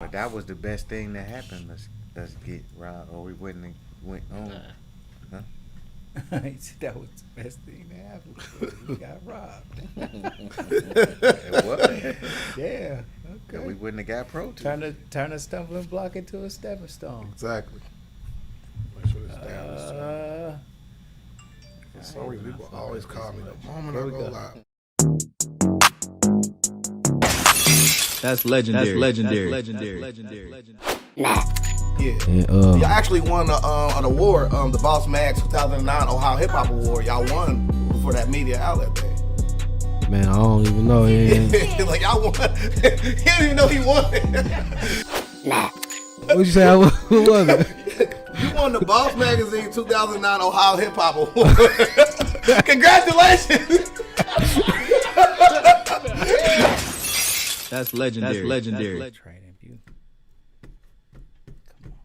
But that was the best thing that happened. Let's get robbed, or we wouldn't have went on. Huh? He said that was the best thing that happened. We got robbed. It was. Yeah. Okay. And we wouldn't have got Pro Tools. Turn a stumbling block into a stepping stone. Exactly. Make sure it's down. For some reason, people always call me the moment I go live. That's legendary. Yeah. And, Y'all actually won an award, the Boss Mag 2009 Ohio Hip Hop Award. Y'all won for that media outlet thing. man, I don't even know. Yeah. Like y'all won. He didn't even know he won. What'd you say? Who was it? You won the Boss Magazine 2009 Ohio Hip Hop Award. Congratulations. That's legendary. Training view. Come on.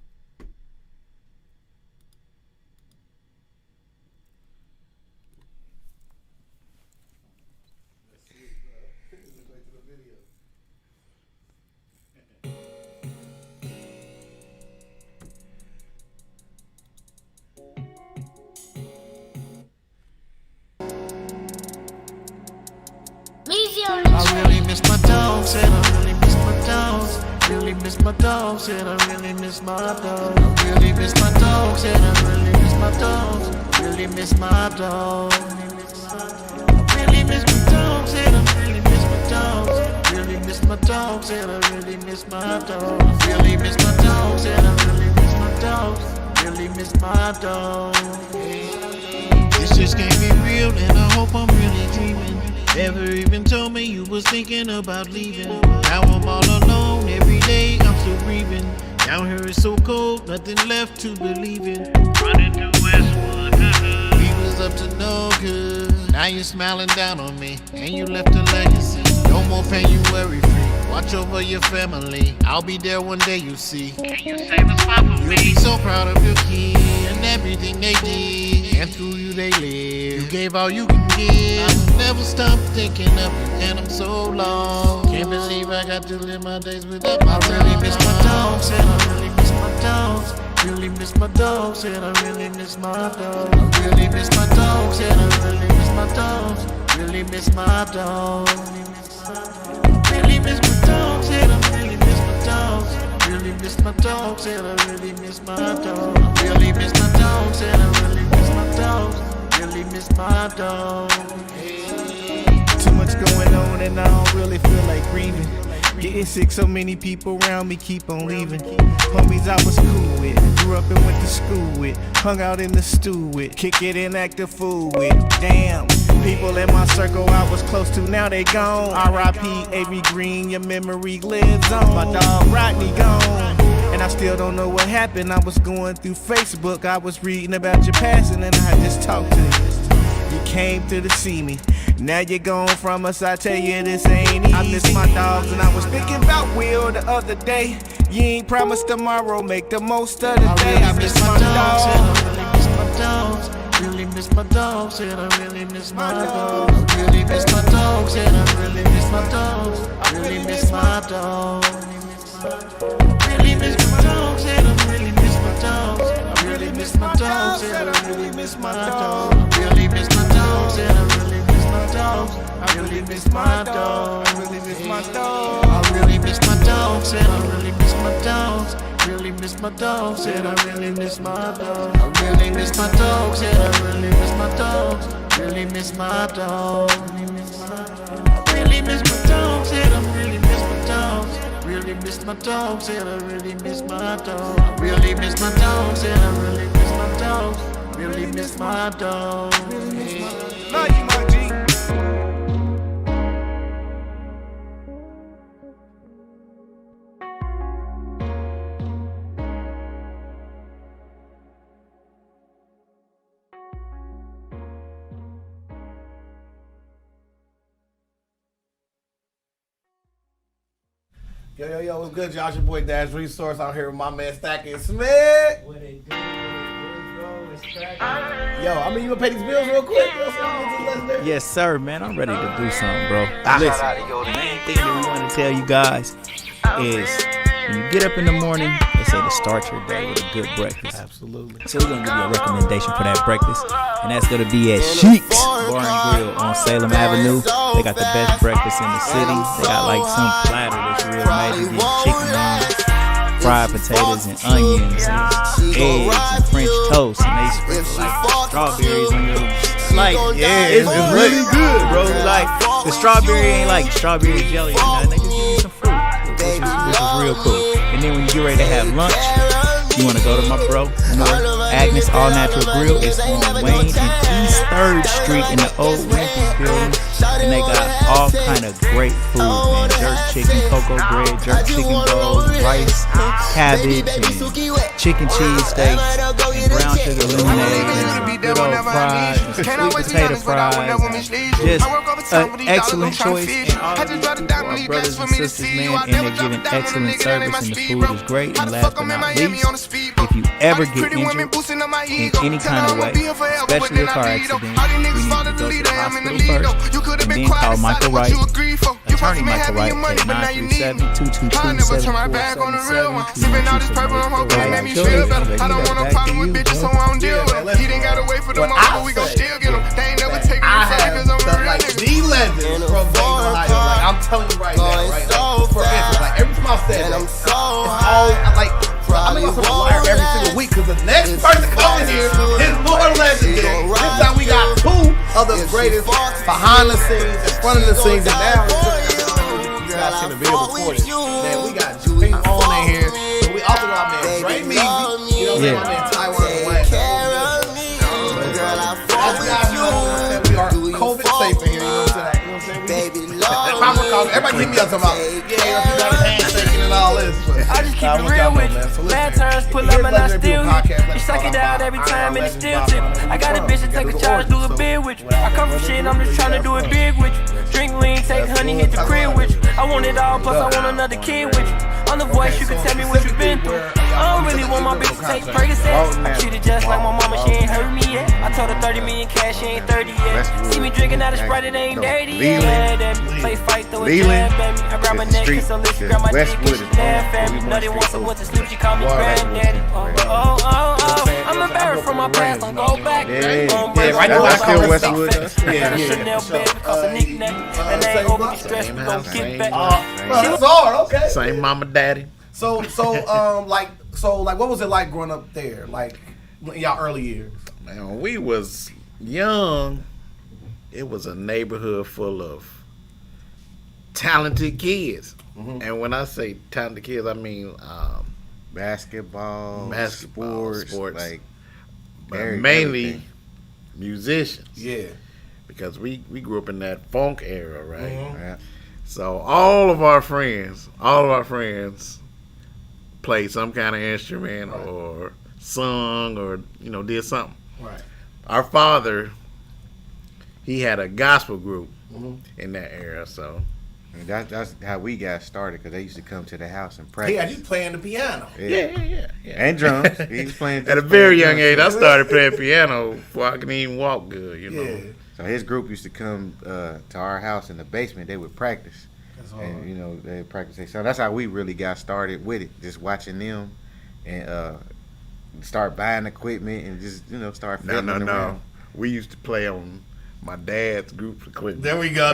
MEEZY on the I really miss my dogs, said I really miss my dogs. Really miss my dogs, said I really miss my dogs. I really miss my dogs, said I really miss my dogs. Really miss my dogs. I really miss my dogs, said I really miss my dogs. Really miss my dogs, said I really miss my dogs. Really miss my dogs, said I really miss my dogs. Really miss my dogs. This just can't be real, and I hope I'm really dreaming. Never even told me you was thinking about leaving. Now I'm all alone, every day I'm still grieving. Down here it's so cold, nothing left to believe in. Running to Westwood, we was up to no good. Now you're smiling down on me, and you left a legacy. No more pain, you worry free. Watch over your family, I'll be there one day, you see. Can you save a spot for me? You'll be so proud of your kids and everything they did, and through you they live. You gave all you can give. I'll never stop thinking of you, and I'm so lost. Can't believe I got to live my days without my dogs. I really miss my dogs, and I really miss my dogs. Really miss my dogs, and I really miss my dogs. I really miss my dogs, and I really miss my dogs. Really miss my dogs. Really miss my dogs, and I really miss my dogs. Really miss my dogs, and I really miss my dogs. I really miss my dogs, and I really miss my dogs. Really miss my dogs. Too much going on and I don't really feel like grieving. Getting sick, so many people around me keep on leaving. Homies I was cool with, grew up and went to school with, hung out in the stew with, kick it and act a fool with. Damn, people in my circle I was close to, now they gone. R.I.P. Avery Green, your memory lives on. My dog Rodney gone, and I still don't know what happened. I was going through Facebook, I was reading about your passing, and I just talked to you. You came to see me. Now you're gone from us, I tell you this ain't easy. I miss my dogs and I was thinking about Will the other day. You ain't promised tomorrow, make the most of the day. I miss my dogs, and I really miss my dogs. Really miss my dogs, and I really miss my dogs. I really miss my dogs, and I really miss my dogs. I really miss my dogs. Really miss my dogs, and I really miss my dogs. I really miss my dogs, and I really miss my dogs. I really miss my dogs, and I really miss my dogs. I really miss my dogs. I really miss my dogs. I really miss my dogs, and I really miss my dogs. Really miss my dogs, and I really miss my dogs. I really miss my dogs, and I really miss my dogs. Really miss my dogs. I really miss my dogs, and I really miss my dogs. Really miss my dogs, and I really miss my dogs. I really miss my dogs, and I really miss my dogs. Really miss my dogs. Love you, my G. Yo, what's good, y'all? It's your boy Dash Resource out here with my man Stacky Smith. What they do, bro, it's cracking. Yo, I mean, you gonna pay these bills real quick? Let's Yes, sir, man. I'm ready to do something, bro. Listen, the main thing that we want to tell you guys is when you get up in the morning, they say to start your day with a good breakfast. Absolutely. So we're gonna give you a recommendation for that breakfast, and that's gonna be at Sheik's Bar and Grill on Salem Avenue. They got the best breakfast in the city. They got like some platter that's real amazing. Get chicken wings, fried potatoes and onions and eggs and French toast, and they sprinkle like strawberries on your like. Yeah, it's really good, bro. Like the strawberry ain't like strawberry jelly or nothing. They just give you some fruit, which is real cool. And then when you get ready to have lunch, you want to go to my bro, North Agnes All Natural Grill. It's on Wayne and East 3rd Street in the old Winfrey building. And they got all kind of great food, man. Jerk chicken, cocoa bread, jerk chicken bowls, rice, cabbage, and chicken cheese steaks, and brown sugar lemonade, and good old fries, and sweet potato fries. Just an excellent choice. And all of these people are brothers and sisters, man, and they're giving excellent service, and the food is great. And last but not least, if you ever get injured in any kind of way, especially a car accident, you need to go to the hospital first, and then call Michael Wright, attorney Michael Wright, at 937-222-7477. From Ohio. Like, I'm telling you right now, right? Like, for instance, like every time I said that, it's all like. I mean, I'm liar every single week because the next person coming here is more legendary. This time we got two of the greatest behind the scenes, in front of the scenes, and now you guys can avail before you. Man, we got Drem-On in here. We also got my man Drem-On. You know what I'm saying? My man Taiwan and Wayne. As you guys know, that we are COVID safe in here. You know what I'm saying? Everybody keep me up talking about, yeah, you got handshaking and all this. I just keep it real with you. Bad times pull up and I still hit. You suck it out every time and it still tip. I got a bitch to take a charge, do a bid with you. I come from shit, I'm just trying to do it big with you. Drink lean, take honey, hit the crib with you. I want it all, plus I want another kid with you. On the voice, you can tell me what you been through. I don't really want my bitch to take Percocets. I treat her just like my mama, she ain't hurt me yet. I told her 30 million cash, she ain't 30 yet. See me drinking out of Sprite, it ain't dirty yet. Play fight, throw a jab at me. I grab my neck, kiss her lips, she grab my dick, and she laugh at me. Know they want some to sleep, she call me granddaddy. I'm embarrassed from my past, don't go back. Right now I still Westwood. Chanel bag because a nickname. And they ain't overly stressed, we gon' get back. That's hard, okay. Same mama, daddy. So, what was it like growing up there? Like, in y'all early years? Man, when we was young, it was a neighborhood full of talented kids. And when I say talented kids, I mean basketball, sports, like but mainly everything. Musicians. Yeah. Because we grew up in that funk era, right? Yeah. So all of our friends played some kind of instrument or sung or did something. Right. Our father, he had a gospel group in that era, so that's how we got started because they used to come to the house and practice. Yeah, you playing the piano. Yeah. And drums. He was playing at a very young age. I started playing piano before I could even walk good. Yeah. So his group used to come to our house in the basement. They would practice. And they practice. So that's how we really got started with it. Just watching them and start buying equipment and just start fiddling around. No. We used to play on my dad's group equipment. There we go.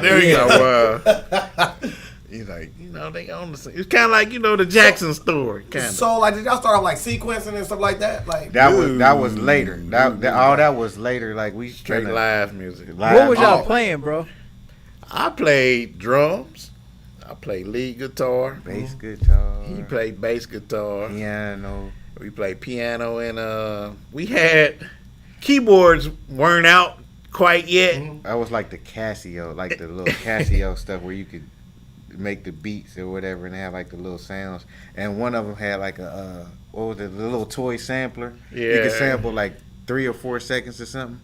He's like, they own the same. It's kind of like the Jackson story. Kind of. So like, did y'all start off like sequencing and stuff like that? Like that was later. That was later. Like we straight live music. What was y'all playing, bro? I played drums. I played lead guitar, bass guitar. He played bass guitar, piano. We played piano, and we had keyboards weren't out quite yet. That was like the Casio, like the little Casio stuff where you could make the beats or whatever, and they had like the little sounds. And one of them had like a what was it, the little toy sampler? Yeah, you could sample like 3 or 4 seconds or something,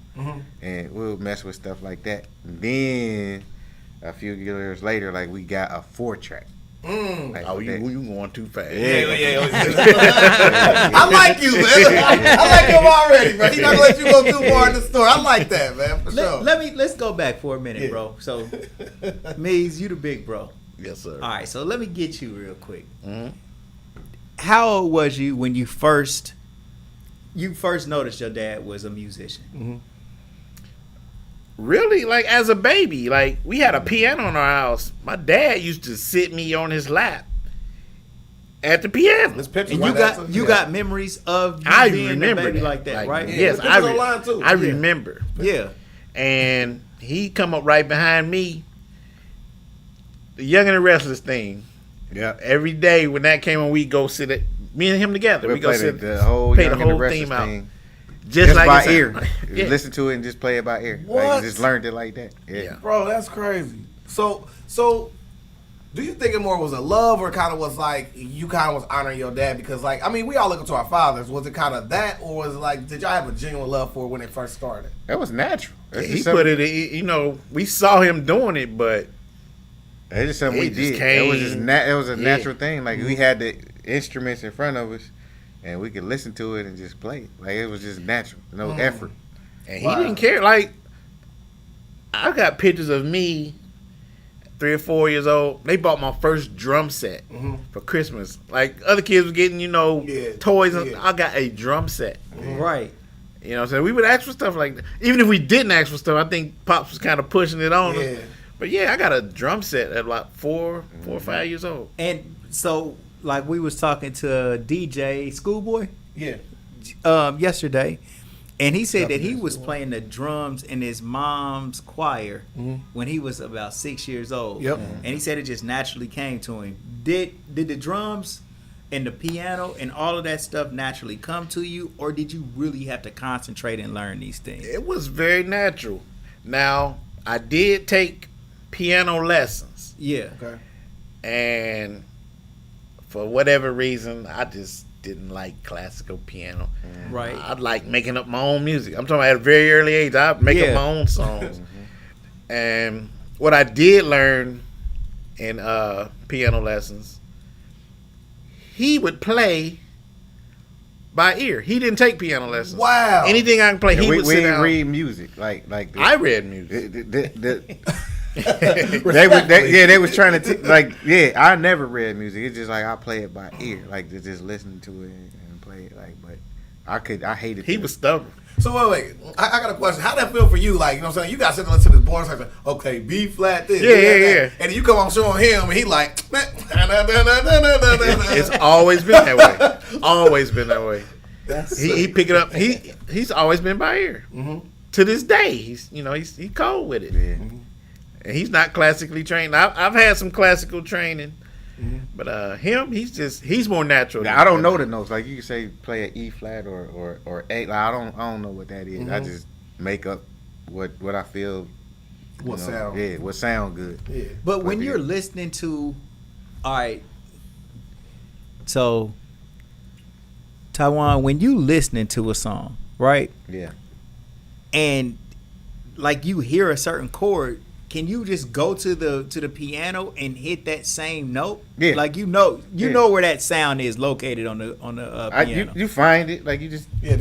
and we'll mess with stuff like that. And then a few years later, like we got a 4-track. Like you going too fast. Yeah. I like you, man. I like him already, bro. He's not gonna let you go too far in the store. I like that, man, for sure. Let's go back for a minute, bro. So, MEEZY, you the big bro. Yes, sir. All right, so let me get you real quick. how old was you when you first noticed your dad was a musician? Mm-hmm. Really, like as a baby, like we had a piano in our house. My dad used to sit me on his lap at the piano. This picture, And you got memories of you being a baby like that, right? Yes, I remember. Yeah. And he come up right behind me. The Young and the Restless thing. Yeah. Every day when that came on, we go sit at me and him together. We go sit the whole play Young the and the whole Restless theme out. thing. Just like by it ear. sound. Yeah. Listen to it and just play it by ear. What? Like, just learned it like that. Yeah. Bro, that's crazy. So do you think it more was a love or kind of was like you kind of was honoring your dad because like I mean we all look up to our fathers. Was it kind of that or was it like did y'all have a genuine love for it when it first started? That was natural. That's He just put something- it. You know, we saw him doing it, but It's just something we It just did. came- It was just it was a yeah. natural thing. Like we had the instruments in front of us, and we could listen to it and just play it. Like it was just natural, no effort. and he didn't care. Like I got pictures of me, 3 or 4 years old. They bought my first drum set for Christmas. Like other kids was getting, toys. And I got a drum set. Right. You know what I'm saying? We would ask for stuff like that. Even if we didn't ask for stuff, I think Pops was kind of pushing it on us. But yeah, I got a drum set at like 4 or 5 years old. And so, like, we was talking to DJ Schoolboy Yeah. yesterday, and he said that he was playing the drums in his mom's choir when he was about 6 years old. Yep. And he said it just naturally came to him. Did the drums and the piano and all of that stuff naturally come to you, or did you really have to concentrate and learn these things? It was very natural. Now, I did take piano lessons. Yeah. Okay. And for whatever reason, I just didn't like classical piano. Right. I like making up my own music. I'm talking about at a very early age, I make up my own songs. And what I did learn in piano lessons, he would play by ear. He didn't take piano lessons. Wow. Anything I can play, he we would we sit didn't down. read music like the, I read music. they was trying to I never read music. It's just like I play it by ear, like just listen to it and play it. Like, but I hated. He was stubborn. So wait. I got a question. How that feel for you? Like, you know what I'm saying? You got to sit and listen to this boring section. Okay, B flat this. Yeah. And then you come on showing him and he like, It's always been that way. Always been that way. He pick it up. He's always been by ear. To this day, he's cold with it. Yeah. And he's not classically trained. I've had some classical training, but him, he's more natural. Now, I don't know the notes. Like you can say, play an E flat or A. Like, I don't know what that is. I just make up what I feel. What sound? Yeah, what sound good. Yeah. But when you're listening to, all right, so Taiwan, when you listening to a song, right? Yeah. And like you hear a certain chord, can you just go to the piano and hit that same note? Yeah. Like you know where that sound is located on the piano. You find it like you just you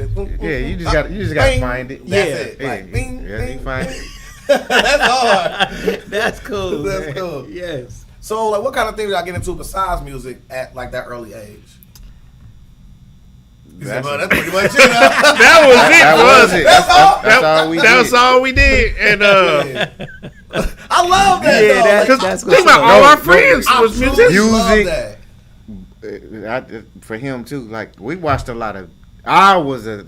just got to find it. That's it. Yeah, Like, bing, yeah, bing. you find it. That's hard. That's cool. That's man. cool. Yes. So like, what kind of things did I get into besides music at like that early age? That's That's pretty much it. That was it. That was it. That's all. That's all we That did. was all we did. And I love that. Yeah, though. that's think about what's all up. our friends I was truly musicians. love Music. that. For him too. Like we watched a lot of. I was a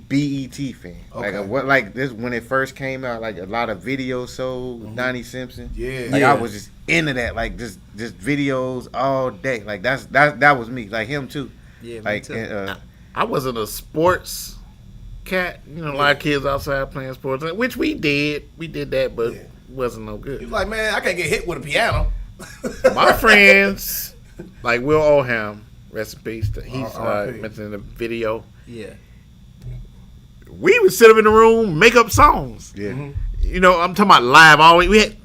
BET fan. Okay. Like this when it first came out. Like a lot of video sold. Donnie Simpson. Yeah. Like Yeah. I was just into that. Like just videos all day. Like that was me. Like him too. Yeah, me Like too. I wasn't a sports cat. A lot of kids outside playing sports, which we did. We did that, but wasn't no He good. was like, man, I can't get hit with a piano. My friends, like Will Oldham, rest in peace. He's R.I.P. mentioned in the video. Yeah. We would sit up in the room, make up songs. Yeah. I'm talking about live. Always we had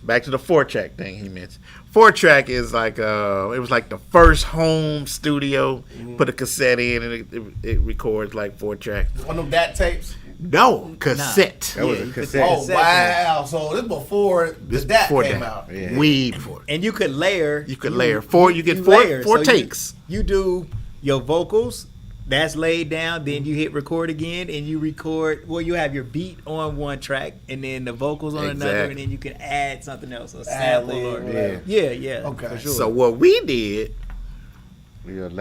back to the 4-track thing he mentioned. 4-track is like it was like the first home studio. Put a cassette in and it records like 4 tracks. One of them DAT tapes. No, cassette. That was a cassette. Oh wow! So this before that came out. Yeah. Way before. And you could layer. You could layer four. You get four So takes. You do your vocals. That's laid down. Then you hit record again, and you record. Well, you have your beat on one track, and then the vocals on another, and then you can add something else, a sample. Or, yeah. Okay. For sure. So what we did, he would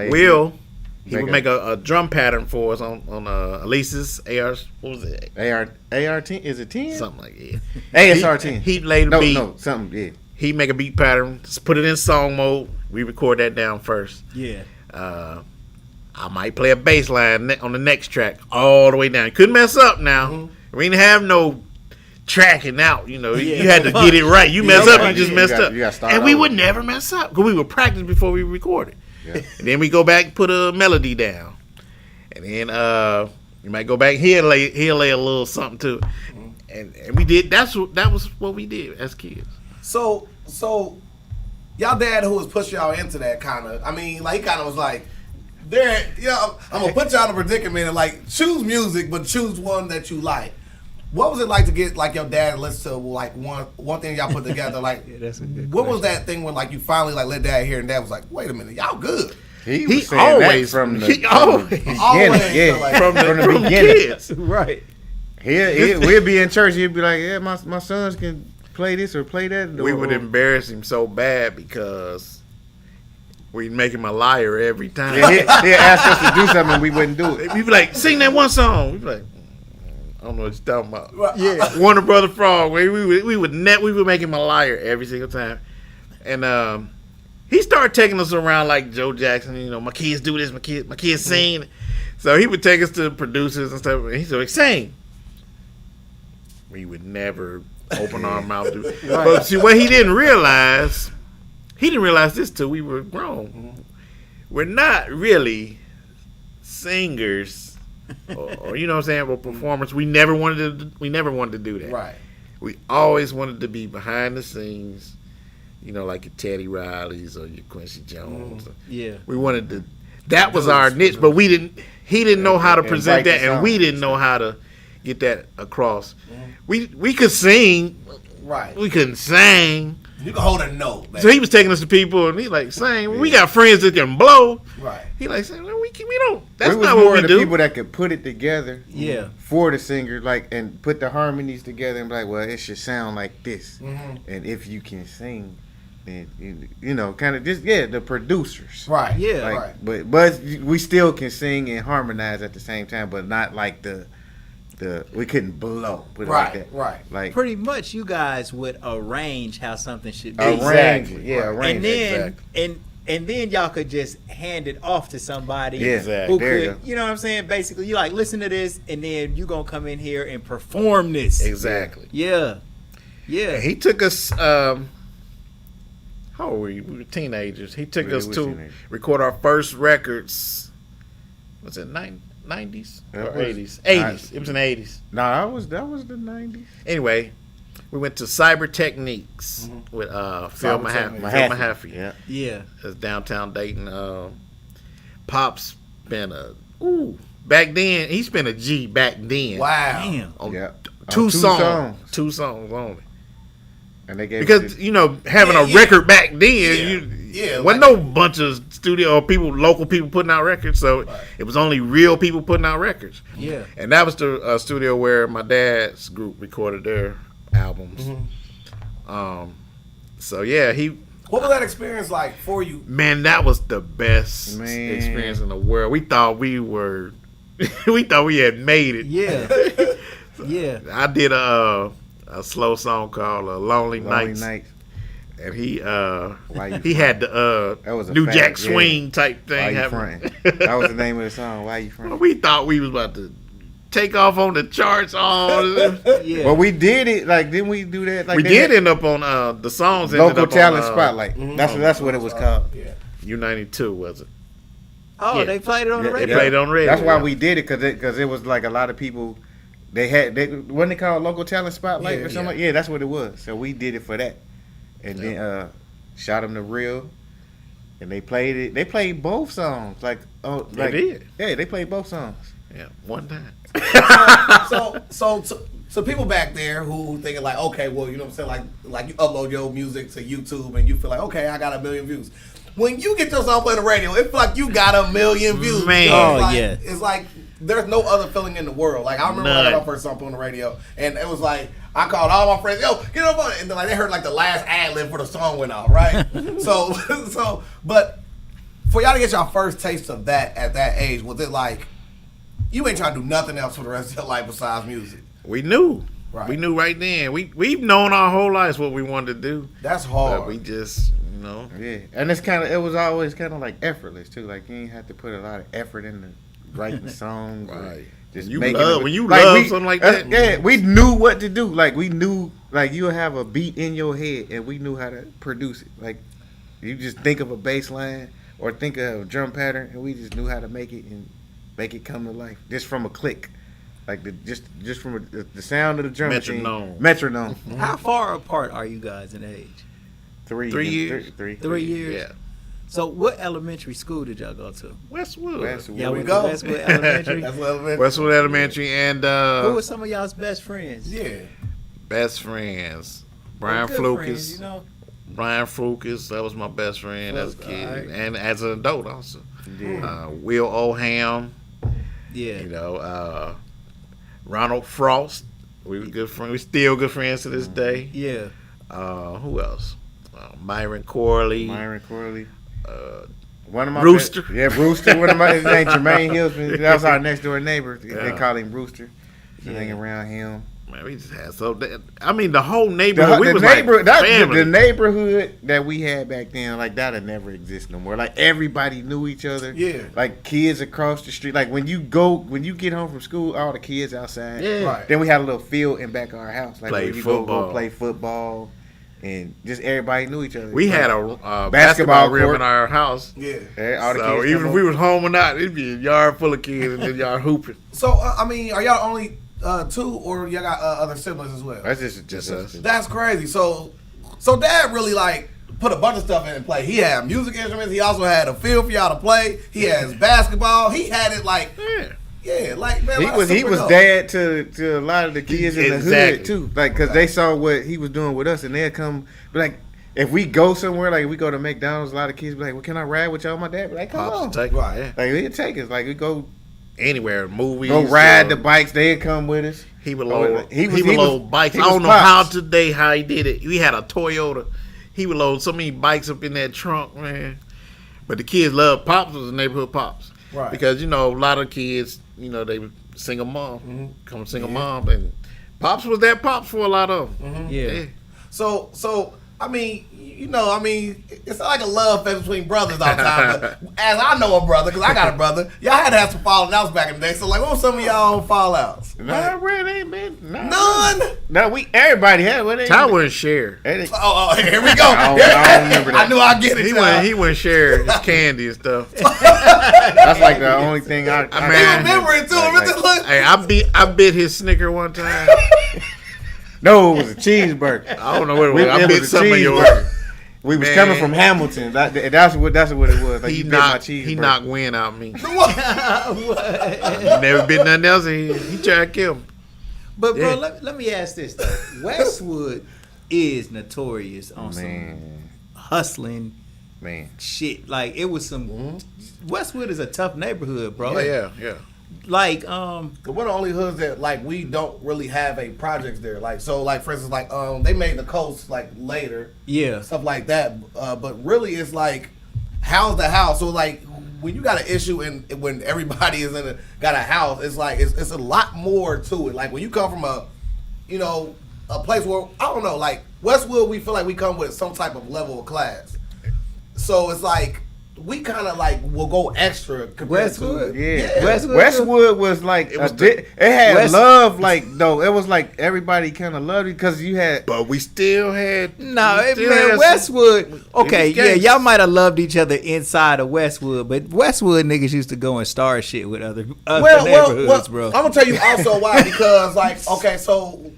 make a drum pattern for us on Elise's AR. What was it? AR10? Is it 10? Something like that. ASR10. He laid the beat. No, something. Yeah. He make a beat pattern, put it in song mode. We record that down first. Yeah. I might play a bass line on the next track all the way down. Couldn't mess up now. Mm-hmm. We didn't have no tracking out. You know, you had to get it right. You mess up, you just messed up. And we would never mess up because we would practice before we recorded. Yeah. And then we go back and put a melody down. And then you might go back, he'll lay a little something to it. Mm-hmm. And we did, that was what we did as kids. So y'all dad who was pushing y'all into that kind of, I mean, like he kind of was like, there, I'm gonna put y'all in a predicament and like choose music, but choose one that you like. What was it like to get like your dad to listen to like one thing y'all put together? Like, that's a good what was that thing when like you finally like let dad hear and dad was like, wait a minute, y'all good. He was saying always that from the beginning. Always, From the beginning. Kids. Right. We'll be in church. He'd be like, "Yeah, my sons can play this or play that." We would embarrass him so bad because we'd make him a liar every time. Yeah, he'd ask us to do something and we wouldn't do it. We'd be like, "Sing that one song." We'd be like, "I don't know what you're talking about." Yeah. Warner Brother Frog. We would make him a liar every single time, and he started taking us around like Joe Jackson. You know, my kids do this. My kids sing. So he would take us to producers and stuff. And he said, "Sing." We would never open our mouth to it. Right. But see, what he didn't realize this till we were grown. Mm-hmm. We're not really singers, or you know what I'm saying, or performers. We never wanted to do that. Right. We always wanted to be behind the scenes. You know, like your Teddy Riley's or your Quincy Jones. Mm-hmm. Yeah. We wanted to. That was our niche, but we didn't. He didn't know how to present that, and we didn't know how to get that across. Mm-hmm. We could sing. Right. We couldn't sing. You can hold a note. Baby. So he was taking us to people, and he like sing. Yeah. We got friends that can blow. Right. He like saying, we don't. That's we not was what we the do. People that could put it together. Yeah. For the singer, like, and put the harmonies together and be like, well, it should sound like this. Mm-hmm. And if you can sing, then you know, kind of just the producers. Right. Yeah. Like, right. But we still can sing and harmonize at the same time, but not like the we couldn't blow. Put it like that. Right. Like pretty much, you guys would arrange how something should be. Arrange and then and then y'all could just hand it off to somebody who could, you know what I'm saying? Basically, you like listen to this, and then you gonna come in here and perform this. Exactly. Yeah. And he took us. How old were we? We were teenagers. He took us to record our first records. Was it 90s or 80s? 80s. It was in the 80s. No, that was the 90s. Anyway, we went to Cyber Techniques with Phil Mahaffey. Yeah. That's downtown Dayton. Pop's been back then, he spent a G back then. Wow. Damn. On two songs. 2 songs only. And they gave because having a record back then, wasn't no bunch of studio or local people putting out records, so it was only real people putting out records. Yeah, and that was the studio where my dad's group recorded their albums. Mm-hmm. So yeah, What was that experience like for you? Man, that was the best experience in the world. We thought we had made it. Yeah, yeah. I did a slow song called Lonely Nights. And he had the New Jack Swing type thing happening. That was the name of the song. Why you fronting? We thought we was about to take off on the charts. Well, we did it. Like, didn't we do that? Like, we did end up on the songs. Local Talent Spotlight. That's what it was called. U92 was it? Oh, they played it on the radio. They played it on the radio. That's why we did it because it was like a lot of people. Wasn't it called Local Talent Spotlight or something? Yeah, that's what it was. So we did it for that, and then shot them the reel, and they played it. They played both songs. They did. Yeah, they played both songs. Yeah, one time. So people back there who thinking like, okay, well, you know what I'm saying, like you upload your music to YouTube and you feel like, okay, I got 1 million views. When you get your song played on the radio, it feels like you got 1 million views. Man. It's like there's no other feeling in the world. Like I remember when I got my first song put on the radio, and it was like I called all my friends, yo, get up on it, and then like they heard like the last ad lib for the song went off, right? But for y'all to get y'all first taste of that at that age, was it like you ain't trying to do nothing else for the rest of your life besides music? We knew. Right. We knew right then. We've known our whole lives what we wanted to do. That's hard. But we just, Yeah, and it was always kind of like effortless too. Like you ain't have to put a lot of effort into writing songs. Right. Just You making love it. when you like love something like that. Yeah, we knew what to do. Like we knew, like you'll have a beat in your head, and we knew how to produce it. Like you just think of a bass line or think of a drum pattern, and we just knew how to make it come to life just from a click. Like just from the sound of the drum Metronome. Metronome. How far apart are you guys in age? 3 years. 3 years. Yeah. So what elementary school did y'all go to? Westwood. Y'all went go. to Westwood Elementary. That's what elementary. Westwood Elementary and Who were some of y'all's best friends? Yeah. best friends. Brian Good Flukas. friends, you know? Brian Flukas, that was my best friend as a kid, Alright. and as an adult also. Yeah. Will Oham, Yeah. you know, Ronald Frost. We were good friends. We still good friends to this day. Yeah. Who else? Myron Corley. One of my Rooster. Rooster. One of my his name Jermaine Hillsman. That was our next door neighbor. They Yeah. call him Rooster. Hang around him. Man, we just had the whole neighborhood. We was like family. The neighborhood that we had back then, like that'll never exist no more. Like everybody knew each other. Yeah. Like kids across the street. Like when you get home from school, all the kids outside. Yeah. Right. Then we had a little field in back of our house. Like Play where you football. go play football, and just everybody knew each other. We Like, had a basketball basketball rim court. in our house. Yeah. all the So kids even come if we over. was home or not, it'd be a yard full of kids and then y'all hooping. So I mean, are y'all only two, or y'all got other siblings as well? That's just us. That's crazy. So Dad really like put a bunch of stuff in play. He had music instruments. He also had a field for y'all to play. He has basketball. He had it like like man. He like, was super dope. dad to a lot of the kids in the hood Exactly. too, like because they saw what he was doing with us, and they'd come. But like if we go somewhere, like we go to McDonald's, a lot of kids be like, "Well, can I ride with y'all?" My dad be like, "Come Pops on." and take Right. yeah. Like he'd take us. Like we go Anywhere, movies. ride the bikes. They'd come with us. He would Oh, load. he He was- would he was- load bikes. he I was don't know Pops. how he did it. We had a Toyota. He would load so many bikes up in that trunk, man. But the kids loved Pops. Was the neighborhood Pops, Right. Because a lot of kids, they would single mom, come single mom, and Pops was that Pops for a lot of them. Yeah. So I mean, it's not like a love fest between brothers all the time. But as I know a brother, because I got a brother, y'all had to have some falling outs back in the day. So like, what were some of y'all fallouts? Nah, really ain't been None. No, everybody had. What they? Ty wouldn't share. Oh, here we go. I don't remember that. I knew I'd get it. He wouldn't share his candy and stuff. That's like the only thing I mean, remember it too. Hey, I bit his Snicker one time. No, it was a cheeseburger. I don't know what it was. It I bit was a some of yours. cheeseburger. We was Man. coming from Hamilton. That's what it was. Like He you bit my knocked cheeseburger. wind out of me. Never bit nothing else. He tried to kill me. But bro, Yeah. let me ask this though. Westwood is notorious on some hustling Man. shit. Like it was some Westwood is a tough neighborhood, bro. Oh yeah. Like We're the only hoods that like we don't really have a projects there. Like so, like for instance, like they made the coast like later, yeah. stuff like that. But really, it's like how's the house? So like when you got an issue and when everybody is got a house, it's like it's a lot more to it. Like when you come from a place where I don't know, like Westwood, we feel like we come with some type of level of class. So it's like we kind of like will go extra compared Westwood? to Yeah. Westwood? Westwood was like it had love, like though it was like everybody kind of loved it because you had. But we still had. No, we still man, had some- Westwood. Okay, was yeah, gangs. y'all might have loved each other inside of Westwood, but Westwood niggas used to go and start shit with other neighborhoods, bro. I'm gonna tell you also why, because like, okay, so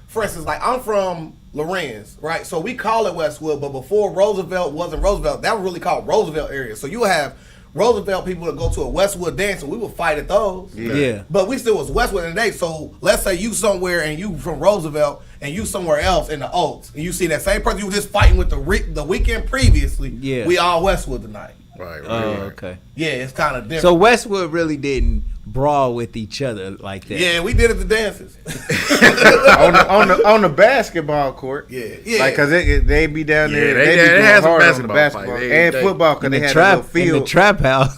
for instance, like I'm from Lorenz, right? So we call it Westwood, but before Roosevelt wasn't Roosevelt, that was really called Roosevelt area. So you have Roosevelt people would go to a Westwood dance and we would fight at those. Yeah. But we still was Westwood in the day. So let's say you somewhere and you from Roosevelt and you somewhere else in the Oaks and you see that same person you were just fighting with the weekend previously. Yeah. We all Westwood tonight. Right. Oh, okay. Yeah, it's kind of different. So Westwood really didn't brawl with each other like that. Yeah, we did it the dances. on the basketball court. Yeah. Like, cause they be down there. Yeah, they they be going had some hard on the basketball basketball fight. and They- football. Cause In they the had trap, a little field. in the trap house.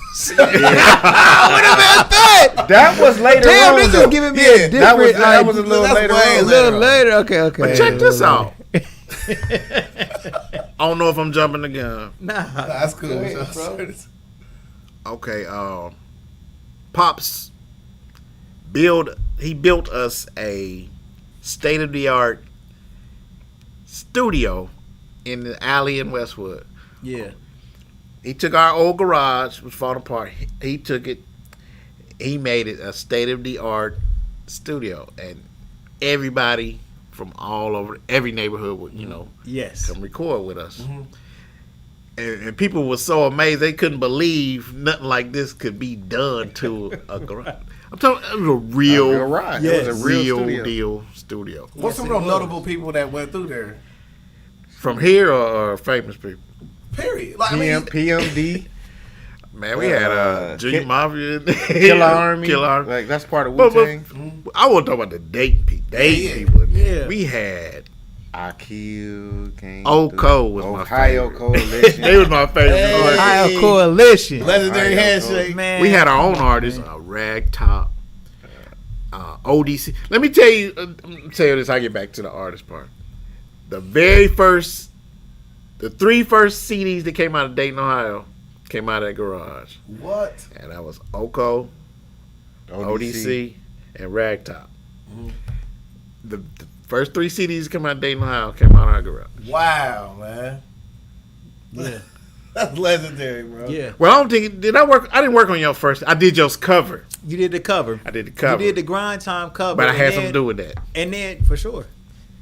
That was later Damn, on. this though. is giving me a that was different, that was a little that's later way on. A little later. Okay. But check this out. I don't know if I'm jumping the gun. That's cool. Okay, Pops he built us a state of the art studio in the alley in Westwood. Yeah. He took our old garage, was falling apart. He took it, he made it a state of the art studio, and everybody from all over every neighborhood would, Yes. come record with us. And people were so amazed they couldn't believe nothing like this could be done to a garage. I'm talking, it was a real garage. It was a real studio. deal studio. What's some of those notable people that went through there? From here or famous people? Period. Like, I mean, PMD, Man, we had Junior Mafia, Killer Army. Killer Army. Like, that's part of But Wu-Tang. I want to talk about the Dayton people. Yeah. We had IQ came. Oko was my Ohio favorite. Coalition. They was my favorite. Ohio Coalition. legendary Ohio handshake. Man. We had our own artists, Ragtop, ODC. Let me tell you this. I get back to the artist part. The three first CDs that came out of Dayton, Ohio, came out of that garage, What? and that was Oko, ODC, and Ragtop. The first three CDs that come out of Dayton, Ohio, came out of our garage. Wow, man. Yeah. That's legendary, bro. Yeah. Well, I don't think did I work. I didn't work on your first. I did your cover. You did the cover. I did the cover. You did the grind time cover. but I had and something to do with that. And then, for sure.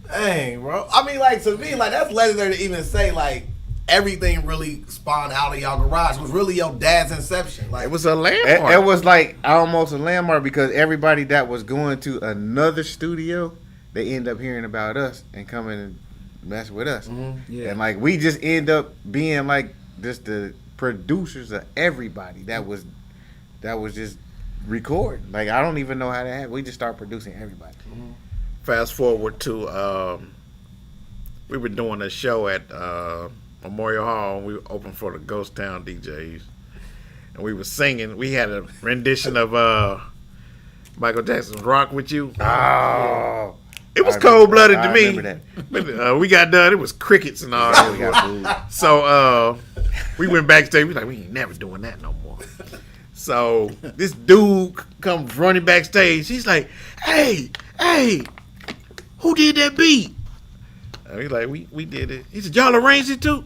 Dang, bro. I mean, like, to me, like, that's legendary to even say, like, everything really spawned out of y'all garage. It was really your dad's inception. Like, It was a landmark. It was like almost a landmark because everybody that was going to another studio, they end up hearing about us and coming and mess with us. Yeah. And like we just end up being like just the producers of everybody that was just recording. Like I don't even know how that happened. We just start producing everybody. Fast forward to we were doing a show at Memorial Hall. We opened for the Ghost Town DJs, and we were singing. We had a rendition of Michael Jackson's "Rock with You." Oh, It was I cold blooded to I me. remember But we got done. It was crickets and all that. We that. got booed. So we went backstage. We was like, we ain't never doing that no more. So this dude comes running backstage. He's like, hey, who did that beat? And he's like, we did it. He said, y'all arranged it too?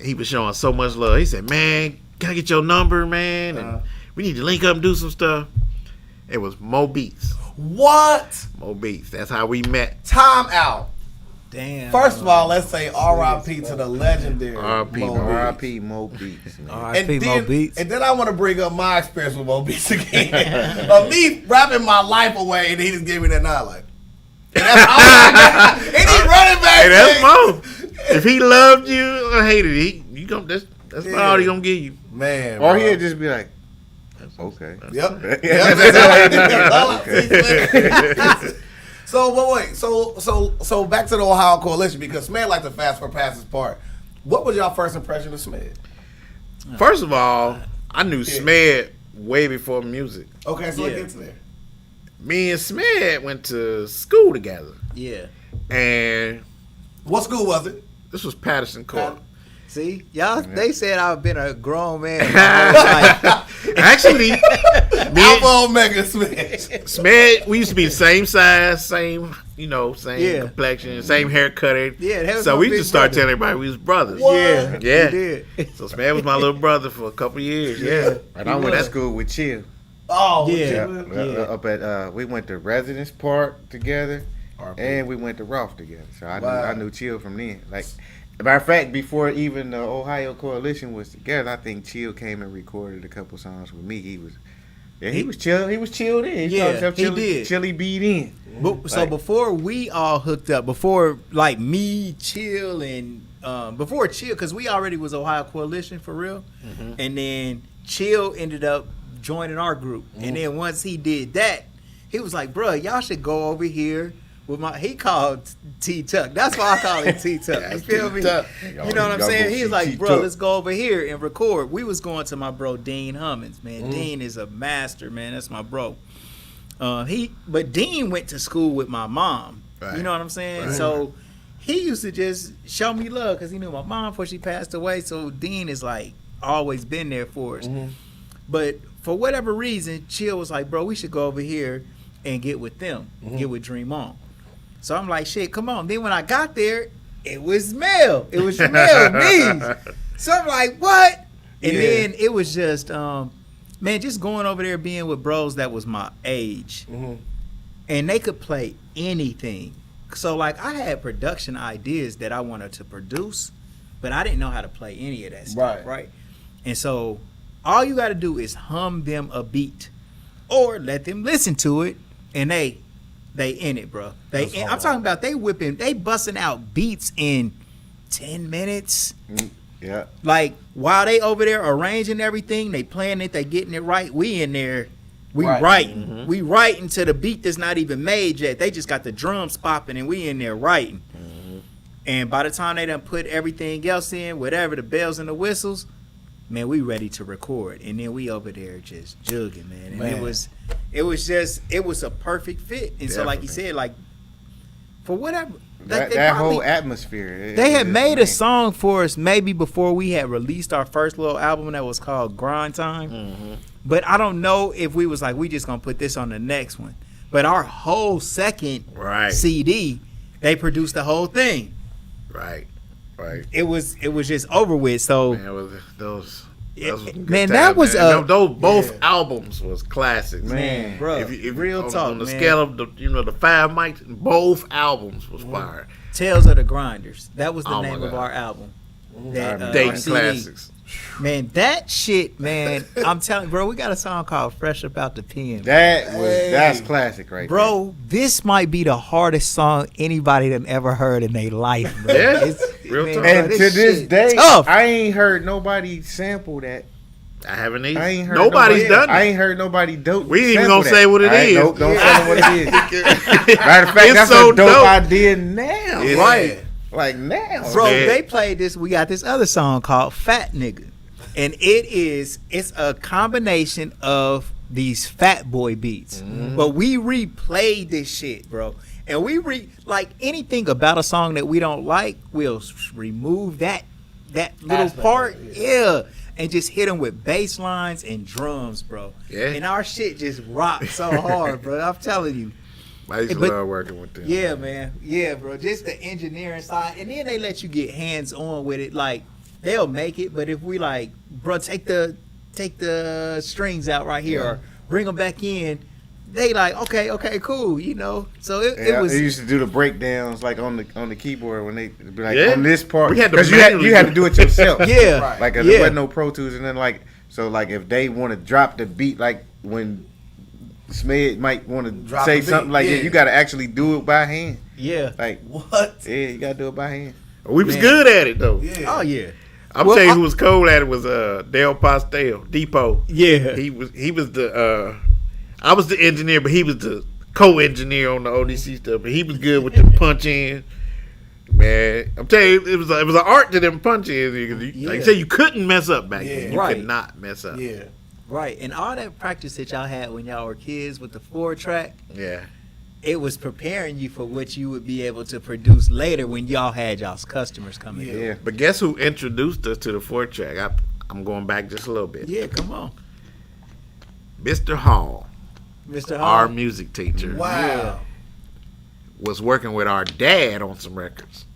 He was showing so much love. He said, man, can I get your number, man? And we need to link up and do some stuff. It was Mo Beats. what? Mo Beats. That's how we met. Time out. Damn. First of all, let's say R.I.P. to the legendary R.I.P. Mo Beats. R.I.P. Mo Beats. Man. R.I.P. Mo Beats. And then I want to bring up my experience with Mo Beats again. Of me rapping my life away, and he just gave me that nod like. And that's all I got. And he's running back. Hey, that's Mo. If he loved you or hated you, you gonna that's all he gonna give you. Man. Or bro. he'd just be like, okay. Yep. Yeah. That's all I see. So, but wait. So back to the Ohio Coalition because Smed like to fast for passes part. What was y'all first impression of Smed? First of all, I knew Smed way before music. Okay, so Yeah. let's get to there. Me and Smed went to school together, Yeah. and What school was it? this was Patterson Court. See, y'all, they said I've been a grown man my whole life. Actually, Alpha Omega Smed. Smed, we used to be the same size, same Yeah. complexion, same haircut. Yeah, that was so my we big just started brother. telling everybody we was brothers. What? Yeah. You did. So Smed was my little brother for a couple years. Yeah. And I went to school with Chill. Oh, Yeah. Up at we went to Residence Park together, and we went to Rolf together. So I Wow. knew Chill from then. Like Matter of fact, before even the Ohio Coalition was together, I think Chill came and recorded a couple songs with me. He was chill. He was chilled in. He did. Chilly beat in. So before we all hooked up, before like me, Chill, and before Chill, because we already was Ohio Coalition for real, and then Chill ended up joining our group, and then once he did that, he was like, "Bruh, y'all should go over here." He called T Tuck. That's why I call him T Tuck. You feel me? You know what I'm saying? He's like, bro, let's go over here and record. We was going to my bro Dean Hummins, man. Dean is a master, man. That's my bro. But Dean went to school with my mom. Right. You know what I'm saying? Right. So he used to just show me love because he knew my mom before she passed away. So Dean is like always been there for us. But for whatever reason, Chill was like, bro, we should go over here and get with them, get with Drem-On. So I'm like, shit, come on. Then when I got there, it was Mel. It was Jamel, MEEZY. So I'm like, what? And then it was just, man, just going over there being with bros that was my age. And they could play anything. So, like, I had production ideas that I wanted to produce, but I didn't know how to play any of that stuff, right? And so all you got to do is hum them a beat or let them listen to it, and they in it, bro. I'm talking about they busting out beats in 10 minutes. Yeah. Like while they over there arranging everything, they playing it, they getting it right. We in there, we writing. We writing to the beat that's not even made yet. They just got the drums popping and we in there writing. And by the time they done put everything else in, whatever, the bells and the whistles, man, we ready to record. And then we over there just jugging, man. And it was a perfect fit. And so like you said, like for whatever that whole atmosphere. They had made a song for us maybe before we had released our first little album that was called Grind Time. But I don't know if we was like, we just gonna put this on the next one. But our whole second CD, they produced the whole thing. Right. It was just over with. So man, those both albums was classics, man, bro. If real talk, on the man. scale of the the 5 mics, both albums was fire. Tales of the Grinders. That was the name of our album. That Dating classics. Man, that shit, man. I'm telling you, bro, we got a song called Fresh About the Pen. That's classic right bro, there. This might be the hardest song anybody done ever heard in their life, bro. Real man, talk. And to this day, tough. I ain't heard nobody sample that. I haven't either. I ain't heard Nobody's done it. I ain't heard nobody dope. We ain't even gonna say what it is. Nope, don't tell them what it is. Matter of fact, that's so a dope dope. idea now. Right. Like now. Bro, they played this. We got this other song called Fat Nigga. And it's a combination of these Fat Boy beats. But we replayed this shit, bro. And like anything about a song that we don't like, we'll remove that little part. And just hit them with bass lines and drums, bro. And our shit just rocked so hard, bro. I'm telling you. I used to love working with them. Yeah, man. Yeah, bro. Just the engineering side. And then they let you get hands on with it. Like, they'll make it, but if we like, bro, take the strings out right here or bring them back in, they like, okay, cool, So it was. They used to do the breakdowns like on the keyboard when they be like Yeah. on this part We had to because you had to do it yourself. Like there wasn't no Pro Tools, and then like if they want to drop the beat, like when Smed might want to say something like you got to actually do it by hand. Like what? Yeah, you got to do it by hand. We was good at it though. Oh yeah. I'm telling you who was cold at it was Dale Postel, Depot. Yeah. He was the I was the engineer, but he was the co-engineer on the ODC stuff. But he was good with the punch in. Man, I'm telling you, it was an art to them punch ins. Like I said, you couldn't mess up back then. You could not mess up. Yeah. Right. And all that practice that y'all had when y'all were kids with the 4-track. Yeah. It was preparing you for what you would be able to produce later when y'all had y'all's customers coming in. Yeah. But guess who introduced us to the 4-track? I'm going back just a little bit. Yeah, come on. Mr. Hall. Mr. Hall. Our music teacher. Wow. Was working with our dad on some records.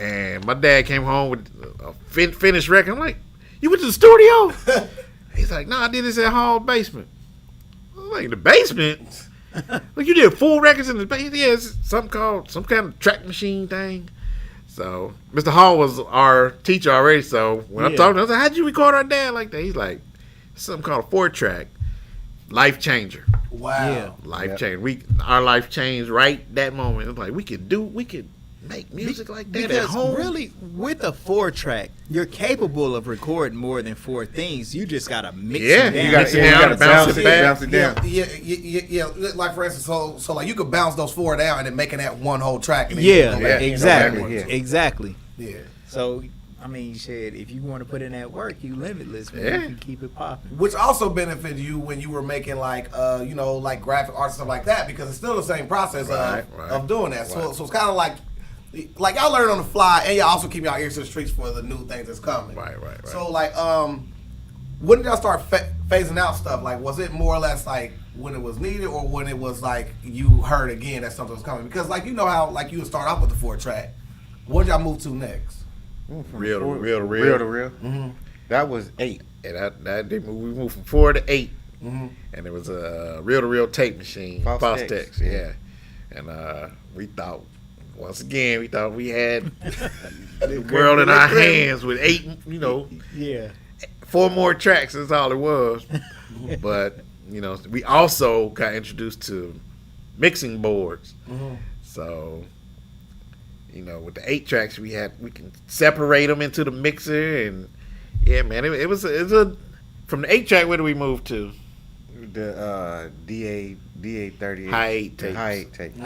And my dad came home with a finished record. I'm like, you went to the studio? He's like, no, I did this at Hall basement. I'm like, the basement? Like, you did full records in the basement? Yeah, it's something called some kind of track machine thing. So Mr. Hall was our teacher already. So when I talked to him, I was like, "How'd you record our dad like that?" He's like, "Something called a 4-track, life changer." Wow. Life change. Our life changed right that moment. It's like we could make music like that because at home. Really, with a 4-track, you're capable of recording more than 4 things. You just gotta mix it down. You gotta bounce it back. Bounce it down. Yeah. Like for instance, so like you could bounce those 4 down and then making that one whole track. And then Yeah, you go back exactly, and exactly. Yeah. So, I mean, shit, if you want to put in that work, you limitless, man. You can keep it popping. Which also benefited you when you were making like like graphic art and stuff like that, because it's still the same process of doing that. So it's kind of like y'all learn on the fly, and y'all also keep y'all ears to the streets for the new things that's coming. Right. So like, when did y'all start phasing out stuff? Like, was it more or less like when it was needed, or when it was like you heard again that something was coming? Because like you know how like you would start off with the 4-track. What did y'all move to next? Real to real. Mm-hmm. That was 8. And we moved from 4 to 8, and it was a reel to reel tape machine, Fostex, yeah. And we thought we had the world in our hands with 8, 4 more tracks. That's all it was. But we also got introduced to mixing boards, so. With the 8 tracks we can separate them into the mixer, and yeah, man, it was from the 8-track. Where do we move to? The DA-38 high 8 tapes. High 8 tapes.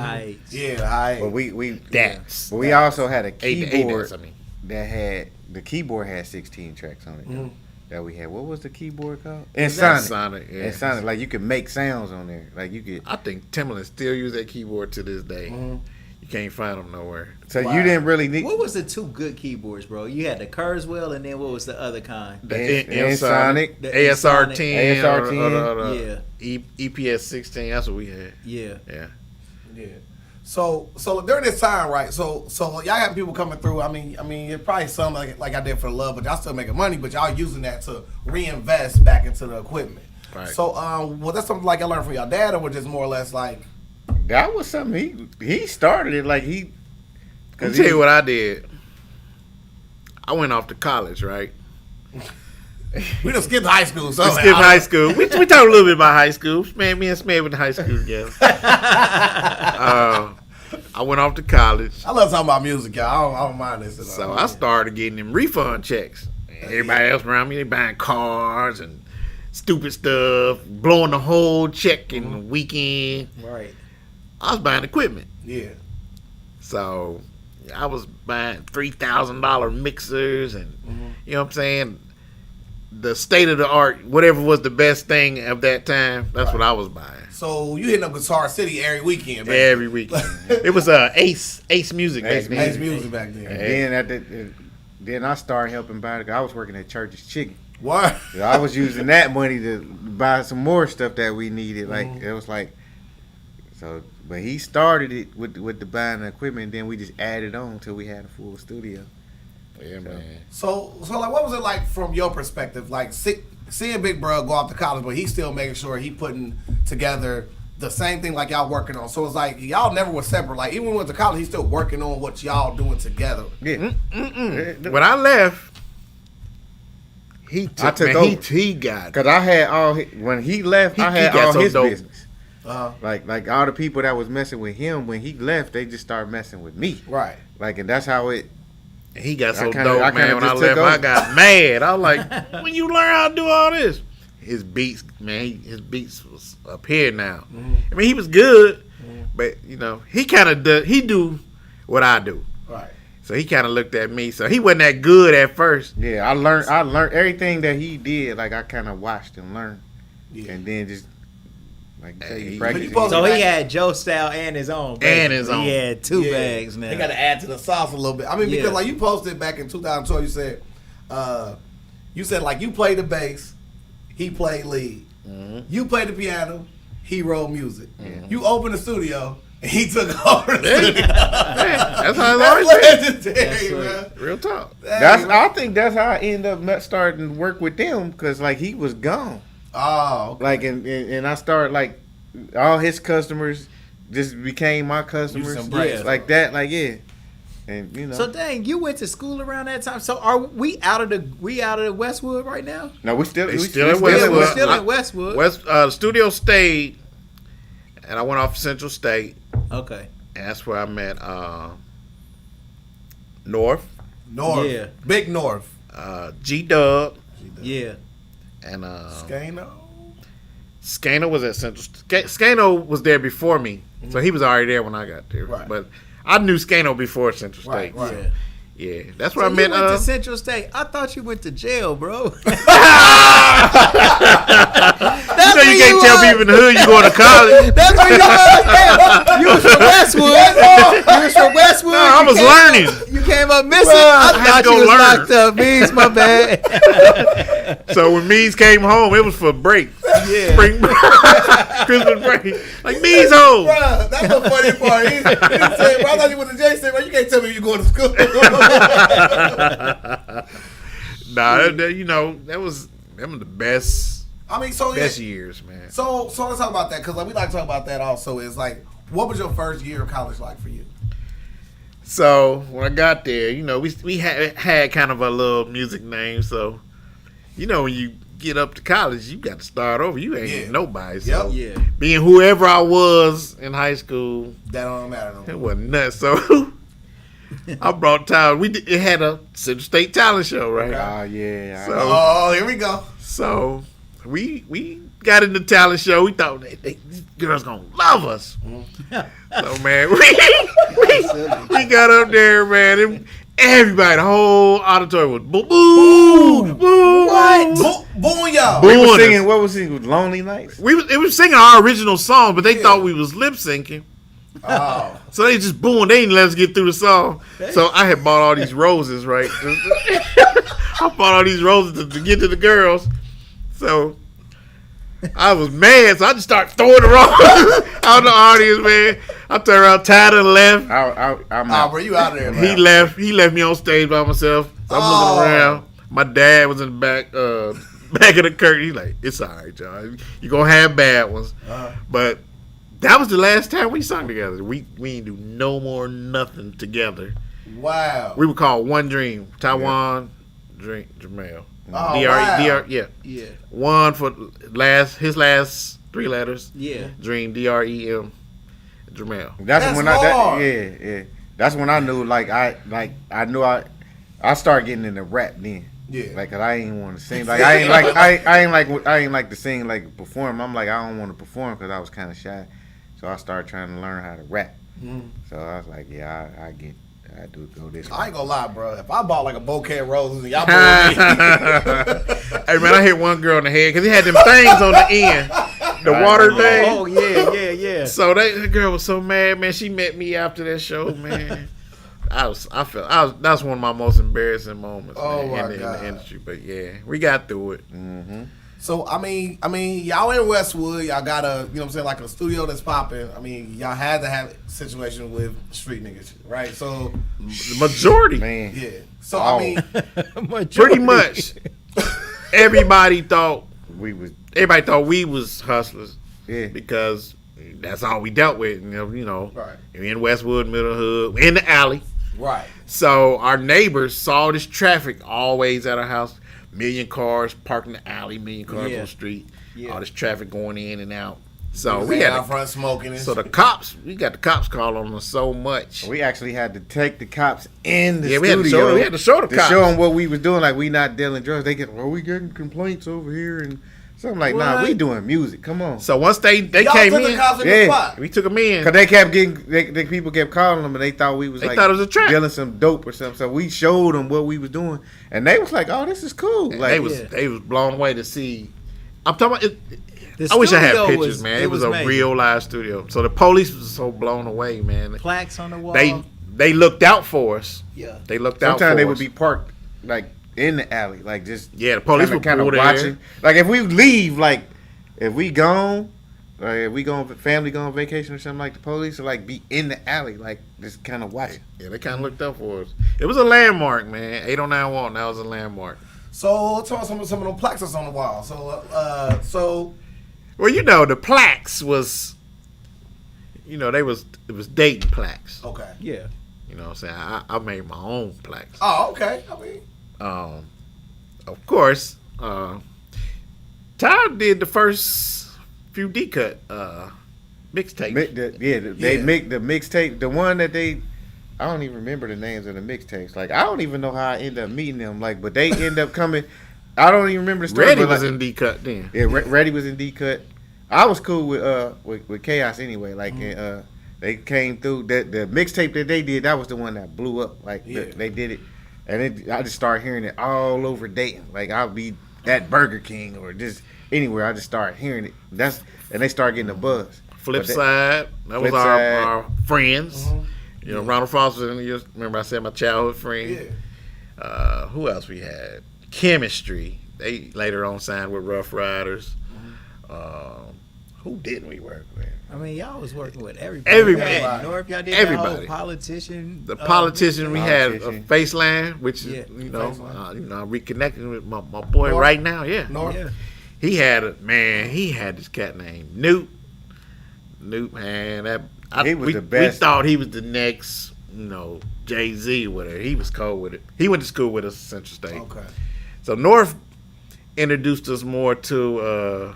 Yeah, high 8. But we But we also had a keyboard that had the keyboard had 16 tracks on it. That we had. What was the keyboard called? Sonic. Yeah. Sonic. Like you could make sounds on there. Like you could. I think Timbaland still use that keyboard to this day. You can't find them nowhere. So you didn't really need. What was the 2 good keyboards, bro? You had the Kurzweil, and then what was the other kind? The Sonic, the ASR10, ASR10, EPS 16. That's what we had. Yeah. So during this time, right? So y'all got people coming through. I mean, it's probably some like I did for the love, but y'all still making money. But y'all using that to reinvest back into the equipment. Right. So was that something like y'all learned from y'all dad, or was just more or less like? That was something he started it like he. Let me tell you what I did. I went off to college, right? We done skipped high school. So we skipped high school. We talked a little bit about high school. Man, me and Smith went to high school together. I went off to college. I love talking about music, y'all. I don't mind this. So I started getting them refund checks. Everybody else around me, they buying cars and stupid stuff, blowing the whole check in the weekend. Right. I was buying equipment. Yeah. So I was buying $3,000 mixers and you know what I'm saying? The state of the art, whatever was the best thing of that time, that's what I was buying. So you hitting up Guitar City every weekend, man. Every weekend. It was Ace Music back then. Ace Music back then. And then I started helping buy. I was working at Church's Chicken. What? So I was using that money to buy some more stuff that we needed. Like it was like so. But he started it with the buying the equipment, and then we just added on until we had a full studio. Yeah, man. So like, what was it like from your perspective? Like seeing Big Bro go off to college, but he's still making sure he putting together the same thing like y'all working on. So it's like y'all never was separate. Like even when we went to college, he's still working on what y'all doing together. Yeah. When I left, he took over. He got because I had when he left, I had all his business. Like all the people that was messing with him when he left, they just started messing with me. Right. Like, and that's how it. He got so dope, man. When I left, I got mad. I was like, when you learn how to do all this? His beats, man, his beats was up here now. I mean, he was good, but, he kind of do what I do. Right. So he kind of looked at me. So he wasn't that good at first. Yeah, I learned everything that he did. Like, I kind of watched and learned. Yeah. And then just, like, practice. So he had Joe style and his own. Basically. And his own. He had 2 bags now. He got to add to the sauce a little bit. I mean, because like you posted back in 2012, you said like you played the bass, he played lead. You played the piano, he wrote music. You opened the studio, and he took over the studio. That's how it's always legendary, man. Real talk. I think that's how I ended up starting to work with them, because like he was gone. Oh, okay. Like and I started like all his customers just became my customers. Like that, like yeah. And you know. So dang, you went to school around that time. So are we out of the Westwood right now? No, we still in Westwood. Westwood. We're still in Westwood. Studio stayed, and I went off to Central State. Okay. And that's where I met North. Yeah. Big North. G-Dub. Yeah. And Scano was at Central. Scano was there before me, so he was already there when I got there. Right. But I knew Scano before Central State. Right. Yeah, that's where So I met. You went to Central State. I thought you went to jail, bro. You know you can't tell people in the hood you going to college. That's where you was. You was from Westwood. You was from Westwood. No, I was learning. You came up missing. I I had thought to go you was learn. locked up. Means my bad. So when Meez came home, it was for break. Yeah. Spring break. Christmas break. Like Meez home. Bruh, that's the funny part. He said, bro, I thought you went to jail. He said, bro, you can't tell me you going to school. Nah, that was the best. I mean, so best years, man. So let's talk about that, because like, we like to talk about that also. Is like, what was your first year of college like for you? So when I got there, we had kind of a little music name. So, when you get up to college, you got to start over. You ain't nobody. So being whoever I was in high school, that don't matter no more. It wasn't nuts. So I brought talent. It had a Central State talent show, right? Oh yeah. So, here we go. So we got in the talent show. We thought these girls gonna love us. So man, we got up there, man. Everybody, the whole auditorium was boo boo boo. What? Booing y'all. We were singing. What was singing? Lonely Nights. It was singing our original song, but they thought we was lip syncing. Oh. So they just booing. They didn't let us get through the song. So I had bought all these roses, right? I bought all these roses to get to the girls. So I was mad, so I just started throwing the roses out in the audience, man. I turned around, tired and left. I'm out. Bro, you out of there, man. He left me on stage by myself. So I'm looking around. My dad was in the back of the curtain. He's like, "It's all right, John. You're gonna have bad ones." But that was the last time we sung together. We didn't do no more nothing together. Wow. We were called One Dream. Taiwan, Drem-On. Oh, D-R, Yeah. One for his last three letters. Yeah. Dream, D-R-E-M, Drem-On. That's when yeah. That's when I knew, I knew I started getting into rap then. Yeah. Like, 'cause I ain't want to sing. Like, I ain't like to sing, like, perform. I'm like, I don't want to perform because I was kind of shy. So I started trying to learn how to rap. So I was like, yeah, I do go this way. I ain't gonna lie, bro. If I bought like a bouquet of roses and y'all bought me. Hey, man, I hit one girl in the head because he had them things on the end. The water thing. Oh, yeah. So that girl was so mad, man. She met me after that show, man. That's one of my most embarrassing moments in the industry. But yeah, we got through it. Mm-hmm. So I mean, y'all in Westwood, y'all got like a studio that's popping. I mean, y'all had to have a situation with street niggas, right? So the majority, man. Yeah. So I mean, pretty much everybody thought we was hustlers. Yeah. Because that's all we dealt with. Right. We in Westwood, middle hood, in the alley. Right. So our neighbors saw this traffic always at our house. Million cars parked in the alley, million cars on the street. Yeah. All this traffic going in and out. So we had out front smoking. And so the cops, we got the cops call on us so much. We actually had to take the cops in the studio. We had to show the cops. To show them what we was doing. Like, we not dealing drugs. They get, we getting complaints over here. And so I'm like, nah, we doing music. Come on. So once they y'all came took in, the cops in the spot. we took them in. Because they kept getting, the people kept calling them and they thought we was thought it was a trap. dealing some dope or something. So we showed them what we was doing. And they was like, oh, this is cool. And like they was blown away to see. I'm talking about it. I wish I had pictures, man. It was a real live studio. So the police was so blown away, man. Plaques on the wall. They looked out for us. Yeah. They looked out for us. Sometimes they would be parked, like, in the alley. Like, just the police would kind of watching. Like, if we leave, like, if we gone, like, if we family go on vacation or something, like, the police would, like, be in the alley, like, just kind of watching. Yeah, they kind of looked out for us. It was a landmark, man. 809 Walton, that was a landmark. So tell us some of the plaques that's on the wall. So well, the plaques was, it was dating plaques. Okay. Yeah. You know what I'm saying? I made my own plaques. Oh, okay. I mean, Of course, Ty did the first few D-Cut mixtapes. They make the mixtape, the one that they. I don't even remember the names of the mixtapes. Like I don't even know how I ended up meeting them. Like, but they end up coming. I don't even remember the story. Reddy but was like, in D-Cut then. Yeah, Reddy was in D-Cut. I was cool with Chaos anyway. Like they came through. The mixtape that they did, that was the one that blew up. Like they did it, and I just started hearing it all over Dayton. Like I'll be at Burger King or just anywhere. I just started hearing it. And they started getting a buzz. Flip Side, that was our friends. Mm-hmm. You know, Ronald Foster, remember I said my childhood friend. Yeah. Who else we had? Chemistry. They later on signed with Rough Riders. Who didn't we work with? I mean, y'all was working with everybody. Everybody. North, y'all did Everybody. that whole politician. The politician we had, Politician. Faceland, which is, I'm reconnecting with my boy North. right now. Yeah. North. Yeah. He had this cat named Newt. Newt, man, He was the best. We thought he was the next, Jay-Z or whatever. He was cold with it. He went to school with us at Central State. Okay. So North introduced us more to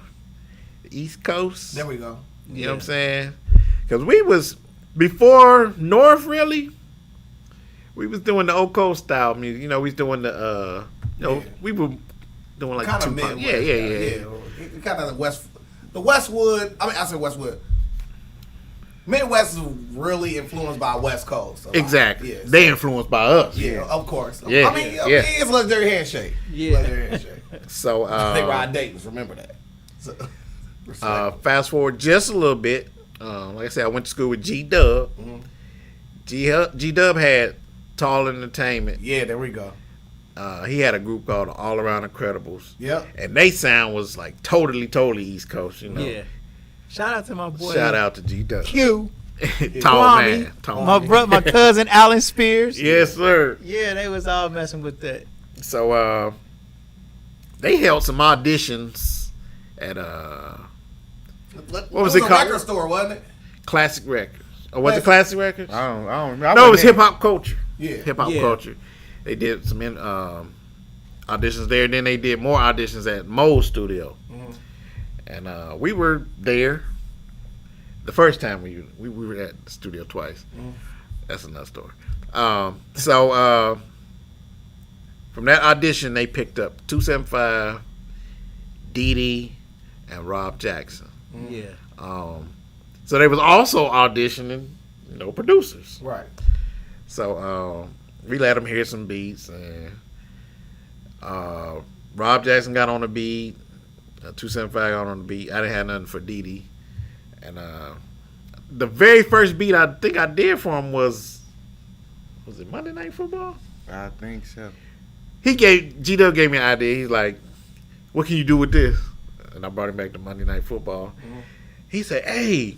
the East Coast. There we go. You know what I'm saying? Because we was, before North really, we was doing the Old Coast style music. We was doing the, we were doing like Kind of Tupac. Midwest. Yeah. Kind of the Westwood. I mean, I said Westwood. Midwest is really influenced by West Coast. Exactly. Yeah, They influenced by us. Yeah, of course. Yeah, I mean, yeah. it's legendary handshake. Yeah. Legendary handshake. So They ride Dayton's. Remember that. So, fast forward just a little bit. Like I said, I went to school with G-Dub. G-Dub had Tall Entertainment. yeah, there we go. He had a group called All Around Incredibles. Yep. And they sound was like totally East Coast, Yeah. Shout out to my boy. Shout out to G-Dub. Q. Tall Kwame. man. Tall My man. my cousin Alan Spears. Yes, sir. Yeah, they was all messing with that. So they held some auditions at What was it a called? record store, wasn't it? Classic Records. Or was it Classic Records? I don't remember. No, it was Hip Hop Culture. Yeah. Hip Hop Yeah. Culture. They did some auditions there. Then they did more auditions at Mo's studio. And we were there the first time we were at the studio twice. That's another story. So from that audition, they picked up 275, Dee Dee, and Rob Jackson. Yeah. So they was also auditioning, producers. Right. So we let them hear some beats, and Rob Jackson got on the beat. 275 got on the beat. I didn't have nothing for Dee Dee. And the very first beat I think I did for him was it Monday Night Football? I think so. G-Dub gave me an idea. He's like, what can you do with this? And I brought him back to Monday Night Football. He said, hey,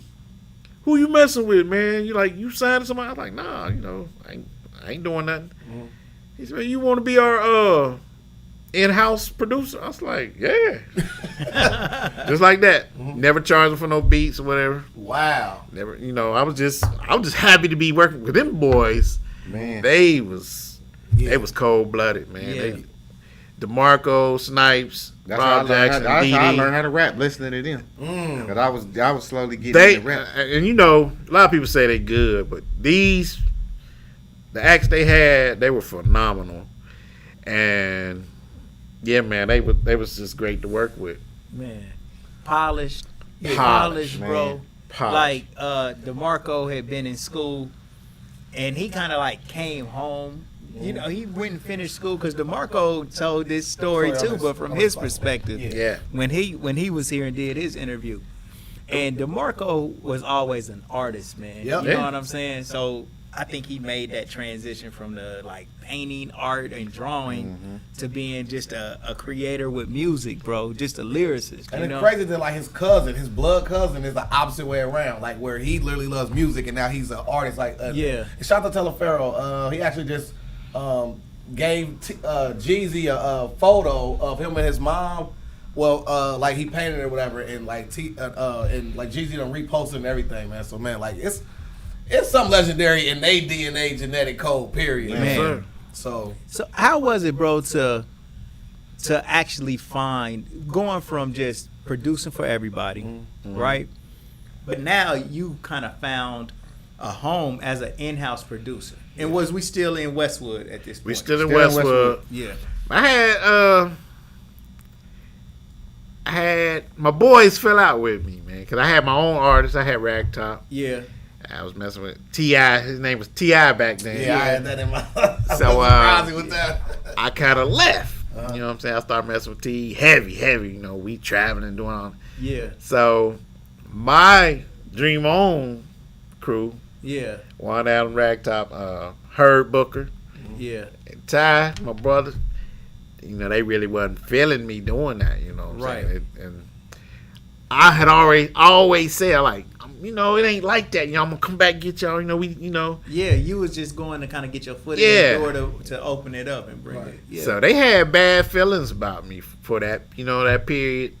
who you messing with, man? You signing somebody? I'm like, nah, I ain't doing nothing. He said, you want to be our in-house producer? I was like, yeah. Just like that. Never charged him for no beats or whatever. Wow. Never, I was just happy to be working with them boys. Man. They was cold-blooded, man. Yeah. DeMarco, Snipes, Rob Jackson, That's Dee how I Dee. learned how to rap, listening to them. Cause I was slowly getting They into rap. and a lot of people say they good, but the acts they had, they were phenomenal. And yeah, man, they was just great to work with. Man. Polished. Polished, bro. Polished. Like DeMarco had been in school and he kind of like came home. He went and finished school because DeMarco told this story too, but from his perspective. Yeah. When he was here and did his interview. And DeMarco was always an artist, man. Yep. You Yeah. know what I'm saying? So I think he made that transition from the like painting, art, and drawing to being just a creator with music, bro. Just a lyricist. And you it's know? crazy that like his cousin, his blood cousin, is the opposite way around. Like where he literally loves music and now he's an artist. Like Yeah. Shout out to Teleferro. He actually just gave Jeezy a photo of him and his mom. Well, like he painted it or whatever, and like and like Jeezy done reposted and everything, man. So man, like it's some legendary in their DNA genetic code. Period. Man. So how was it, bro, to actually find going from just producing for everybody, right? But now you kind of found a home as an in-house producer. And was we still in Westwood at this point? We still in Westwood. Yeah. I had my boys fell out with me, man, because I had my own artist. I had Ragtop. Yeah. I was messing with T.I. His name was T.I. back then. yeah, I had that in my. So with that. I kind of left. You know what I'm saying? I started messing with T. Heavy. You know, we traveling and doing all. Yeah. So my Drem-On crew, Yeah. Juan Allen Ragtop, Herb Booker, Yeah. and Ty, my brother, you know, they really wasn't feeling me doing that, you know what I'm saying? And I had always said, like, you know, it ain't like that. You know, I'm going to come back and get y'all, you know, Yeah, you was just going to kind of get your foot Yeah. in the door to open it up and bring it. Yeah. So they had bad feelings about me for that, you know, that period.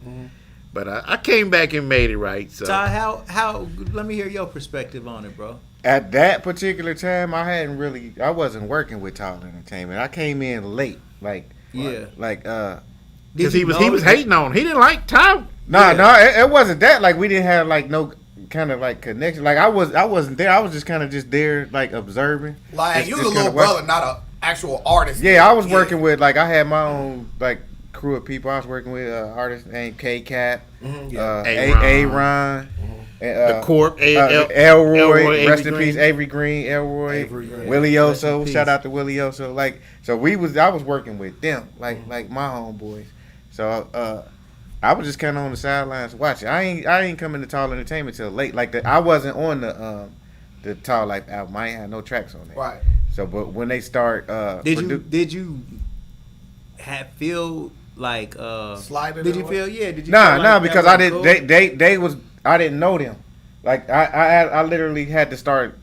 But I came back and made it right. So Ty, how? Let me hear your perspective on it, bro. At that particular time, I wasn't working with Tall Entertainment. I came in late, because he was hating on him. He didn't like Ty. It wasn't that. Like, we didn't have like no kind of like connection. Like, I wasn't there. I was just kind of just there, like, observing. Like, you was a little brother, not an actual artist. Yeah, I was working with, like, I had my own like crew of people. I was working with artists named K-Cat, A-Ron. The Corp, Elroy, rest in Green. peace, Avery Green, Elroy, Green. Willie Oso. Shout out to Willie Oso. Like, so I was working with them, like my homeboys. So I was just kind of on the sidelines watching. I ain't coming to Tall Entertainment till late. Like, I wasn't on the Tall Life album. I ain't had no tracks on it. Right. So, but when they start, did you feel like Sliding? Did you feel? Yeah. Did you? Nah, because I didn't. I didn't know them. Like, I literally had to start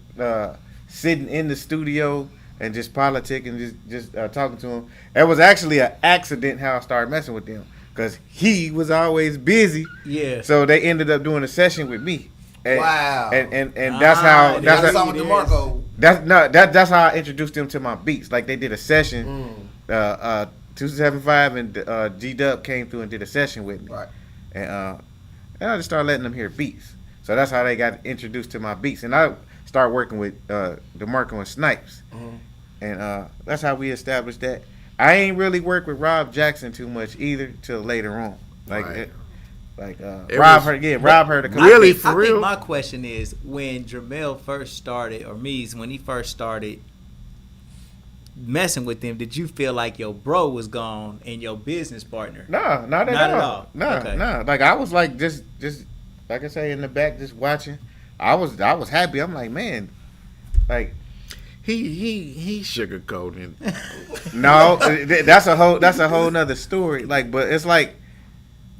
sitting in the studio and just politicking and just talking to him. It was actually an accident how I started messing with them, because he was always busy. Yeah. So they ended up doing a session with me. And, Wow. And that's how That's how DeMarco. That's how I introduced them to my beats. Like, they did a session. 275 and G-Dub came through and did a session with me. Right. And I just started letting them hear beats. So that's how they got introduced to my beats. And I started working with DeMarco and Snipes. And that's how we established that. I ain't really worked with Rob Jackson too much either till later on. Like, Rob heard a couple. Really, I real? think my question is, when Dremel first started, or MEEZY, when he first started messing with them, did you feel like your bro was gone and your business partner? No, not at all. No, Okay. no. Like, I was like just like I say, in the back just watching. I was happy. I'm like, man, like, he sugarcoating. no, that's a whole nother story. Like, but it's like,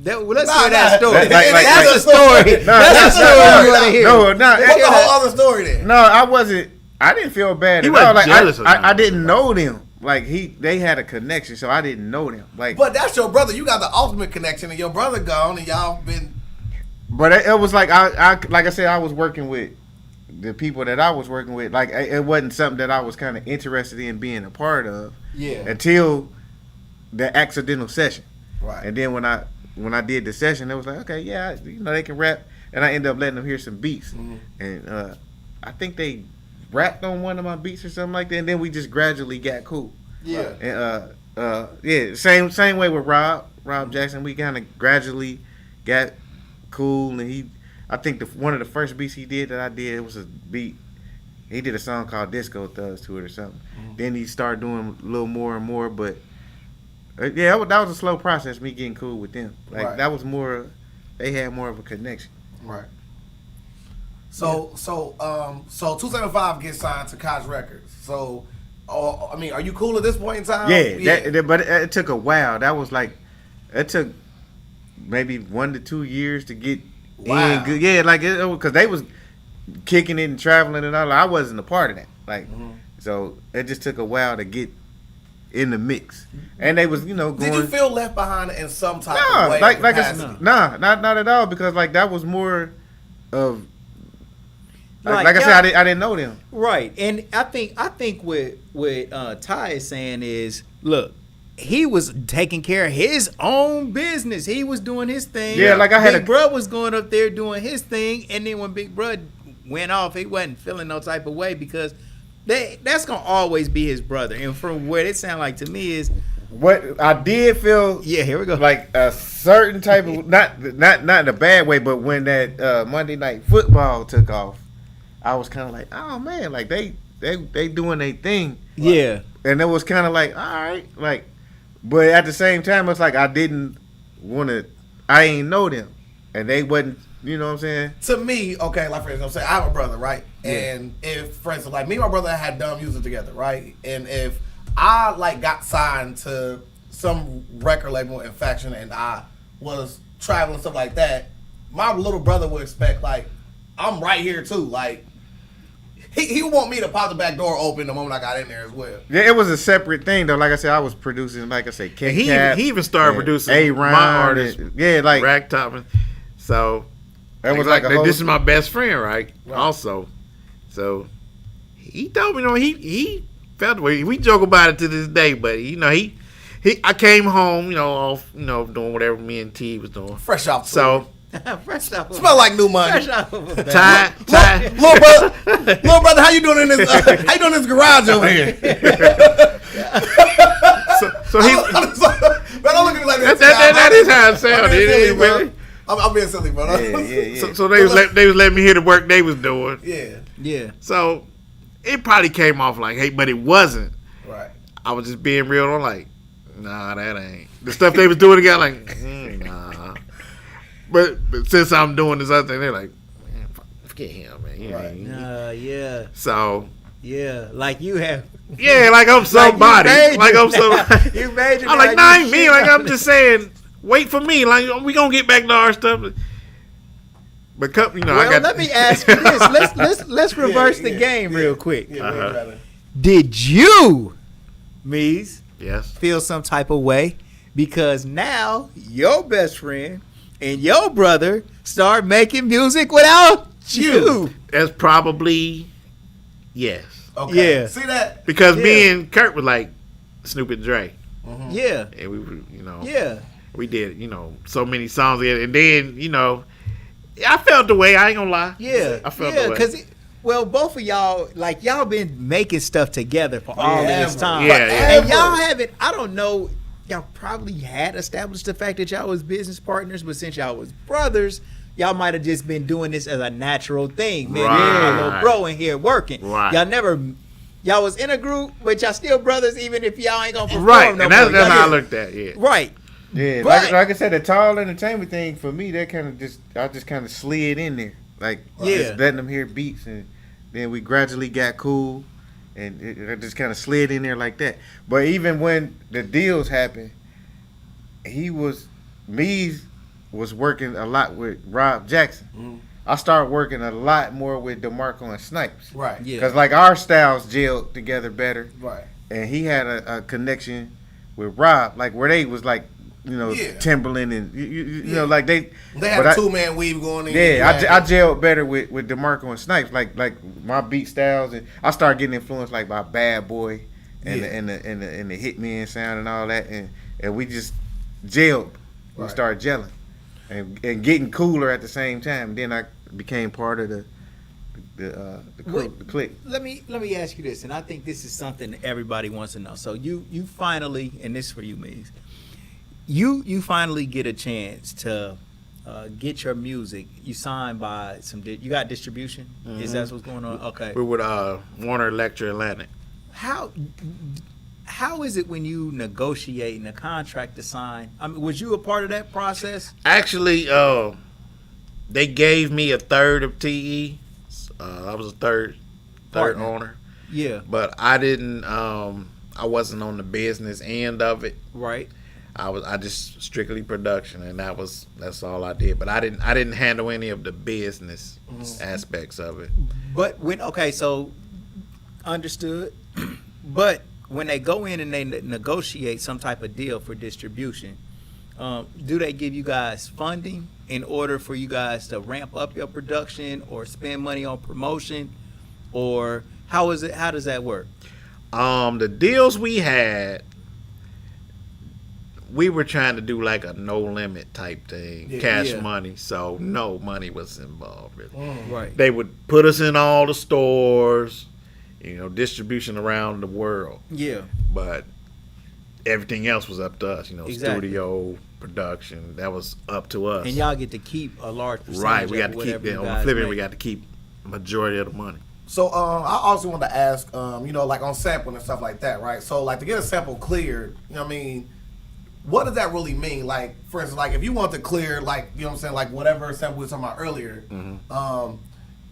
Let's hear that story. That's a story. That's a story we want to hear. No, What's the whole other story then? No, I wasn't. I didn't feel bad. He at wasn't all. Like, jealous of them. I didn't know them. Like, they had a connection, so I didn't know them. Like, But that's your brother. You got the ultimate connection, and your brother gone, and y'all been. but it was like like I said, I was working with the people that I was working with. Like, it wasn't something that I was kind of interested in being a part of. Yeah. Until the accidental session. Right. And then when I did the session, it was like, okay, yeah, they can rap, and I ended up letting them hear some beats, and I think they rapped on one of my beats or something like that, and then we just gradually got cool. Yeah. And same way with Rob Jackson. We kind of gradually got cool, and I think one of the first beats he did that I did, it was a beat. He did a song called Disco Thugs to it or something. Then he started doing a little more and more, but that was a slow process, me getting cool with them. Like, Right. that was more, they had more of a connection. Right. So 275 gets signed to Koch Records. So, I mean, are you cool at this point in time? But it took a while. That was like, it took maybe 1 to 2 years to get in good. Yeah, like, because they was kicking it and traveling and all. I wasn't a part of that. Like, so it just took a while to get in the mix. And they was, going. Did you feel left behind in some type of way? Not at all, because like that was more of Like I said, I didn't know them. Right, and I think what Ty is saying is, look, he was taking care of his own business. He was doing his thing. Yeah, like I had Big Bro was going up there doing his thing, and then when Big Bro went off, he wasn't feeling no type of way because that's gonna always be his brother. And from what it sounded like to me is, what I did feel, here we go, like a certain type of not in a bad way, but when that Monday Night Football took off, I was kind of like, oh man, like they doing their thing. Yeah, and it was kind of like, all right, like, but at the same time, it's like I didn't want to, I ain't know them, and they wasn't. You know what I'm saying? To me, okay, like for instance, I'm saying I have a brother, right? Yeah. And if, for instance, like me and my brother had done music together, right? And if I like got signed to some record label in Faction and I was traveling and stuff like that, my little brother would expect like I'm right here too. Like he would want me to pop the back door open the moment I got in there as well. Yeah, it was a separate thing though. Like I said, I was producing, like I said, he even started producing my artists, like Ragtop. So that was like this is my best friend, right? Also, so he told me, he felt the way. We joke about it to this day, but I came home, off, doing whatever me and T was doing, fresh off. So fresh off, smell like new money. Ty, little brother, how you doing in this? How you doing in this garage over here? so he, but don't look at me like that is how it sounded. I'm being silly, bro. Yeah. So they was letting me hear the work they was doing. Yeah. So it probably came off like, hey, but it wasn't. Right. I was just being real. I'm like, nah, that ain't the stuff they was doing together. Like, nah. But since I'm doing this other thing, they're like, man, forget him, man. Yeah. So like you have. Yeah, like I'm somebody. Like I'm somebody. You made it. I'm like, nah, ain't me. Like I'm just saying. Wait for me. Like we gonna get back to our stuff. But let me ask you this. Let's reverse the game real quick. Did you, Meez, feel some type of way because now your best friend and your brother start making music without you? That's probably yes. Okay. Yeah. See that? Because me and Kurt were like Snoop and Dre. Mm-hmm. Yeah. And we were, Yeah. We did, so many songs together. And then, I felt the way. I ain't gonna lie. Yeah. I felt the way. Because, both of y'all, like, y'all been making stuff together for all this time. Yeah. And y'all haven't, I don't know, y'all probably had established the fact that y'all was business partners, but since y'all was brothers, y'all might have just been doing this as a natural thing. Man, a little bro in here working. Right. Y'all was in a group, but y'all still brothers, even if y'all ain't gonna perform right. no and that's more. how I looked at it. Yeah. Right. Yeah, like I said, the tall entertainment thing for me, that kind of I just kind of slid in there, like just letting them hear beats, and then we gradually got cool, and it just kind of slid in there like that. But even when the deals happened, MEEZY was working a lot with Rob Jackson. Mm-hmm. I started working a lot more with DeMarco and Snipes, right? Yeah, because like our styles gelled together better, right? And he had a connection with Rob, like where they was like. Timberland and you know, like they had a 2-man weave going in. Yeah, I gelled better with DeMarco and Snipes, like my beat styles, and I started getting influenced like by Bad Boy and the Hitman sound and all that, and we just gelled. We started gelling and getting cooler at the same time. Then I became part of the clique. Let me ask you this, and I think this is something everybody wants to know. So you finally, and this is for you, MEEZY. You finally get a chance to get your music. You signed by you got distribution? Mm-hmm. Is that what's going on? Okay. We're with Warner Electric Atlantic. How is it when you negotiating a contract to sign? I mean, was you a part of that process? Actually, they gave me a third of TE. I was a third owner. Yeah. But I didn't. I wasn't on the business end of it. Right. I just strictly production, and that's all I did. But I didn't handle any of the business aspects of it. But so understood. But when they go in and they negotiate some type of deal for distribution, Do they give you guys funding in order for you guys to ramp up your production or spend money on promotion, or how is it? How does that work? The deals we had, we were trying to do like a no limit type thing, cash money. So no money was involved. Really. Right. They would put us in all the stores, distribution around the world. Yeah. But everything else was up to us. Exactly. Studio production, that was up to us. And y'all get to keep a large percentage. Right. We got of to keep whatever on you the guys flipping. make. We got to keep majority of the money. So I also want to ask, like on sampling and stuff like that, right? So like to get a sample cleared, what does that really mean? Like, for instance, like if you want to clear, like, like whatever sample we were talking about earlier,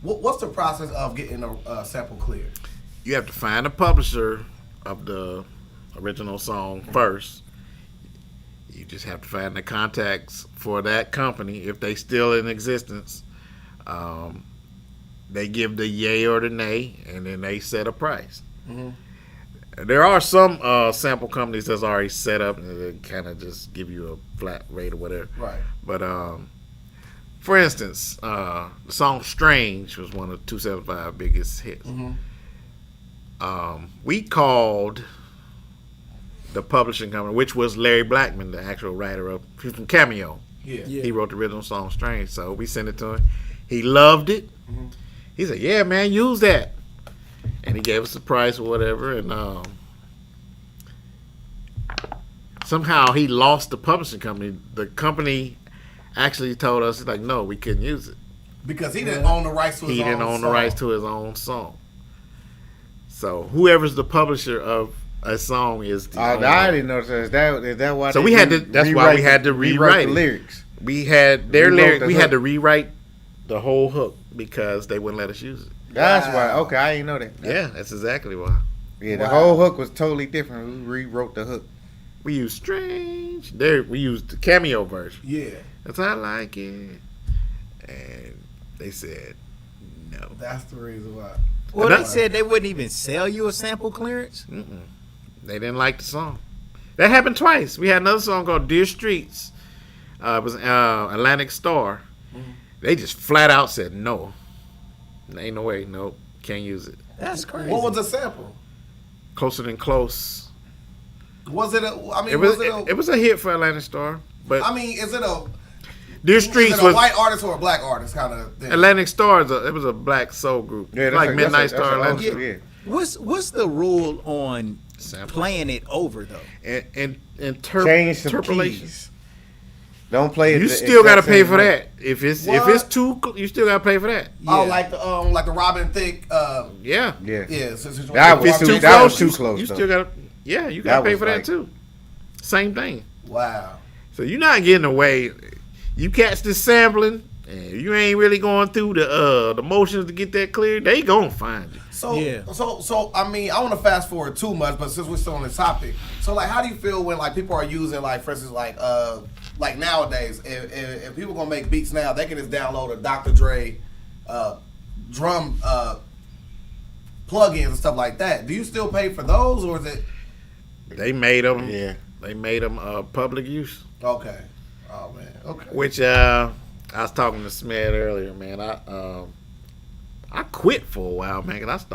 what's the process of getting a sample cleared? You have to find a publisher of the original song first. You just have to find the contacts for that company if they still in existence. They give the yay or the nay, and then they set a price. There are some sample companies that's already set up, and they kind of just give you a flat rate or whatever. Right. But for instance, the song "Strange" was one of 275 biggest hits. We called the publishing company, which was Larry Blackman, the actual writer of, he's from Cameo. Yeah. He wrote the original song "Strange," so we sent it to him. He loved it. He said, "Yeah, man, use that." And he gave us the price or whatever, and somehow he lost the publishing company. The company actually told us, like, no, we couldn't use it. Because he didn't own the rights to his own song. He didn't own the rights to his own song. So whoever's the publisher of a song is the owner. I didn't know. So is that why? So we had to. That's why we had to rewrite the lyrics. We had their lyrics. We had to rewrite the whole hook because they wouldn't let us use it. That's why. Okay, I didn't know that. Yeah, that's exactly why. Yeah, the whole hook was totally different. We rewrote the hook. We used "Strange." There, we used the Cameo version. Yeah. That's how I like it. And they said no. That's the reason why. Well, they said they wouldn't even sell you a sample clearance. They didn't like the song. That happened twice. We had another song called "Dear Streets." It was Atlantic Star. They just flat out said no. Ain't no way. Nope. Can't use it. That's crazy. What was the sample? Closer Than Close. Was it a? I mean, It was a hit for Atlantic Star. But I mean, is it a? Dear Streets is it a was white artist or a black artist kind of thing? Atlantic Star. It was a black soul group. Yeah, like Midnight Star. Atlantic Star. Yeah. What's the rule on Sample. playing it over though? And Change some interpolation. keys. Don't play it. You the still got to exact pay same for way. that. If it's too, you still got to pay for that. Oh, like the Robin Thicke. Yeah. Yeah. Yeah. That was If it's too too that was close, too close. you though. still got to. Yeah, you got That to pay was for that like- too. Same thing. Wow. So you're not getting away. You catch this sampling, and you ain't really going through the motions to get that clear. They gonna find you. So I mean, I want to fast forward too much, but since we're still on this topic, so like, how do you feel when like people are using like, for instance, like nowadays, if people gonna make beats now, they can just download a Dr. Dre drum plugins and stuff like that. Do you still pay for those, or is it? They made them. Yeah. They made them public use. Okay. Oh man. Okay. Which I was talking to Smith earlier, man. I quit for a while, man, 'cause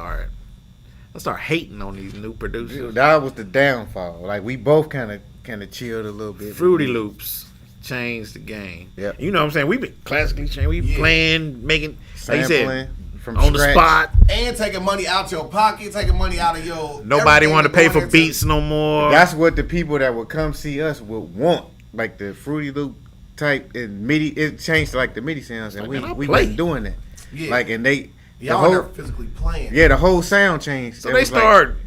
I started hating on these new producers. That was the downfall. Like we both kind of chilled a little bit. Fruity Loops changed the game. Yeah. You know what I'm saying? We've been classically changed. We playing, making, like you Sampling said, from on scratch. the spot. And taking money out your pocket, taking money out of your. Nobody want to pay for going into- beats no more. That's what the people that would come see us would want. Like the Fruity Loop type and MIDI. It changed to like the MIDI sounds, and Like, man, I we play. wasn't doing that. Yeah. Like and they. Y'all are physically playing. Yeah, the whole sound changed. So It they was like- started,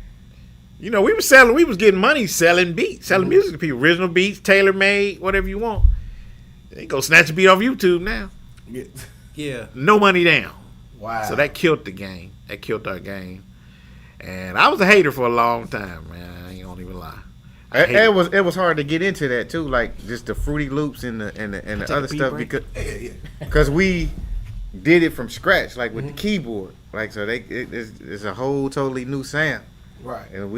we was getting money selling beats, selling music to people, original beats, tailor made, whatever you want. They go snatch a beat off YouTube now. Yeah. No money down. Wow. So that killed the game. That killed our game. And I was a hater for a long time, man. I ain't gonna even lie. It was hard to get into that too, like just the Fruity Loops and the Take other a beat stuff break. because we did it from scratch, like with the keyboard, like so it's a whole totally new sound, Right. and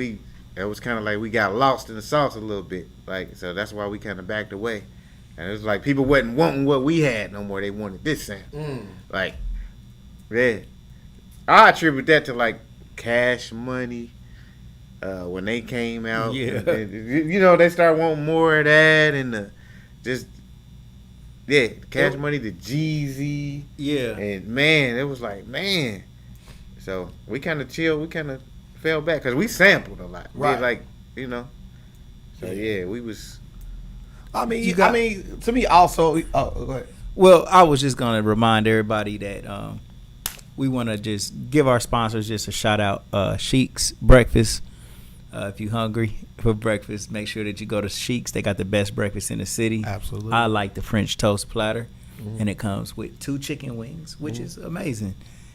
it was kind of like we got lost in the sauce a little bit, like so that's why we kind of backed away. And it was like people wasn't wanting what we had no more. They wanted this sound. Like, yeah. I attribute that to like Cash Money. When they came out, they started wanting more of that, and Cash Money, the Jeezy, and man, it was like, man. So we kind of chilled, we kind of fell back because we sampled a lot, right? So we was. I mean, to me also. Oh, go ahead. Well, I was just gonna remind everybody that we want to just give our sponsors just a shout out. Sheik's Breakfast. If you're hungry for breakfast, make sure that you go to Sheik's. They got the best breakfast in the city. Absolutely. I like the French toast platter, and it comes with 2 chicken wings, which is amazing,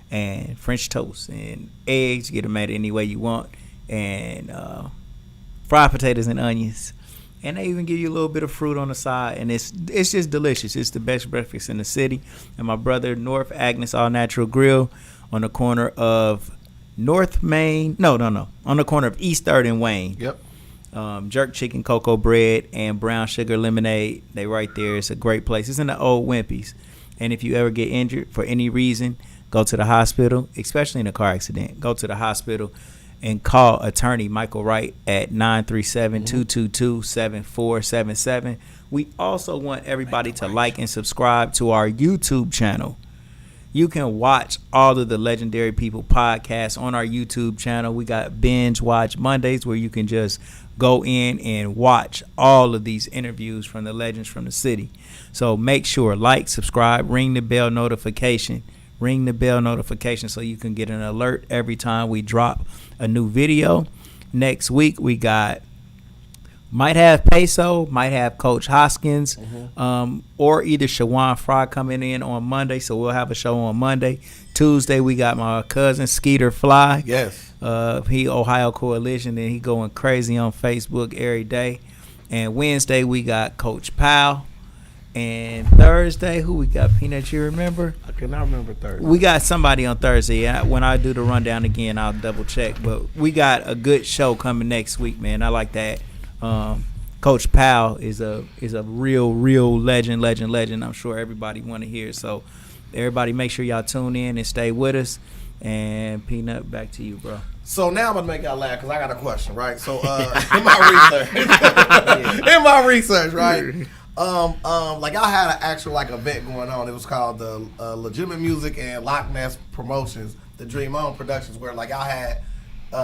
and French toast and eggs. You get them made any way you want, and fried potatoes and onions. And they even give you a little bit of fruit on the side, and it's just delicious. It's the best breakfast in the city. And my brother, North Agnes All Natural Grill, on the corner of North Main. No. On the corner of East 3rd and Wayne. Yep. Jerk chicken, cocoa bread, and brown sugar lemonade. They right there. It's a great place. It's in the old Wimpy's. And if you ever get injured for any reason, go to the hospital, especially in a car accident. Go to the hospital and call attorney Michael Wright at 937-222-7477. We also want everybody to like and subscribe to our YouTube channel. You can watch all of the Legendary People podcasts on our YouTube channel. We got Binge Watch Mondays where you can just go in and watch all of these interviews from the legends from the city. So make sure, like, subscribe, ring the bell notification so you can get an alert every time we drop a new video. Next week we got might have Peso, might have Coach Hoskins, or either Shawan Fry coming in on Monday. So we'll have a show on Monday. Tuesday we got my cousin Skeeter Fly. Yes. He Ohio Coalition, and he going crazy on Facebook every day. And Wednesday we got Coach Powell. And Thursday, who we got? Peanut, you remember? I cannot remember Thursday. We got somebody on Thursday. When I do the rundown again, I'll double check. But we got a good show coming next week, man. I like that. Coach Powell is a real legend. I'm sure everybody want to hear. So everybody make sure y'all tune in and stay with us. And Peanut, back to you, bro. So now I'm gonna make y'all laugh because I got a question, right? So in my research, right? Like I had an actual event going on. It was called the Legitimate Music and Loch Ness Promotions, the Drem-On Productions, where I had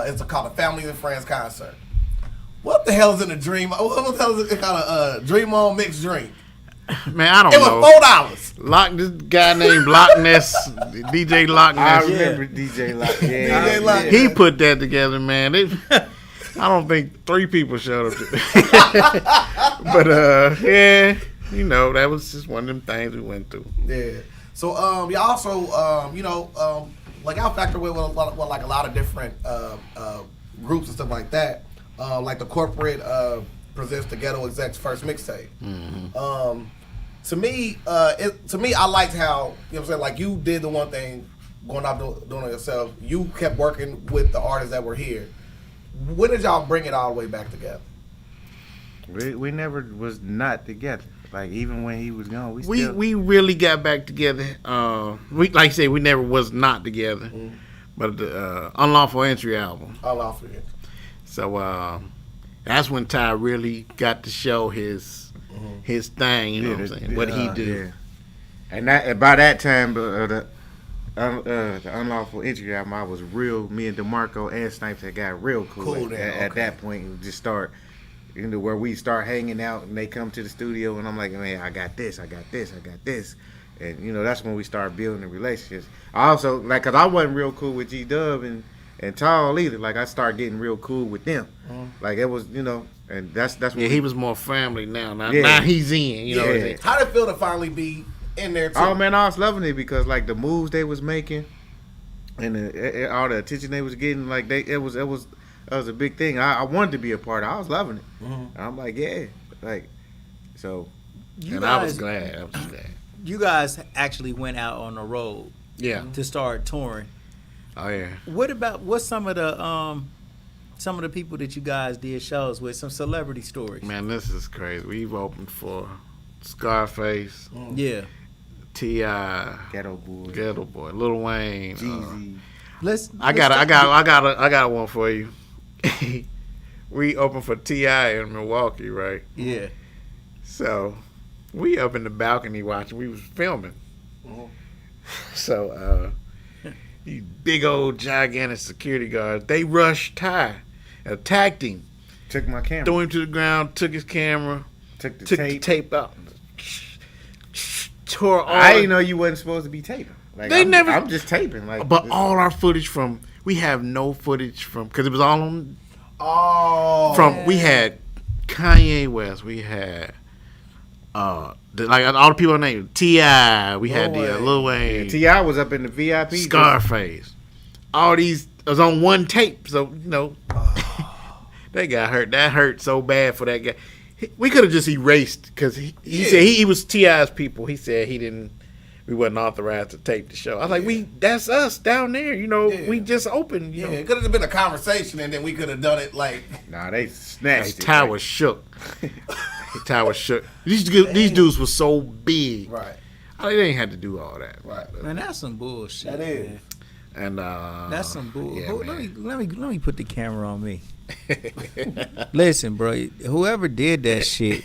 it's called a Family and Friends concert. What the hell is in a dream? What the hell is it called a Drem-On mixed drink? Man, I don't know. It was $4. This guy named Loch Ness, DJ Loch Ness. I remember DJ Loch. Yeah. DJ Loch. He put that together, man. I don't think 3 people showed up to but that was just one of them things we went through. Yeah. So you also y'all factor with a lot of different groups and stuff like that. Like the corporate presents the Ghetto Execs first mixtape. Mm-hmm. To me, I liked how you did the one thing going out doing it yourself. You kept working with the artists that were here. When did y'all bring it all the way back together? We never was not together. Like even when he was gone, we really got back together. We like I say we never was not together. Mm-hmm. But the Unlawful Entry album. Unlawful Entry. So that's when Ty really got to show his thing. You know what I'm saying? What he do. Yeah. And by that time, the Unlawful Entry album, I was real. Me and DeMarco and Snipes had got real cool. At that point, we just start where we start hanging out, and they come to the studio, and I'm like, man, I got this, and that's when we start building the relationships. I also cause I wasn't real cool with G-Dub and Tall either. Like I started getting real cool with them. Like it was, and that's what he was more family now. Now he's in. You know what I mean? How did it feel to finally be in there too? Oh man, I was loving it because the moves they was making and all the attention they was getting, it was a big thing. I wanted to be a part of it. I was loving it. Mm-hmm. I'm like, yeah. So. I was glad. You guys actually went out on the road. Yeah. To start touring. Oh yeah. What's some of the people that you guys did shows with, some celebrity stories? Man, this is crazy. We've opened for Scarface, Yeah. T.I., Ghetto Boy. Ghetto Boy, Lil Wayne. Jeezy. I got one for you. We opened for T.I. in Milwaukee, right? Yeah. So we up in the balcony watching. We was filming. So these big old gigantic security guards, they rushed Ty, attacked him, Took my camera. threw him to the ground, took his camera, Took the took tape. the tape out, tore all. I didn't know you wasn't supposed to be taping. Like, They I'm, never- I'm just taping. Like, But all our footage from, we have no footage from, because it was all on. We had Kanye West, we had like all the people named T.I., we had the Lil Wayne, T.I. was up in the VIP. Scarface. All these was on one tape, so they got hurt. That hurt so bad for that guy. We could have just erased because he said he was T.I.'s people. He said we wasn't authorized to tape the show. I was like, that's us down there. We just opened. You know. It could have been a conversation, and then we could have done it like. Nah, they snatched it. Ty was shook. Ty was shook. These dudes were so big. Right. They didn't have to do all that. Right. Man, that's some bullshit. That is. Man. And That's some bull. yeah, let me put the camera on me. Listen, bro. Whoever did that shit,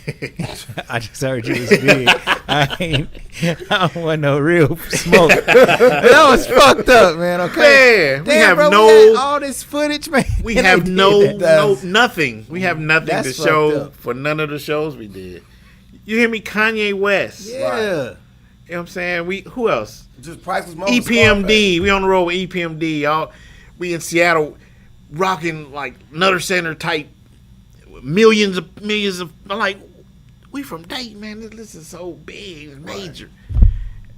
I just heard you was big. I don't want no real smoke. That was fucked up, man. Okay. Man, we have bro, no. we had all this footage, man. We and have they no did that. nothing. We have nothing That's to fucked show up. for none of the shows we did. You hear me? Kanye West. Yeah. You know what I'm saying? Who else? Just Priceless Moments. EPMD. We on the road with EPMD. We in Seattle rocking like Nutter Center type millions of I'm like, we from Dayton, man. This is so big, it's major.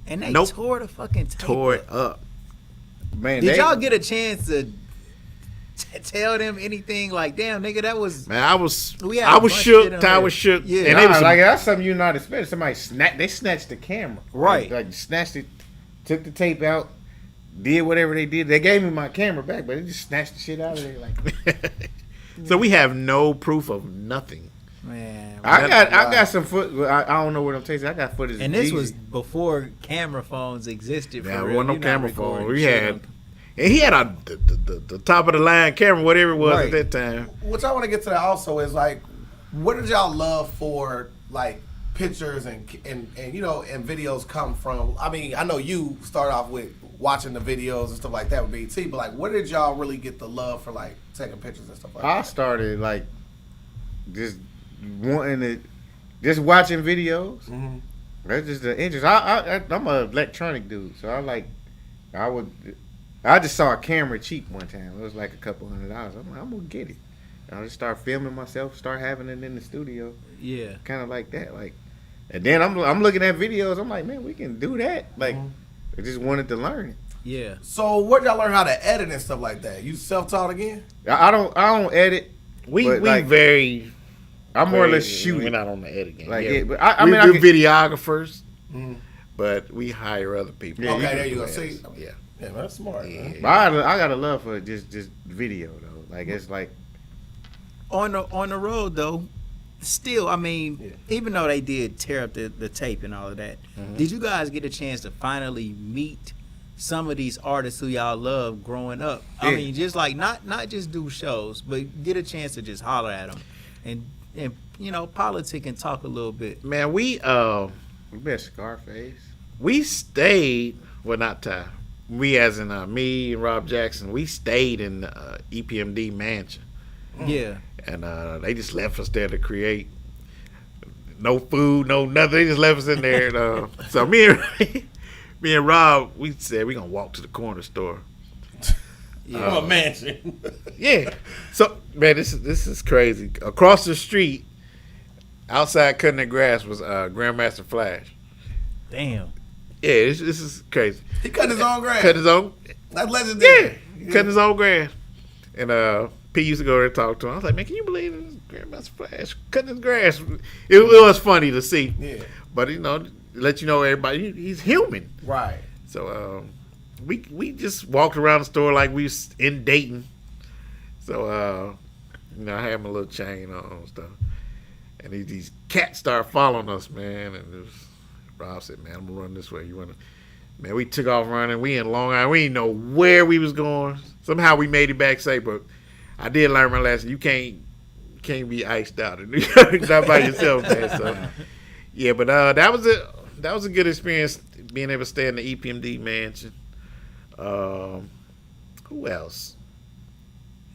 And they Nope. tore the fucking tape Tore it up. up. Man, Did y'all get a chance to tell them anything like, damn, nigga, that was... Man, I was We had a bunch of shook. shit on Ty there. was shook. Yeah. And they was like that's something you're not expecting. Somebody snatched the camera. Right. Like snatched it, took the tape out, did whatever they did. They gave me my camera back, but they just snatched the shit out of there. Like, so we have no proof of nothing. Man. I got some foot. I don't know what I'm tasting. I got footage. And of this Jeezy. was before camera phones existed. For Yeah, real. there wasn't no You're not camera recording phone. We shit had, on- and he had the top of the line camera, whatever it was Right. at that time. What I want to get to that also is like, what did y'all love for like pictures and videos come from? I mean, I know you start off with watching the videos and stuff like that with BT, but like, where did y'all really get the love for like taking pictures and stuff like I that? started like just wanting to, just watching videos. Mm-hmm. That's just the interest. I'm an electronic dude, so I just saw a camera cheap one time. It was like a couple $100. I'm like, I'm gonna get it. I just start filming myself, start having it in the studio, Yeah. kind of like that. Like, and then I'm looking at videos. I'm like, man, we can do that. Like, I just wanted to learn it. Yeah. So where did y'all learn how to edit and stuff like that? You self-taught again? I don't edit. We But, like, very. I'm more or less We're shooting. not on the editing. Like, yeah. yeah, but I mean, I we're can- videographers, but we hire other people. Yeah, Okay, you there can you go. do See, that. Yeah. yeah, that's smart. Man. But I got a love for just video though. Like it's like On the road though, still, I mean, even though they did tear up the tape and all of that, did you guys get a chance to finally meet some of these artists who y'all love growing up? I Yeah. mean, just like not just do shows, but get a chance to just holler at them and politic and talk a little bit. Man, we best Scarface. we stayed. Well, not Ty. We as in me and Rob Jackson. We stayed in EPMD mansion. Yeah. And they just left us there to create. No food, no nothing. They just left us in there. And, so me and Rob, we said we gonna walk to the corner store. From a mansion. Yeah. So man, this is crazy. Across the street, outside cutting the grass was Grandmaster Flash. Damn. Yeah, this is crazy. He cut his own grass. Cut his own. That's legendary. Yeah, cutting his own grass. And P used to go there and talk to him. I was like, man, can you believe this? Grandmaster Flash cutting his grass. It was funny to see. Yeah. But let you know everybody he's human. Right. So we just walked around the store like we was in Dayton. So I had my little chain on and stuff. And these cats started following us, man. And Rob said, man, I'm going to run this way. You run. Man, we took off running. We in Long Island. We didn't know where we was going. Somehow we made it back safe, but I did learn my lesson. You can't be iced out in New York, not by yourself, man. So, yeah, but that was a good experience, being able to stay in the EPMD mansion. Who else?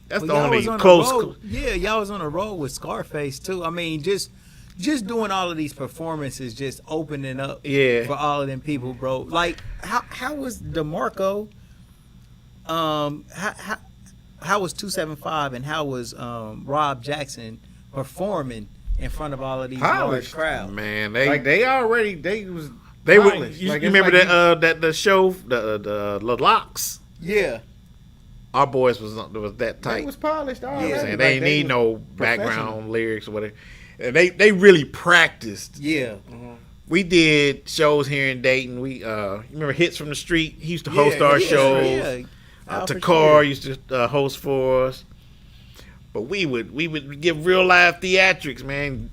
That's the only close. Yeah, y'all was on the road with Scarface too. I mean, just doing all of these performances, just opening up for all of them people, bro. Like, how was DeMarco? How was 275 and how was Rob Jackson performing in front of all of these large crowds? Man, they were. You remember the show, the Locks? Yeah. Our boys was that tight. They was polished already. You know what I'm saying? They ain't need no background lyrics or whatever. And they really practiced. Yeah. We did shows here in Dayton. We you remember Hits from the Street? He used to host our shows. Yeah. Takar used to host for us. But we would give real live theatrics, man.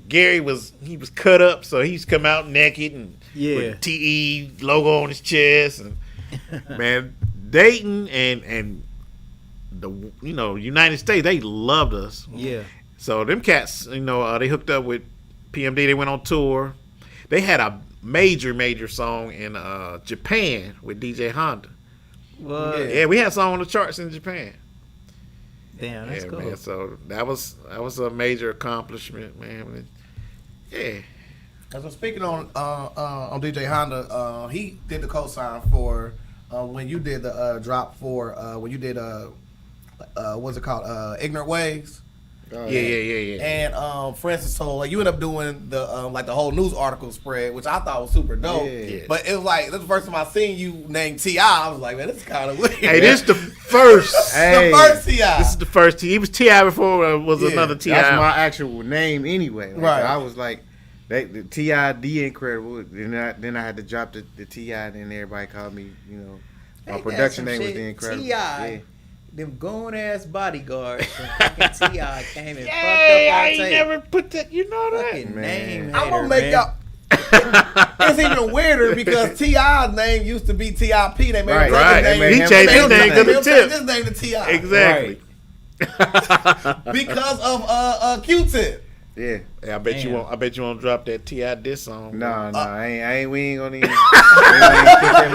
Gary was cut up, so he's come out naked and with TE logo on his chest, and man, Dayton and the United States, they loved us. Yeah. So them cats, they hooked up with PMD. They went on tour. They had a major song in Japan with DJ Honda. What? Yeah, we had a song on the charts in Japan. Damn, that's cool. Man, so that was a major accomplishment, man. Yeah. So speaking on DJ Honda, he did the co-sign for when you did the drop for when you did what's it called, Ignorant Ways. Yeah. And for instance, so like you ended up doing the like the whole news article spread, which I thought was super dope. Yeah. But it was like this is the first time I seen you name T.I. I was like, man, this is kind of weird. Hey, this is the first. The first T.I. This is the first. He was T.I. before was another T.I. That's my actual name anyway. Like, right. I was like, the T.I. the Incredible. Then I had to drop the T.I. and then everybody called me. My production name was the Incredible. T.I. Yeah. Them goon ass bodyguards from fucking T.I. came and fucked up our I ain't tape. never put that. You know that. Fucking name I'm gonna hater, make man. y'all. It's even weirder because T.I.'s name used to be T.I.P. They made Right. his Right. name. He changed his name to the His Tip. name to T.I. Exactly. Because of Q-Tip. Yeah. Yeah, I bet you won't. I bet you won't drop that T.I. diss song. No, I ain't. We ain't gonna even. We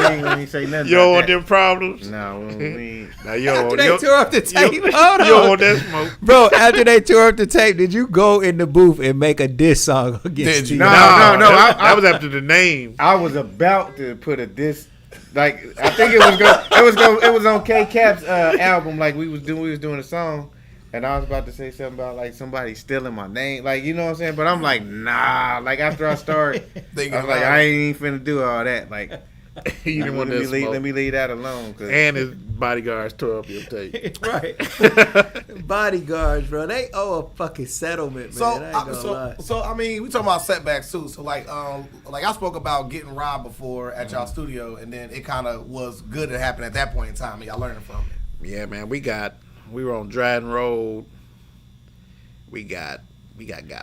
ain't gonna even say nothing. You don't about want that. them problems. No, we ain't. Now you don't After want. they tore up the tape, You hold don't on. want that smoke. Bro, after they tore up the tape, did you go in the booth and make a diss song against Did you? T.I.? No. That was after the name. I was about to put a diss. Like I think it was on K Cap's album. Like we was doing a song, and I was about to say something about like somebody stealing my name. Like you know what I'm saying. But I'm like nah. Like after I start, I was like I ain't even finna do all that. Like You didn't want that smoke. let me leave that alone. And his bodyguards tore up your tape. Right. Bodyguards, bro. They owe a fucking settlement, man. I ain't gonna lie. So I mean, we talking about setbacks too. So like I spoke about getting robbed before at y'all studio, and then it kind of was good to happen at that point in time, and y'all learning from it. Yeah, man. We were on Dryden Road. We got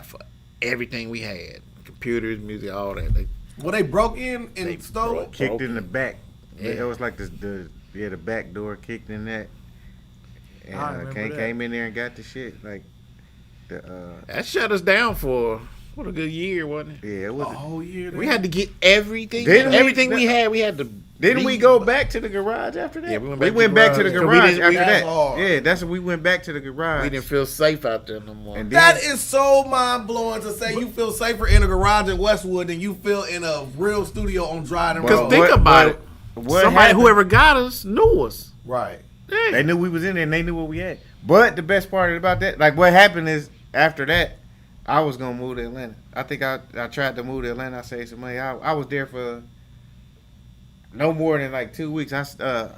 for everything we had. Computers, music, all that. They broke in and stole it? Kicked in the back. Yeah. It was like the back door kicked in that. I And remember that. came in there and got the shit. Like That shut us down for what a good year, wasn't it? yeah, it was. A whole year. We had to get everything. Didn't we? Everything we had, we had to. Didn't we go back to the garage after that? Yeah, we went went back back to to the the garage. garage We after didn't- that. Yeah, that's when we went back to the garage. We didn't feel safe out there no more. And That is so mind blowing to say you feel safer in a garage in Westwood than you feel in a real studio on Dryden Because Road. think about it. Somebody, happened- whoever got us, knew us. Right. Yeah. They knew we was in there and they knew what we had. But the best part about that, like what happened is after that, I was gonna move to Atlanta. I think I tried to move to Atlanta. I saved some money. I was there for no more than like 2 weeks. I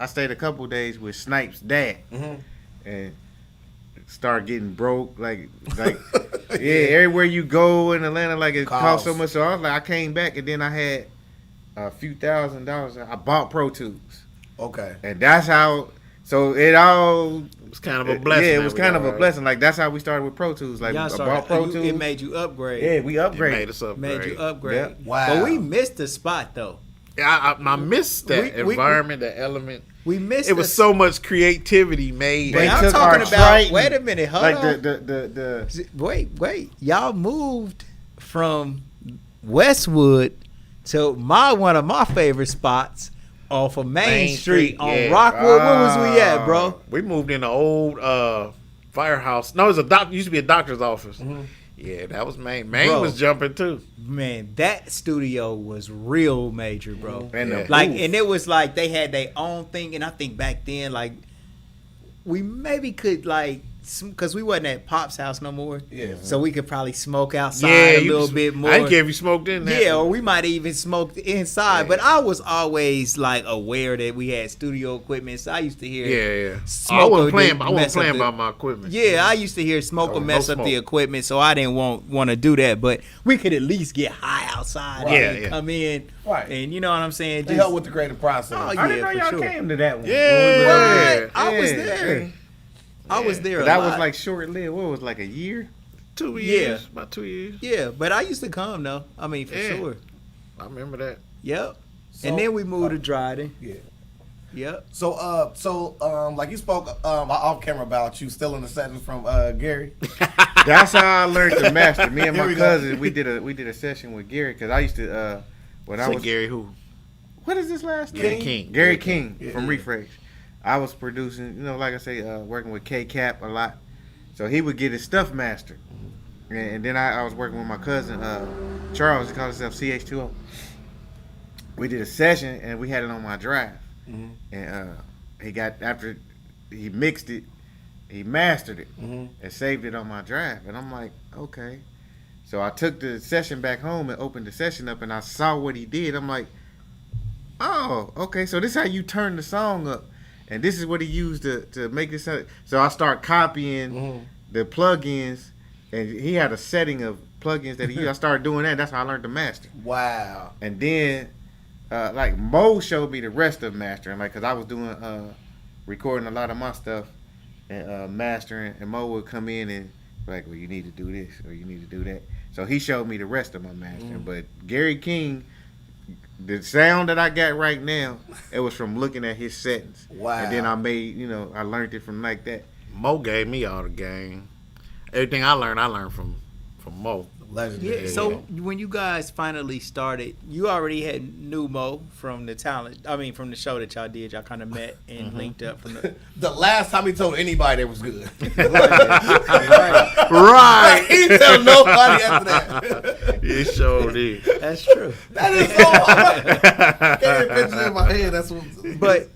stayed a couple days with Snipes' dad, and started getting broke. Like yeah, everywhere you go in Atlanta, like it cost so much. So I was like, I came back and then I had a few $1,000s. I bought Pro Tools. Okay. And that's how. So it all It was kind of a blessing. Yeah, it was kind of a blessing. Like that's how we started with Pro Tools. Like Y'all I started, bought Pro Tools. it made you upgrade. Yeah, we It upgraded. made us upgrade. Made you upgrade. Yeah. Wow. But we missed the spot though. Yeah, I missed that We- environment, that element. We missed It was so much creativity made. They But I'm took talking our about. Triton, Wait a minute. Hold like on. the Wait. Y'all moved from Westwood to one of my favorite spots off of Main Street on yeah. Rockwood. Where was we at, bro? We moved in the old firehouse. No, it was used to be a doctor's office. Yeah, that was Maine. Maine Bro. was jumping too. Man, that studio was real major, bro. and the Yeah. Like, booth. and it was like they had their own thing, and I think back then, like, we maybe could like, because we wasn't at Pop's house no more. Yeah. So we could probably smoke outside a you little was- bit more. I didn't care if you smoked in there. Yeah, or we might even smoked inside. But I was always like aware that we had studio equipment, so I used to hear. Yeah. I Smoke wasn't would playing. I mess wasn't up playing the- by my equipment. Yeah, I used to hear smoke would no mess up the smoke. equipment, so I didn't want to do that. But we could at least get high outside Right. and Yeah. come in, Right. and you know what I'm saying. They help with the creative process. Oh, I yeah, didn't know for y'all sure. came to that one. Yeah. Right. I was Yeah. there. I was there. But a that lot. was like short lived. What was it, like a year? 2 Yeah. years. About 2 years. Yeah, but I used to come though. I mean, for Yeah. sure. I remember that. Yep. So- and then we moved to Dryden. Yeah. Yep. So, like you spoke off camera about you stealing the settings from Gary. That's how I learned to master. Me and Here my we go. cousin, we did a session with Gary because I used to when I Say was Gary who? what is his last Gary name? King. Gary King Yeah, from yeah. Rephrase. I was producing, like I say, working with K Cap a lot. So he would get his stuff mastered, and then I was working with my cousin Charles. He called himself CH2O. We did a session and we had it on my drive, and he got after he mixed it, he mastered it and saved it on my drive, and I'm like, okay. So I took the session back home and opened the session up, and I saw what he did. I'm like, oh, okay. So this is how you turn the song up, and this is what he used to make this. So I start copying the plugins, and he had a setting of plugins that he used. I started doing that. That's how I learned to master. Wow. And then, like Mo showed me the rest of mastering, like because I was doing recording a lot of my stuff and mastering, and Mo would come in and be like, well, you need to do this or you need to do that. So he showed me the rest of my mastering. But Gary King, the sound that I got right now, it was from looking at his settings. Wow. And then I made, I learned it from like that. Mo gave me all the game. Everything I learned from Mo. Legendary. Yeah. So when you guys finally started, you already had knew Mo from the talent. I mean, from the show that y'all did. Y'all kind of met and linked up from the. The last time he told anybody that was good. Right. He didn't tell nobody after that. It sure did. That's true. That is so hard. Can't even picture it in my head. That's what. But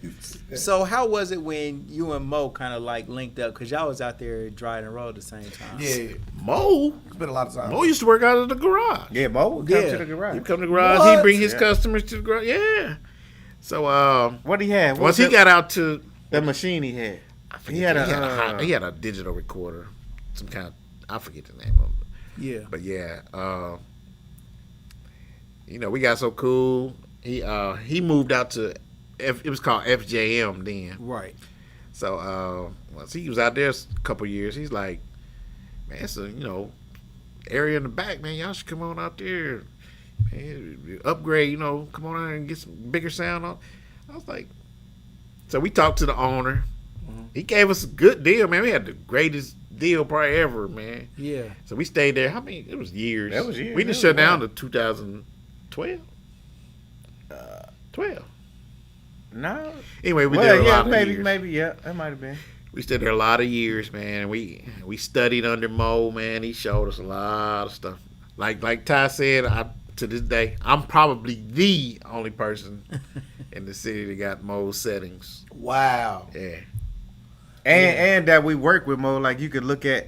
so how was it when you and Mo kind of like linked up? Because y'all was out there at Dryden Road at the same time. Yeah, Mo spent a lot of time. Mo used to work out of the garage. Yeah, Mo would come Yeah. to the garage. He come to the garage. What? He bring his Yeah. customers to the garage. Yeah. So What he had? once he got out to, the machine he had. I forget, He had he had a digital recorder, some kind of, I forget the name of it. Yeah. But yeah, we got so cool. He moved out to it was called FJM then. Right. So once he was out there a couple years, he's like, man, it's a area in the back, man. Y'all should come on out there, man, upgrade. Come on out and get some bigger sound on. I was like, so we talked to the owner. He gave us a good deal, man. We had the greatest deal probably ever, man. Yeah. So we stayed there. How many? It was years. That was years. We didn't That shut was down wild. to 2012. 12. No. Anyway, we did a lot of maybe, years. maybe, yeah, that might have been. We stayed there a lot of years, man. We studied under Mo, man. He showed us a lot of stuff. Like Ty said, to this day, I'm probably the only person in the city that got Mo's settings. Wow. Yeah. And that we work with Mo, like you could look at,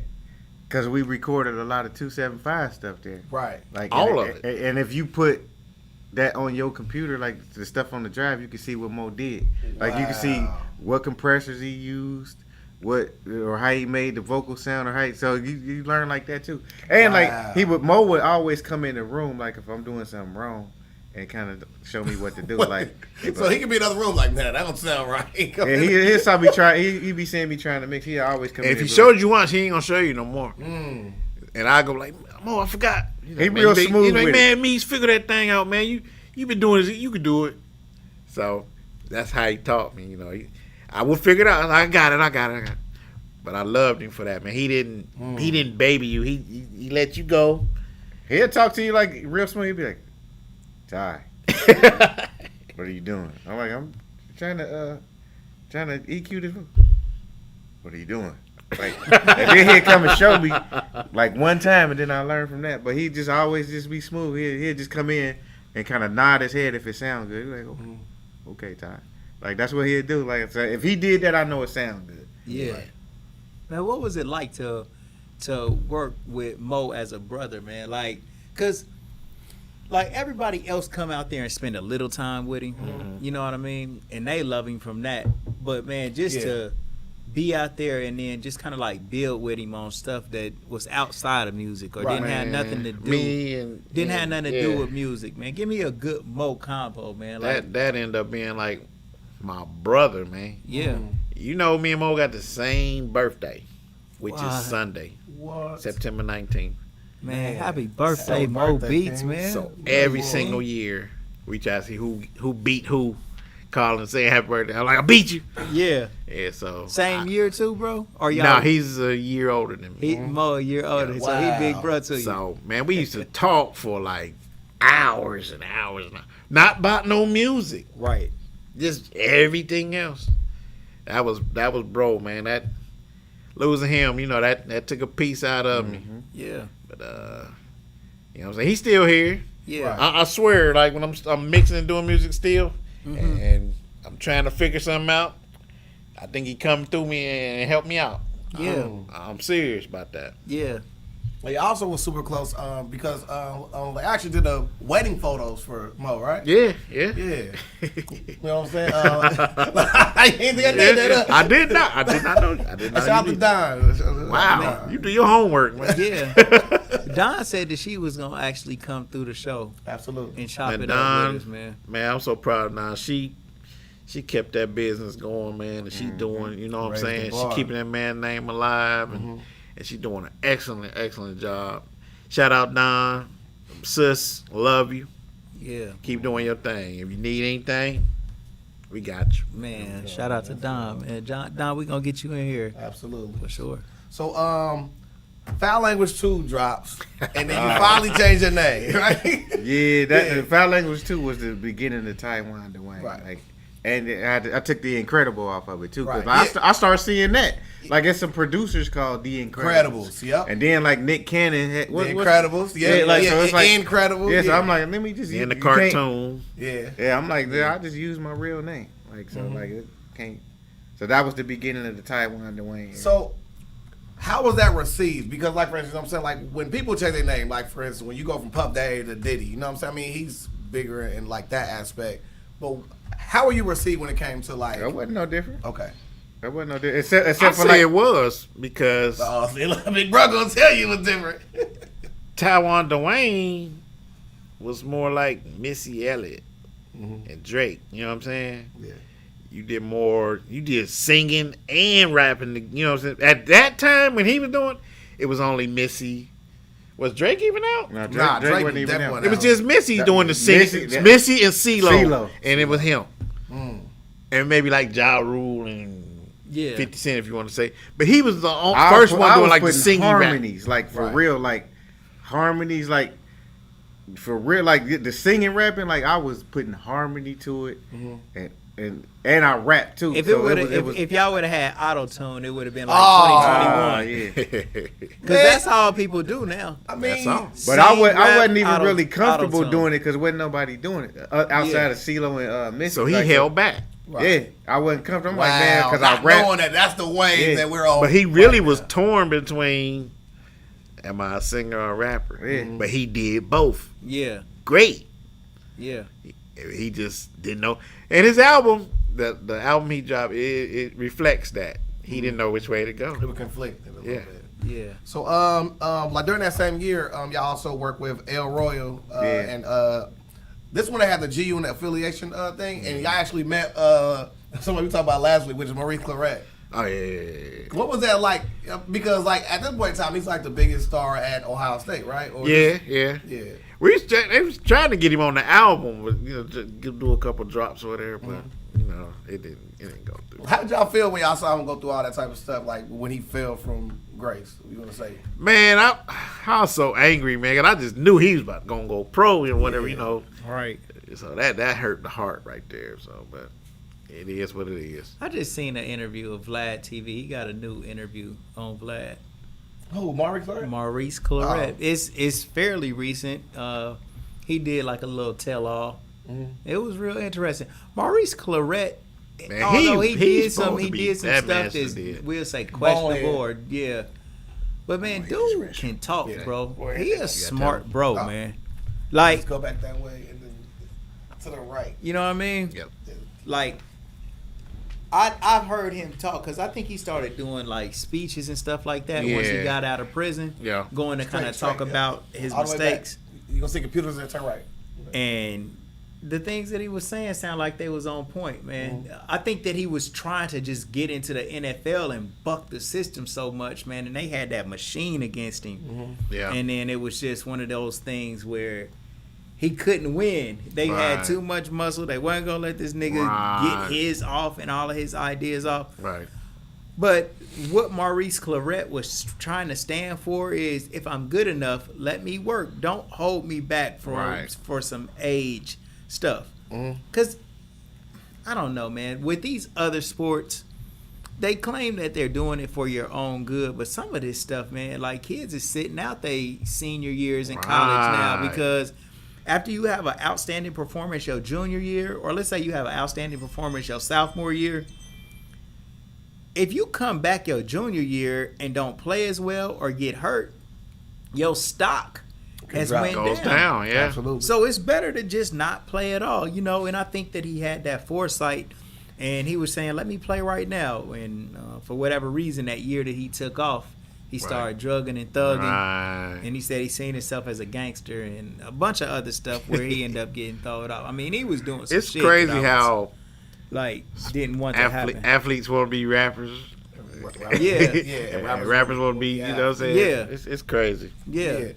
because we recorded a lot of 275 stuff there. Right. Like All and, of it. And if you put that on your computer, like the stuff on the drive, you can see what Mo did. Like you can see Wow. what compressors he used, or how he made the vocal sound, or how so you learn like that too. And Wow. like Mo would always come in the room, like if I'm doing something wrong, and kind of show me what to do. Like, so he could be in another room like, man, that don't sound right. Yeah, he'll saw me try. He be seeing me trying to mix. He always come. If he showed you once, he ain't gonna show you no more. And I go like, Mo, I forgot. He real smooth with man, Meez, figure that thing out, man. You been doing this, you can do it. So that's how he taught me. You know, I would figure it out. I got it. But I loved him for that, man. He didn't baby you. He let you go. He'll talk to you like real smooth. He'll be like, Ty, what are you doing? I'm like, I'm trying to EQ this. What are you doing? Like, and then he'll come and show me like one time, and then I learn from that. But he just always just be smooth. He'll just come in and kind of nod his head if it sounds good. He's like, okay, Ty. Like, that's what he'll do. Like, so if he did that, I know it sounds good. Yeah. Right. Man, what was it like to work with Mo as a brother, man? Like, cause like everybody else come out there and spend a little time with him, you know what I mean? And they love him from that. But man, just to be out there and then just kind of like build with him on stuff that was outside of music or didn't have nothing to do. Have nothing to do with music, man. Give me a good Mo combo, man. Like, that ended up being like my brother, man. Yeah. You know, me and Mo got the same birthday, which What? is Sunday, September 19th. Man, happy birthday, Mo Beats, man. So every single year, we try to see who beat who. Call and say happy birthday. I'm like, I beat you. Yeah. Yeah, so. Same year too, bro? Or y'all? Nah, he's a year older than me. Mo a year older, so he big bro to you. So, man, we used to talk for like hours and hours. Not about no music. Right. Just everything else. That was bro, man. That losing him, you know, that took a piece out of me. Yeah. But you know what I'm saying? He's still here. Yeah. I swear, like when I'm mixing and doing music still, and I'm trying to figure something out, I think he come through me and help me out. Yeah. I'm serious about that. Yeah. He also was super close because they actually did the wedding photos for Mo, right? Yeah. You know what I'm saying? I didn't think I did that. I did not know. Shout out to Don. Wow, you do your homework, man. Yeah. Don said that she was gonna actually come through the show. Absolutely. And chop And it Don, up with us, man. Man, I'm so proud of Don. She kept that business going, man, and she doing, you know what I'm saying? She keeping that man's name alive, and she doing an excellent job. Shout out Don, sis, love you. Yeah. Keep doing your thing. If you need anything, we got you. Man, shout out to Don, man. Don, we gonna get you in here. Absolutely. For sure. So, Foul Language 2 drops, and then you finally change your name, right? Yeah, Foul Language 2 was the beginning of Taiwan Dwayne. Right. Like, and I took the Incredible off of it too, because Right. I started seeing that. Like, it's some producers called The Incredibles. Yep. And then like Nick Cannon had The Incredibles, so it's like Incredible. Yeah, so I'm like, let me just In the you can't- cartoon. Yeah, I'm like, I just use my real name. Like, so like it can't. So that was the beginning of the Taiwan Dwayne. So, how was that received? Because, like, for instance, I'm saying, like, when people change their name, like, for instance, when you go from Puff Daddy to Diddy, you know what I'm saying? I mean, he's bigger in, like, that aspect. But how were you received when it came to, like... That wasn't no different. Okay. That wasn't no different. Except I for say like... it was because... Oh, see, look, Big Bro gonna tell you it was different. Taiwan Dwayne was more like Missy Elliott and Drake. You know what I'm saying? Yeah. You did singing and rapping. You know what I'm saying? At that time when he was doing, it was only Missy. Was Drake even out? No, Drake wasn't even out. It was just Missy doing the singing. Missy and CeeLo. And it was him. And maybe like Ja Rule and 50 Cent, if you want to say. But he was the first one doing like the singing harmonies, rap. like for real, like harmonies, like for real, like the singing rapping. Like I was putting harmony to it, and I rap too. If so if y'all would have had auto tune, it would have been like 2021. Yeah. Because that's all people do now. I mean, That's all. But I wasn't even auto- really comfortable auto-tune. doing it because wasn't nobody doing it outside of CeeLo and Missy. So he like, held back. Yeah, I wasn't comfortable. I'm like, man, because I not rap. knowing that's the way that we're all... But he really was torn between, am I a singer or a rapper? Yeah. But he did both. Yeah. Great. Yeah. He just didn't know. And his album, the album he dropped, it reflects that. He didn't know which way to go. It would conflict a little bit. Yeah. So, like during that same year, y'all also worked with El Royal and this one had the GU and the affiliation thing, and y'all actually met somebody we talked about last week, which is Maurice Claret. Oh yeah. What was that like? Because like at this point in time, he's like the biggest star at Ohio State, right? Or Yeah. yeah. They was trying to get him on the album, but just do a couple drops or whatever, but it didn't go through. How did y'all feel when y'all saw him go through all that type of stuff? Like when he fell from grace, what you gonna say? Man, I was so angry, man. And I just knew he was about gonna go pro and whatever, Right. So that hurt the heart right there. So, but it is what it is. I just seen an interview of Vlad TV. He got a new interview on Vlad. Who, Maurice Claret? Maurice Claret. Oh. It's fairly recent. He did like a little tell-all. Mm-hmm. It was real interesting. Maurice Claret, Man, although he did supposed some to be stuff that that's master. we'll say questionable Bonehead. or yeah. But man, dude can talk, Yeah. bro. Boy, He you a gotta smart tell him. bro, Oh. man. Let's Like, go back that way and then to the right. you know what I mean? Yep. Like, I've heard him talk because I think he started doing like speeches and stuff like that once he Yeah. got out of prison. Yeah. Going to kind of Straight, talk yeah. about his All the way back. mistakes. You gonna see computers and turn right. And the things that he was saying sound like they was on point, man. Mm-hmm. I think that he was trying to just get into the NFL and buck the system so much, man. And they had that machine against him. Mm-hmm. Yeah. And then it was just one of those things where he couldn't win. They had Right. too much muscle. They weren't going to let this nigga Right. get his off and all of his ideas off. Right. But what Maurice Claret was trying to stand for is, if I'm good enough, let me work. Don't hold me back Right. for some age stuff. Mm-hmm. Because, I don't know, man. With these other sports, they claim that they're doing it for your own good. But some of this stuff, man, like kids is sitting out their senior years in college now Right. because after you have an outstanding performance your junior year, or let's say you have an outstanding performance your sophomore year, if you come back your junior year and don't play as well or get hurt, your stock has went Goes down, yeah. Absolutely. So it's better to just not play at all, and I think that he had that foresight, and he was saying, let me play right now. And for whatever reason, that year that he took off, he started drugging and thugging. Right. And he said he seen himself as a gangster and a bunch of other stuff where he ended up getting thrown off. I mean, he was doing some It's shit crazy that I was, how like, didn't want to happen. athletes want to be rappers. Yeah. And rappers want to be, you know what I'm saying? Yeah. It's crazy. Yeah.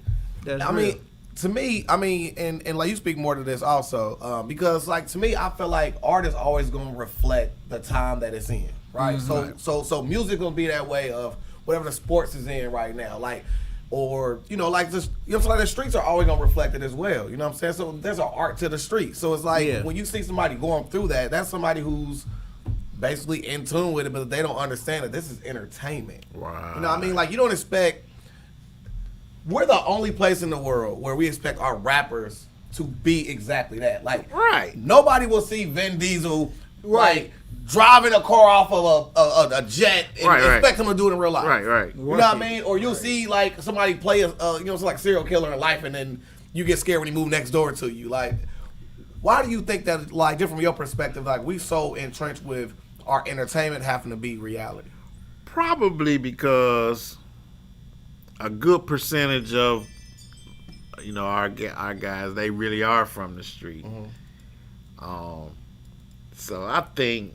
That's I real. mean, to me, and like you speak more to this also, because like to me, I feel like art is always going to reflect the time that it's in, right? So music gonna be that way of whatever the sports is in right now, like, or like just like the streets are always gonna reflect it as well. You know what I'm saying? So there's an art to the street. So it's like when you see somebody going through that, that's somebody who's basically in tune with it, but they don't understand that this is entertainment. Wow. You know what I mean? Like you don't expect. We're the only place in the world where we expect our rappers to be exactly that. Like, Right. Nobody will see Vin Diesel like driving a car off of a jet and expect him to do it in real life. Right. You know what I mean? Or you'll see like somebody play a like serial killer in life, and then you get scared when he move next door to you. Like, why do you think that? Like, different from your perspective, like we so entrenched with our entertainment having to be reality? Probably because a good percentage of our guys, they really are from the street. So I think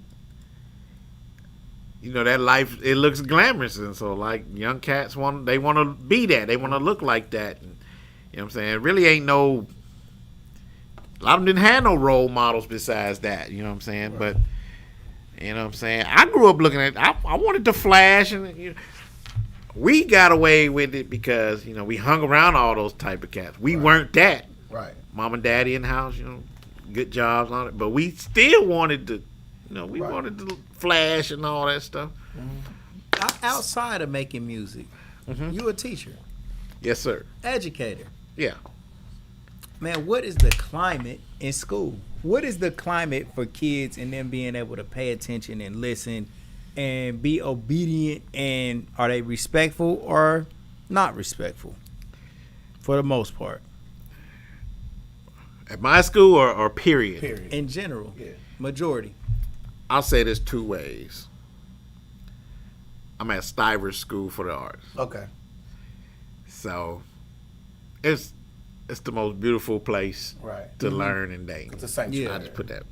that life, it looks glamorous, and so like young cats want to be that, they want to look like that, and, you know what I'm saying, it really ain't no, a lot of them didn't have no role models besides that, you know what I'm saying, right. But you know what I'm saying, I grew up looking at, I wanted to flash, and we got away with it because we hung around all those type of cats. We weren't that. Right. Mom and daddy in the house, good jobs on it, but we still wanted to, wanted to flash and all that stuff. Outside of making music, you a teacher. Yes, sir. Educator. Yeah. Man, what is the climate in school? What is the climate for kids and them being able to pay attention and listen and be obedient, and are they respectful or not respectful for the most part? At my school or period? In general, majority. I'll say this two ways. I'm at Stivers School for the Arts. Okay. So it's it's the most beautiful place to learn in Dayton. It's a sanctuary. I just put that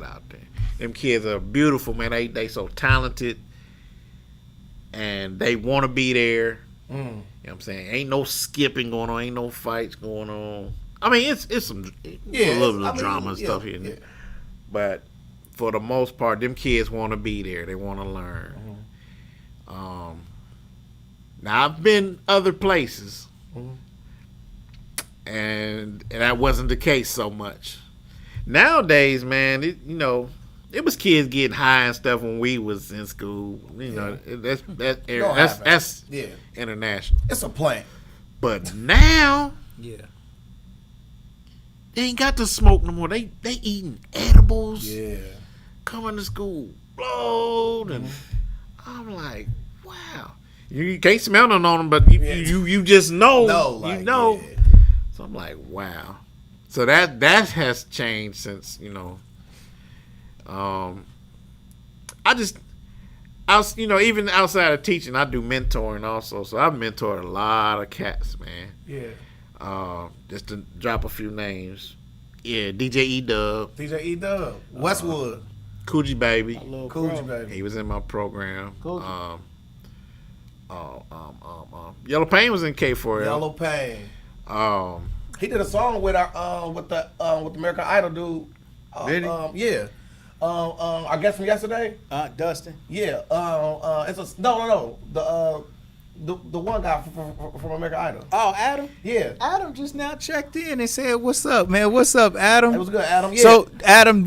out there. Them kids are beautiful, man. They so talented, and they want to be there. You know what I'm saying? Ain't no skipping going on. Ain't no fights going on. I mean, it's some a little bit of drama and stuff here, but for the most part, them kids want to be there. They want to learn. Now I've been other places, and that wasn't the case so much. Nowadays, man, it was kids getting high and stuff when we was in school. That's international. It's a plant. But now, they ain't got to smoke no more. They eating edibles. Yeah, coming to school blowed, and I'm like, wow. You can't smell none on them, but you just know. So I'm like, wow. So that has changed since even outside of teaching, I do mentoring also. So I've mentored a lot of cats, man. Yeah. Just to drop a few names. Yeah, DJ E-Dub. Westwood. Coogee Baby. Coogee Baby. He was in my program. Yellow Pain was in K4L. Yellow Pain. He did a song with the American Idol dude. Did he? Yeah. I guess from yesterday. Dustin. Yeah. It's no. The one guy from American Idol. Oh, Adam? Yeah. Adam just now checked in and said, "What's up, man? What's up, Adam?" It was good, Adam. Yeah. So, Adam,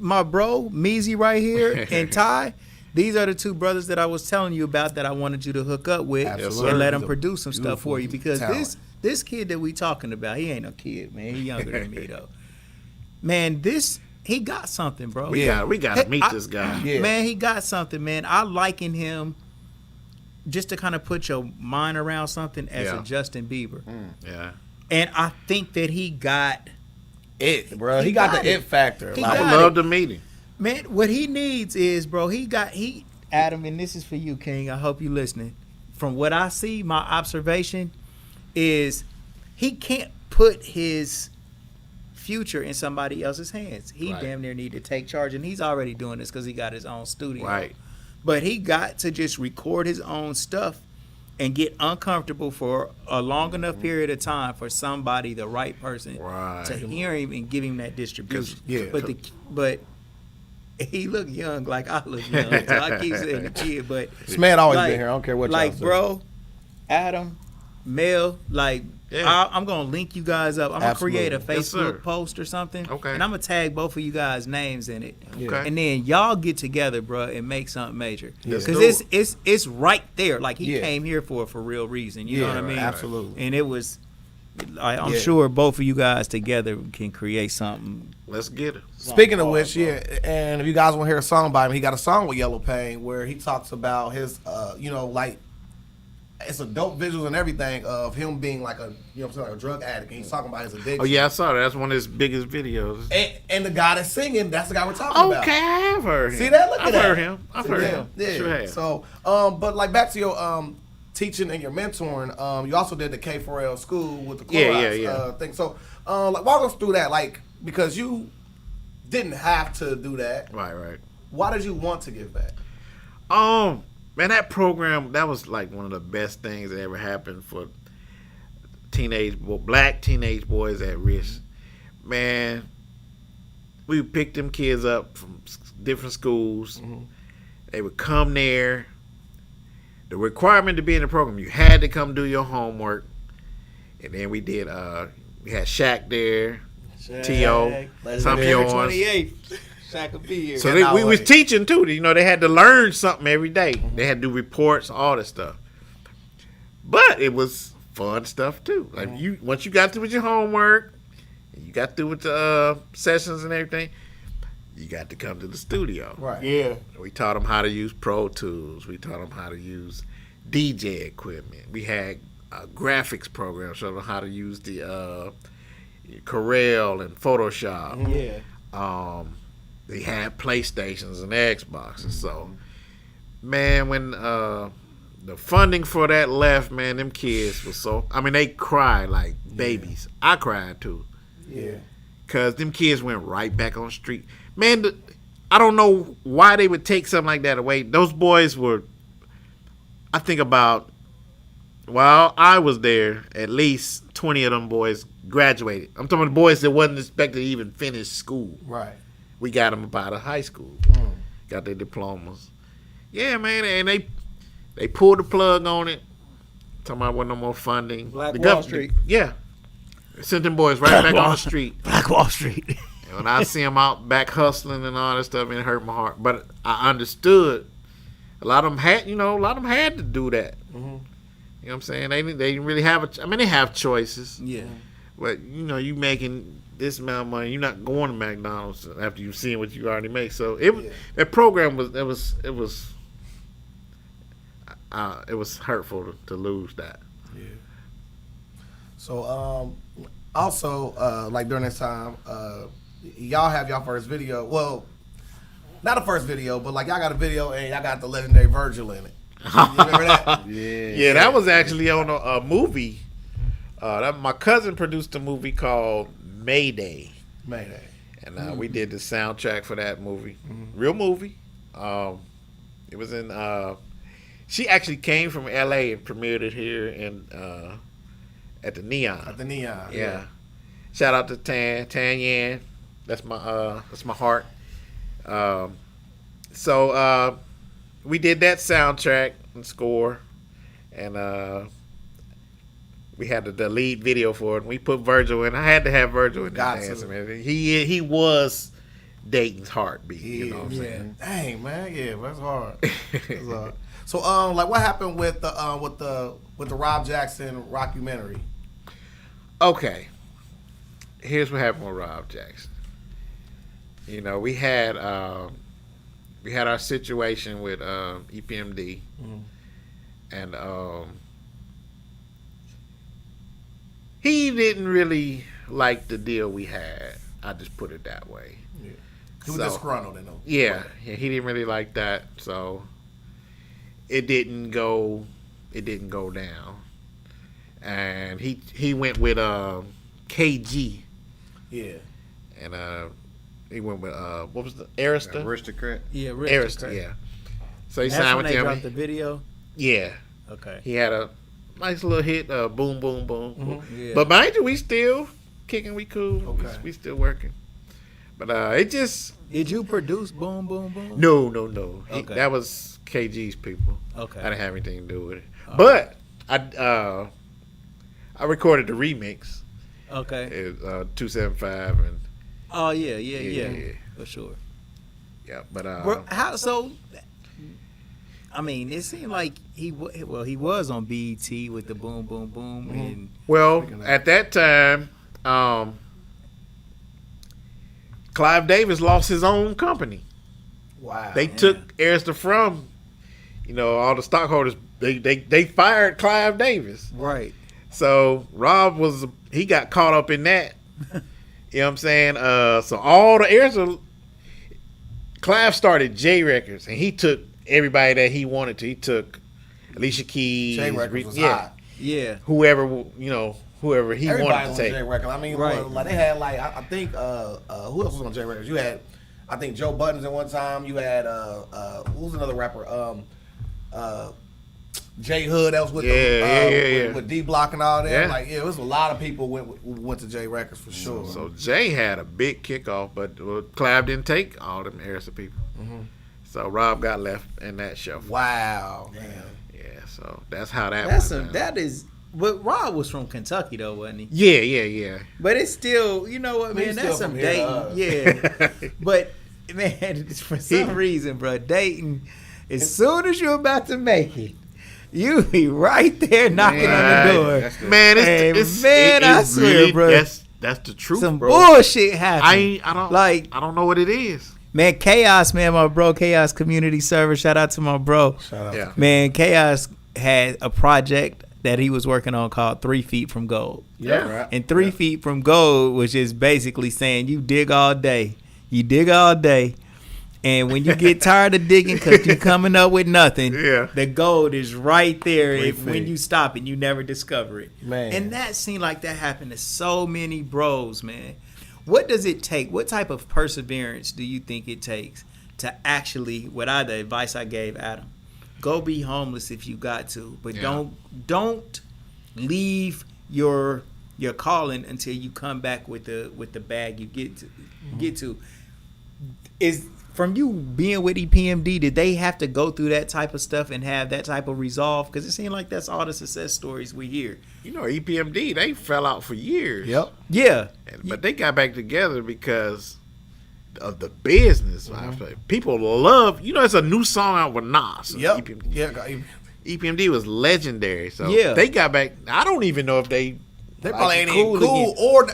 my bro, MEEZY right here, and Ty, these are the two brothers that I was telling you about that I wanted you to hook up with and let them produce some stuff for you, because this kid that we talking about, he ain't no kid, man. He younger than me, though. Man, he got something, bro. We got to meet this guy. Yeah. Man, he got something, man. I liken him, just to kind of put your mind around something, as a Justin Bieber. Yeah. And I think that he got it, bro. He got the it factor. I would love to meet him. Man, what he needs is, bro, Adam, and this is for you, King. I hope you listening. From what I see, my observation is he can't put his future in somebody else's hands. He damn near need to take charge, and he's already doing this because he got his own studio. Right. But he got to just record his own stuff and get uncomfortable for a long enough period of time for somebody, the right person, to hear him and give him that distribution. But he look young, like I look young. So I keep saying the kid, but this man always been here. I don't care what y'all say. Bro, Adam, Mel, I'm gonna link you guys up. I'm gonna create a Facebook post or something, and I'm gonna tag both of you guys' names in it, and then y'all get together, bro, and make something major. Because it's right there. Like he came here for real reason. You know what I mean? Absolutely. And it was. I'm sure both of you guys together can create something. Let's get it. Speaking of which, and if you guys want to hear a song by him, he got a song with Yellow Pain where he talks about his, it's a dope visuals and everything of him being like a drug addict, and he's talking about his addiction. Oh yeah, I saw that. That's one of his biggest videos. And the guy that's singing, that's the guy we're talking about. Okay, I have heard him. See that? Look at that. I've heard him. Yeah. Sure have. So, but like back to your teaching and your mentoring, you also did the K4L school with the Clorox thing. So, walk us through that, because you didn't have to do that. Right. Why did you want to give back? Man, that program, that was like one of the best things that ever happened for black teenage boys at risk. Man, we picked them kids up from different schools. They would come there. The requirement to be in the program, you had to come do your homework. And then we did, we had Shaq there, T.O., some of yours. 28th. Shaq will be here. So we was teaching too. They had to learn something every day. They had to do reports, all this stuff. But it was fun stuff too. Like once you got through with your homework, and you got through with the sessions and everything, you got to come to the studio. Right. Yeah. We taught them how to use Pro Tools. We taught them how to use DJ equipment. We had a graphics program showing them how to use the Corel and Photoshop. Yeah. They had PlayStations and Xboxes. So, man, when the funding for that left, man. Them kids was so. I mean, they cried like babies. I cried too. Yeah. Cause them kids went right back on the street. Man, I don't know why they would take something like that away. Those boys were. I think about. While I was there, at least 20 of them boys graduated. I'm talking about the boys that wasn't expected to even finish school. Right. We got them up out of high school. Got their diplomas. Yeah, man, and they pulled the plug on it. Talking about wasn't no more funding. Black Wall Street. Yeah. Sent them boys right back on the street. Black Wall Street. And when I see them out back hustling and all that stuff, it hurt my heart. But I understood. A lot of them had, to do that. You know what I'm saying? They didn't really have they have choices. Yeah. But, you making this amount of money, you're not going to McDonald's after you've seen what you already make. So that program was hurtful to lose that. Yeah. So also like during this time, y'all have y'all first video. Well, not a first video, but like y'all got a video and y'all got the legendary Virgil in it. You remember that? Yeah, that was actually on a movie. My cousin produced a movie called Mayday. And we did the soundtrack for that movie. Real movie. It was in. She actually came from LA and premiered it here at the Neon. At the Neon. Yeah. Shout out to Tan Yan. That's my heart. So we did that soundtrack and score, and we had the lead video for it. And we put Virgil in. I had to have Virgil in. Man. He was Dayton's heartbeat. You know what I'm saying? Dang, man. Yeah, that's hard. That's hard. So like what happened with the Rob Jackson rockumentary? Okay. Here's what happened with Rob Jackson. We had our situation with EPMD, and he didn't really like the deal we had. I just put it that way. Yeah. He was disgruntled, Yeah, he didn't really like that, so it didn't go down. And he went with KG. Yeah. And he went with what was the Arista? Aristocrat. Yeah, Arista. Yeah. So he That's signed when with they him. dropped the video. Yeah. Okay. He had a nice little hit. Boom, boom, boom. Yeah. But mind you, we still kicking. We cool. Okay. We still working. But it just. Did you produce Boom Boom Boom? No. Okay. That was KG's people. Okay. I didn't have anything to do with it. But I recorded the remix. Okay. It was 275 and. Oh yeah. For sure. Yeah, but how so? I mean, it seemed like he was on BET with the Boom Boom Boom, and at that time, Clive Davis lost his own company. Wow. They took Arista from, all the stockholders. They fired Clive Davis. Right. So Rob he got caught up in that. You know what I'm saying? So all the Arista, Clive started J Records, and he took everybody that he wanted to. He took Alicia Keys. J Records was hot. Yeah. Whoever he Everybody wanted to on take. J Records. I mean, right. like they had I think who else was on J Records? You had I think Joe Buttons at one time. You had who's another rapper? J Hood that was with with D Block and all that. Yeah. Like it was a lot of people went to J Records for sure. So Jay had a big kickoff, but Clive didn't take all them Arista people. So Rob got left in that shuffle. Wow. Damn. Yeah. So that's how that went. That is. But Rob was from Kentucky though, wasn't he? Yeah. But it's still, you know what, man? That's some Dayton. Yeah. But man, for some reason, bro, Dayton. As soon as you're about to make it, you be right there knocking on the door. Man, I swear, really, bro. That's the truth, some bro. bullshit happened. I don't know what it is. Man, Chaos, man, my bro, Chaos Community Service. Shout out to my bro. Shout out. Yeah. Man, Chaos had a project that he was working on called 3 Feet from Gold. Yeah. Right. And 3 Feet from Gold was just basically saying you dig all day. You dig all day. And when you get tired of digging because you're coming up with nothing, Yeah. the gold is right there Great when thing. you stop and you never discover it. Man. And that seemed like that happened to so many bros, man. What does it take? What type of perseverance do you think it takes to actually, without the advice I gave Adam, go be homeless if you got to, but Yeah. don't leave your calling until you come back with the bag you get to. Is from you being with EPMD, did they have to go through that type of stuff and have that type of resolve? Because it seemed like that's all the success stories we hear. You know, EPMD, they fell out for years. Yep. Yeah. But they got back together because of the business. People love, it's a new song out with Nas. Yep. EPMD. Yeah. EPMD was legendary. So Yeah. they got back. I don't even know if they probably ain't cool even cool again. or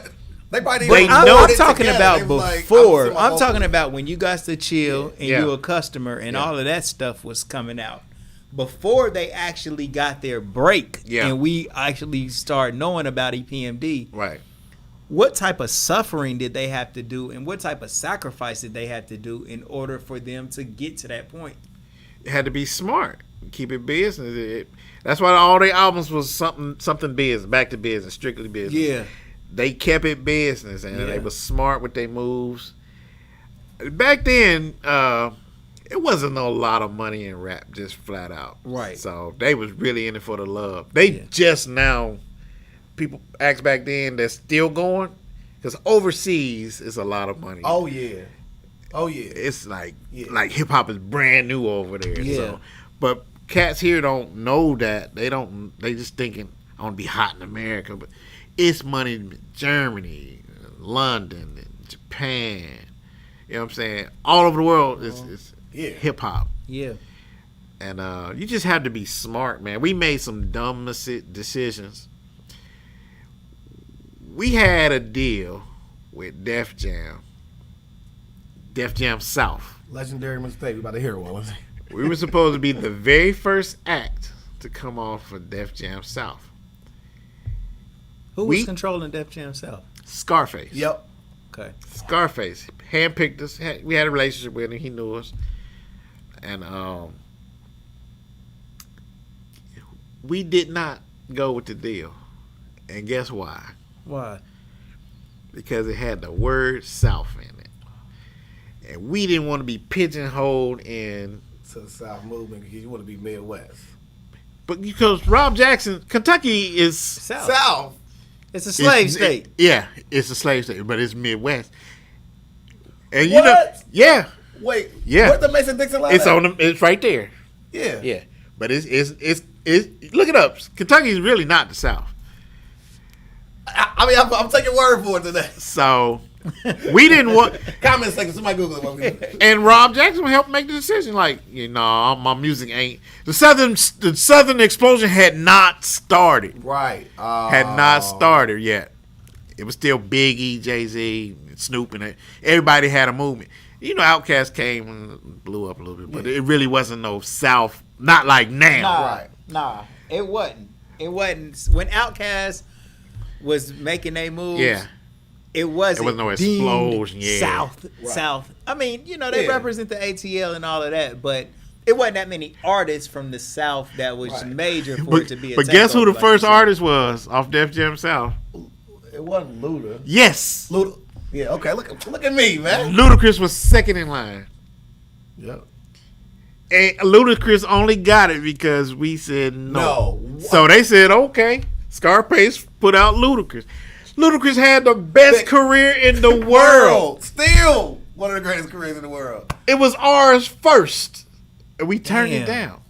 they probably But didn't I'm, know I'm it talking together. about They was like, before. I'm I'm talking about when you guys to chill and Yeah. you a customer and Yeah. all of that stuff was coming out. Before they actually got their break and we actually start knowing about EPMD, right. what type of suffering did they have to do and what type of sacrifice did they have to do in order for them to get to that point? It had to be smart. Keep it business. That's why all their albums was something business, back to business, strictly business. Yeah. They kept it business and Yeah. they was smart with their moves. Back then, it wasn't a lot of money in rap, just flat out. Right. So they was really in it for the love. They just now, people ask back then, they're still going, because overseas is a lot of money. Oh yeah. It's like hip hop is brand new over there. Yeah. So, but cats here don't know that. They just thinking I want to be hot in America, but it's money in Germany, London, and Japan. You know what I'm saying? All over the world is hip hop. Yeah. And you just have to be smart, man. We made some dumb decisions. We had a deal with Def Jam South. Legendary mistake. We about to hear one. We were supposed to be the very first act to come off for Def Jam South. Who was controlling Def Jam South? Scarface. Yep. Okay. Scarface handpicked us. We had a relationship with him. He knew us. And we did not go with the deal. And guess why? Why? Because it had the word South in it. And we didn't want to be pigeonholed in to the South movement because you want to be Midwest. But because Rob Jackson, Kentucky is South. It's a slave state. It's a slave state, but it's Midwest. And What? Wait, where's the Mason-Dixon line? It's right there. Yeah. But it's look it up. Kentucky is really not the South. I mean, I'm taking word for it today. So we didn't want comment section. Somebody Google it. And Rob Jackson helped make the decision. Like, my music ain't the Southern explosion had not started. Right. Had not started yet. It was still Biggie, Jay-Z, Snoop, and everybody had a movement. Outkast came and blew up a little bit, but it really wasn't no South. Not like now. Nah, it wasn't. It wasn't when Outkast was making their moves. Yeah. It wasn't. It wasn't no deemed explosion. Yeah. South. I mean, they represent the ATL and all of that, but it wasn't that many artists from the South that was major for it to be. But guess who the first artist was off Def Jam South? It wasn't Luda. Yes. Luda. Yeah. Okay. Look at me, man. Ludacris was second in line. Yep. And Ludacris only got it because we said no. So they said, okay. Scarface put out Ludacris. Ludacris had the best career in the world. Still one of the greatest careers in the world. It was ours first. And we turned it down.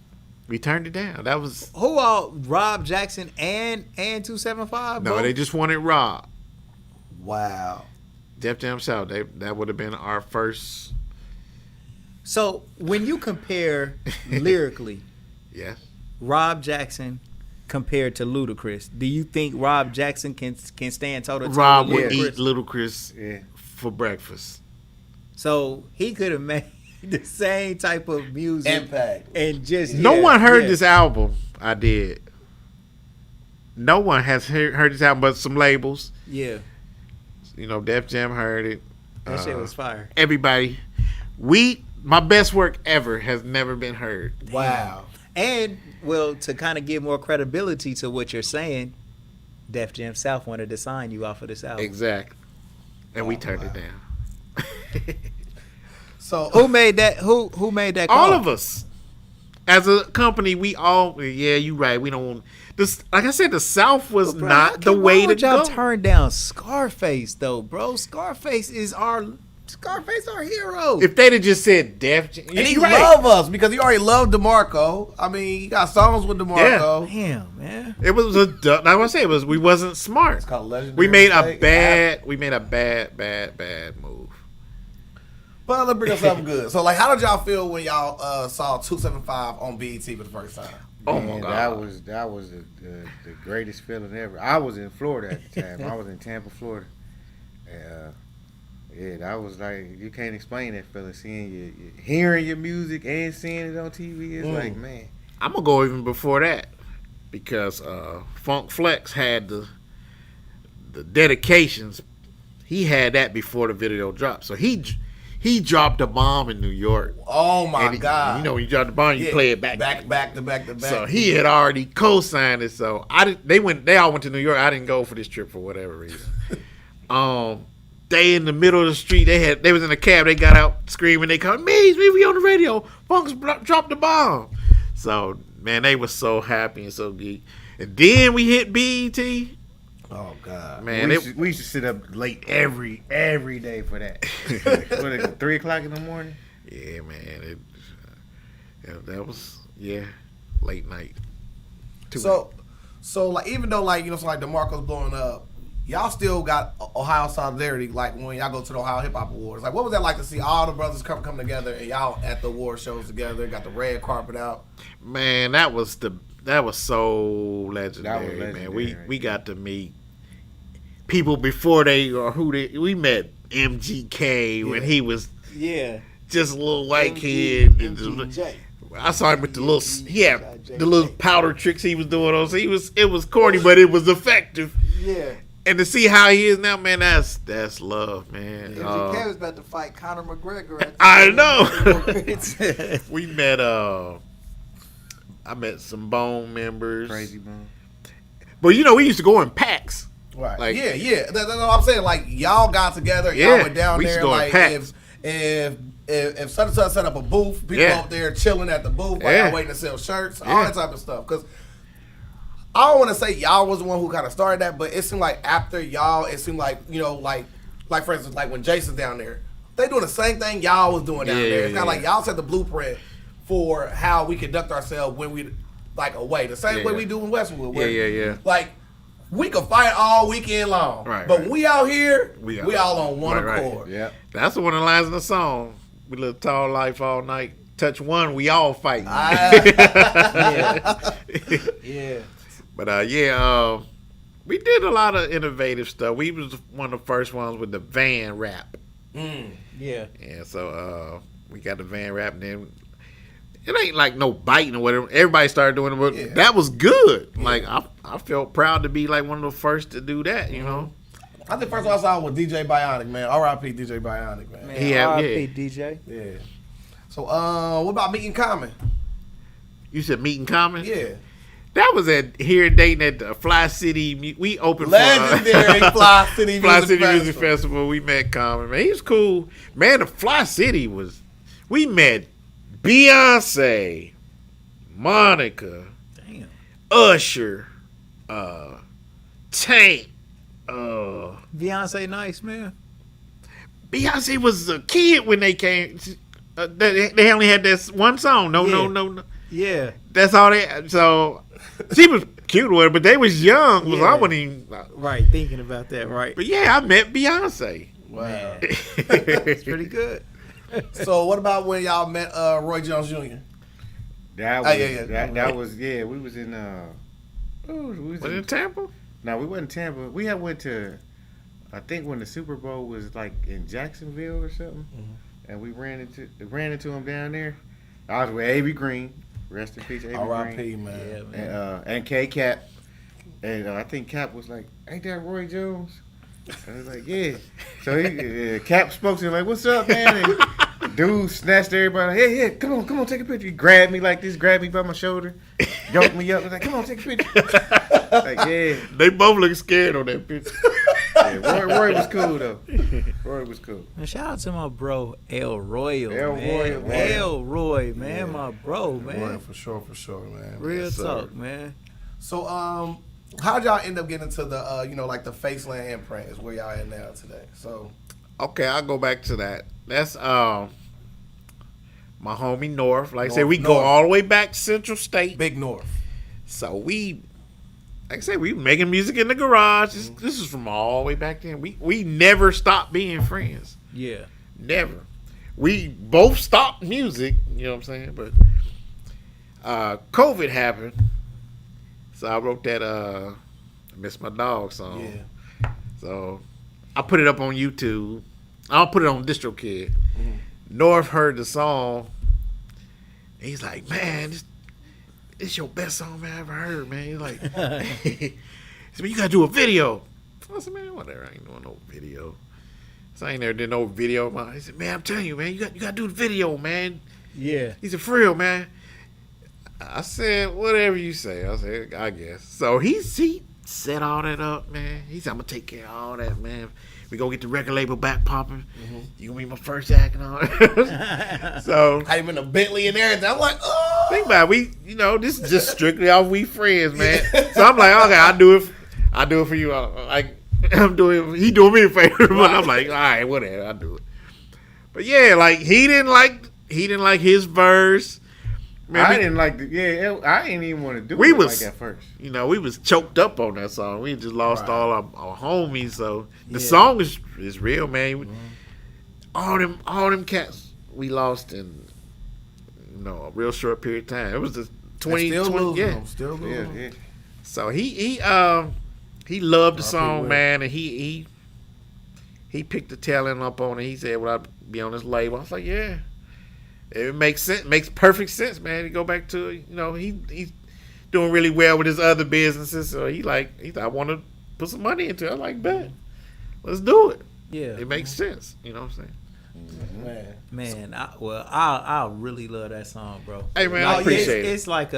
That was who all Rob Jackson and 275? No, they just wanted Rob. Wow. Def Jam South. That would have been our first. So when you compare lyrically, yes, Rob Jackson compared to Ludacris, do you think Rob Jackson can stand toe to toe? Rob would eat Ludacris for breakfast. So he could have made the same type of music impact and just no one heard this album. I did. No one has heard this album, but some labels. Yeah. Def Jam heard it. That shit was fire. Everybody. my best work ever has never been heard. Wow. And well, to kind of give more credibility to what you're saying, Def Jam South wanted to sign you off of this album. Exactly. And we turned it down. So Who made that? Who made that call? All of us. As a company, we all, yeah, you right. We don't, this, like I said, the South was Bro, not the way to y'all go. turn down Scarface though, bro. Scarface our hero. If they'd have just said Def Jam, and he you right. love us because he already loved DeMarco. I mean, he got songs with DeMarco. Damn, man. It was a, like I say, it was, we wasn't smart. It's called legendary. We made a mistake. bad move. But let's bring up something good. So, like, how did y'all feel when y'all saw 275 on BET for the first time? Oh Man, my God. that was the greatest feeling ever. I was in Florida at the time. I was in Tampa, Florida. And, yeah, that was like, you can't explain that feeling. Hearing your music and seeing it on TV is like, man. I'm gonna go even before that because Funk Flex had the dedications. He had that before the video dropped, so he dropped a bomb in New York. Oh my And God! you know, when you drop the bomb, you play it back to back. So he had already co-signed it. So they all went to New York. I didn't go for this trip for whatever reason. They in the middle of the street. They was in a cab. They got out screaming. They called MEEZY, we on the radio. Funk's dropped the bomb. So man, they were so happy and so geek. And then we hit BET. Oh God, man, we used to sit up late every day for that. What is it, 3 o'clock in the morning? Yeah, man. That was late night. So like, even though like, you know, so like DeMarco's blowing up, y'all still got Ohio solidarity. Like when y'all go to the Ohio Hip Hop Awards, like what was that like to see all the brothers come together and y'all at the award shows together, got the red carpet out? Man, that was so legendary, man. legendary, We got to meet people before we met MGK when he was just a little white kid. I saw him with the little powder tricks he was doing on. So it was corny, but it was effective. Yeah. And to see how he is now, man, that's love, man. MGK was about to fight Conor McGregor. I know. We met. I met some Bone members. Crazy Bone. But you know, we used to go in packs. Right. Like, That's what I'm saying. Like y'all got together, y'all went down we used there. to go in Like packs. if such and such set up a booth, people up there chilling at the booth while y'all waiting to sell shirts, all that type of stuff. Because I don't want to say y'all was the one who kind of started that, but it seemed like after y'all, it seemed like, you know, like for instance, like when Jason's down there, they doing the same thing y'all was doing down there. It's kind of like y'all set the blueprint for how we conduct ourselves when we like away, the same way we do in Westwood. Where, like we could fight all weekend long, but when we out here, we all on one accord. Yeah, that's one of the lines in the song. We live tall life all night. Touch one, we all fighting. Yeah. But we did a lot of innovative stuff. We was one of the first ones with the van rap. Yeah. And so we got the van rap, and then it ain't like no biting or whatever. Everybody started doing it, but that was good. Yeah. Like I felt proud to be like one of the first to do that, you know. I think first one I saw was DJ Bionic, man. R.I.P. DJ Bionic, man. R.I.P. DJ. Yeah. So what about Meet in Common? You said Meet in Common? Yeah. That was here in Dayton at the Fly City. We opened legendary Fly City Music Festival. We met Common, man. He was cool, man. The Fly City we met Beyonce, Monica, Usher, Tank. Beyonce nice, man. Beyonce was a kid when they came. They only had this one song. No. Yeah. That's all they. So she was cute with her, but they was young. So I wasn't even thinking about that. Right. But yeah, I met Beyonce. Wow. It's pretty good. So what about when y'all met Roy Jones Jr.? That was we was in was it in Tampa? No, we wasn't Tampa. We had went to, I think when the Super Bowl was like in Jacksonville or something, and we ran into him down there. I was with A.B. Green, rest in peace, A.B. Green. R.I.P. man. Yeah, man. And K Cap, and I think Cap was like, "Ain't that Roy Jones?" I was like, "Yeah." So Cap spoke to him like, "What's up, man?" And Dude snatched everybody. Hey, come on, take a picture. He grabbed me like this, grabbed me by my shoulder, yoked me up. Was like, come on, take a picture. Like, yeah. They both look scared on that picture. Yeah, Roy was cool though. Roy was cool. Man, shout out to my bro El Royal. El Roy, man, my bro, man. Roy, for sure, man. Real Yes, talk, man. So, how'd y'all end up getting into the, like the Faceland imprint is where y'all at now today? So, okay, I'll go back to that. That's my homie North. Like I said, we go all the way back to Central State. Big North. So we, like I said, we making music in the garage. This is from all the way back then. We never stopped being friends. Yeah. Never. We both stopped music, you know what I'm saying? But COVID happened. So I wrote that I Miss My Dog song. Yeah. So I put it up on YouTube. I'll put it on DistroKid. North heard the song. And he's like, man, this your best song man I ever heard, man. He's like, he said, you gotta do a video. I said, man, whatever, I ain't doing no video. So I ain't never did no video. He said, man, I'm telling you, man, you gotta do the video, man. Yeah. He said, for real, man. I said, whatever you say. I said, I guess. So he set all that up, man. He said, I'm gonna take care of all that, man. We gonna get the record label back popping. You gonna be my first act and all that. So I even a Bentley and everything. I'm like, oh. Think about it. This is just strictly off we friends, man. So I'm like, okay, I'll do it for you. He doing me a favor, but I'm like, all right, whatever, I'll do it. But yeah, like he didn't like his verse. Man, I didn't like I didn't even want to do we it was, like at first. We was choked up on that song. We just lost all our homies. So the song is real, man. All them cats we lost in a real short period of time. It was just 20, still 20 losing. Still losing. Yeah. So he loved the song, man, and he picked the talent up on it. He said, "Would I be on this label?" I was like, "Yeah." It makes sense. Makes perfect sense, man. To go back to he's doing really well with his other businesses. So he thought, I want to put some money into it. I'm like, bet, let's do it. Yeah, it makes sense. You know what I'm saying? Man, I really love that song, bro. Hey, man, I appreciate it. It's like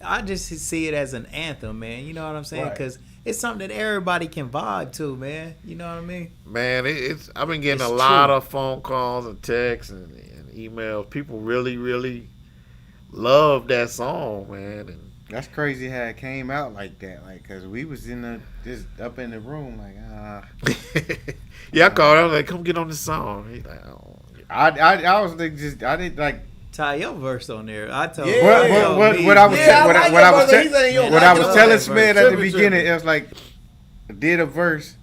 I just see it as an anthem, man. You know what I'm saying? Because it's something that everybody can vibe to, man. You know what I mean? Man, I've been getting a lot of phone calls and texts and emails. People really, really love that song, man. And that's crazy how it came out like that. Like, cause we was just up in the room, like yeah, I called. I was like, "Come get on this song." He's like, "Oh." I was like, I didn't like. Tie your verse on there. I told what I was telling Smith at the beginning. It was like, I did a verse.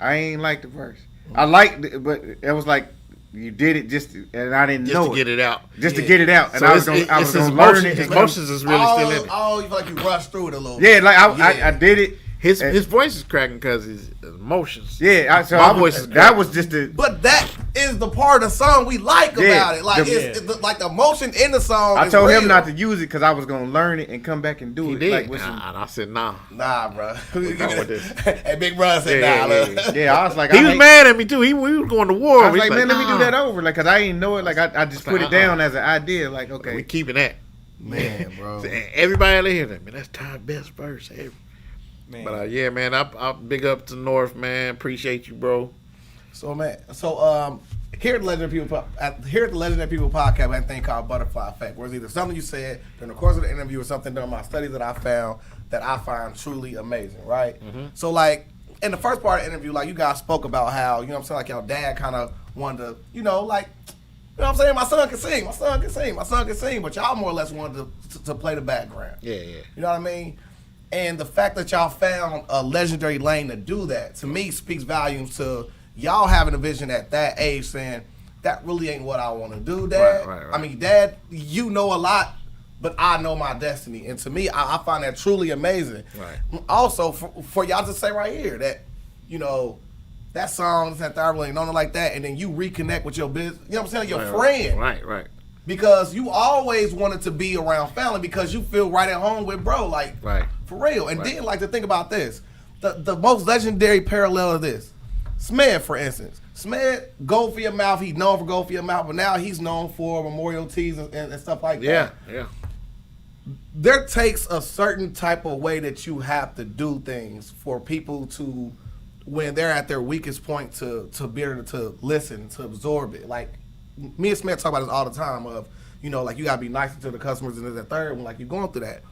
I ain't like the verse. I liked it, but it was like you did it and I didn't know to get it out. Just to get it out, and so I was gonna learn it. His emotions is really still in it. Oh, you feel like you rushed through it a little. Yeah, like I did it. His voice is cracking because his emotions. Yeah, my voice is that was just the. But that is the part of the song we like about it. Like it's like the emotion in the song. I told him not to use it because I was gonna learn it and come back and do he it. Did. Like, I said nah, bro. Hey, Big Bro said nah. Yeah, I was like, he was mad at me too. We was going to war. I was like, man, let me do that over. Like, cause I didn't know it. Like, I just put it down as an idea. Like, okay, we keeping that. Man, bro. Everybody out there, man, that's Ty's best verse ever. Man. But yeah, man, I big up to North, man. Appreciate you, bro. So man, here at the Legendary People podcast, I have a thing called Butterfly Effect, where it's either something you said during the course of the interview or something during my studies that I found that I find truly amazing, right? Mm-hmm. So like in the first part of the interview, like you guys spoke about how, you know what I'm saying, like your dad kind of wanted to, you know what I'm saying, my son can sing, but y'all more or less wanted to play the background. Yeah. You know what I mean? And the fact that y'all found a legendary lane to do that, to me, speaks volumes to y'all having a vision at that age saying, that really ain't what I want to do, Dad. Right. I mean, Dad, you know a lot, but I know my destiny. And to me, I find that truly amazing. Right. Also, for y'all to say right here that, you know, that song, that thoroughly ain't nothing like that, and then you reconnect with your business, you know what I'm saying, your friend. Right. Because you always wanted to be around family because you feel right at home with bro, like, for real. And then, like, to think about this, the most legendary parallel of this, Smith, for instance, Smed, Gold for Your Mouth, he's known for Gold for Your Mouth, but now he's known for Memorial Tees and stuff like that. Yeah. There takes a certain type of way that you have to do things for people to, when they're at their weakest point, to be able to listen, to absorb it. Like, me and Smith talk about this all the time of, you know, like, you got to be nicer to the customers and the third one, like, you're going through that.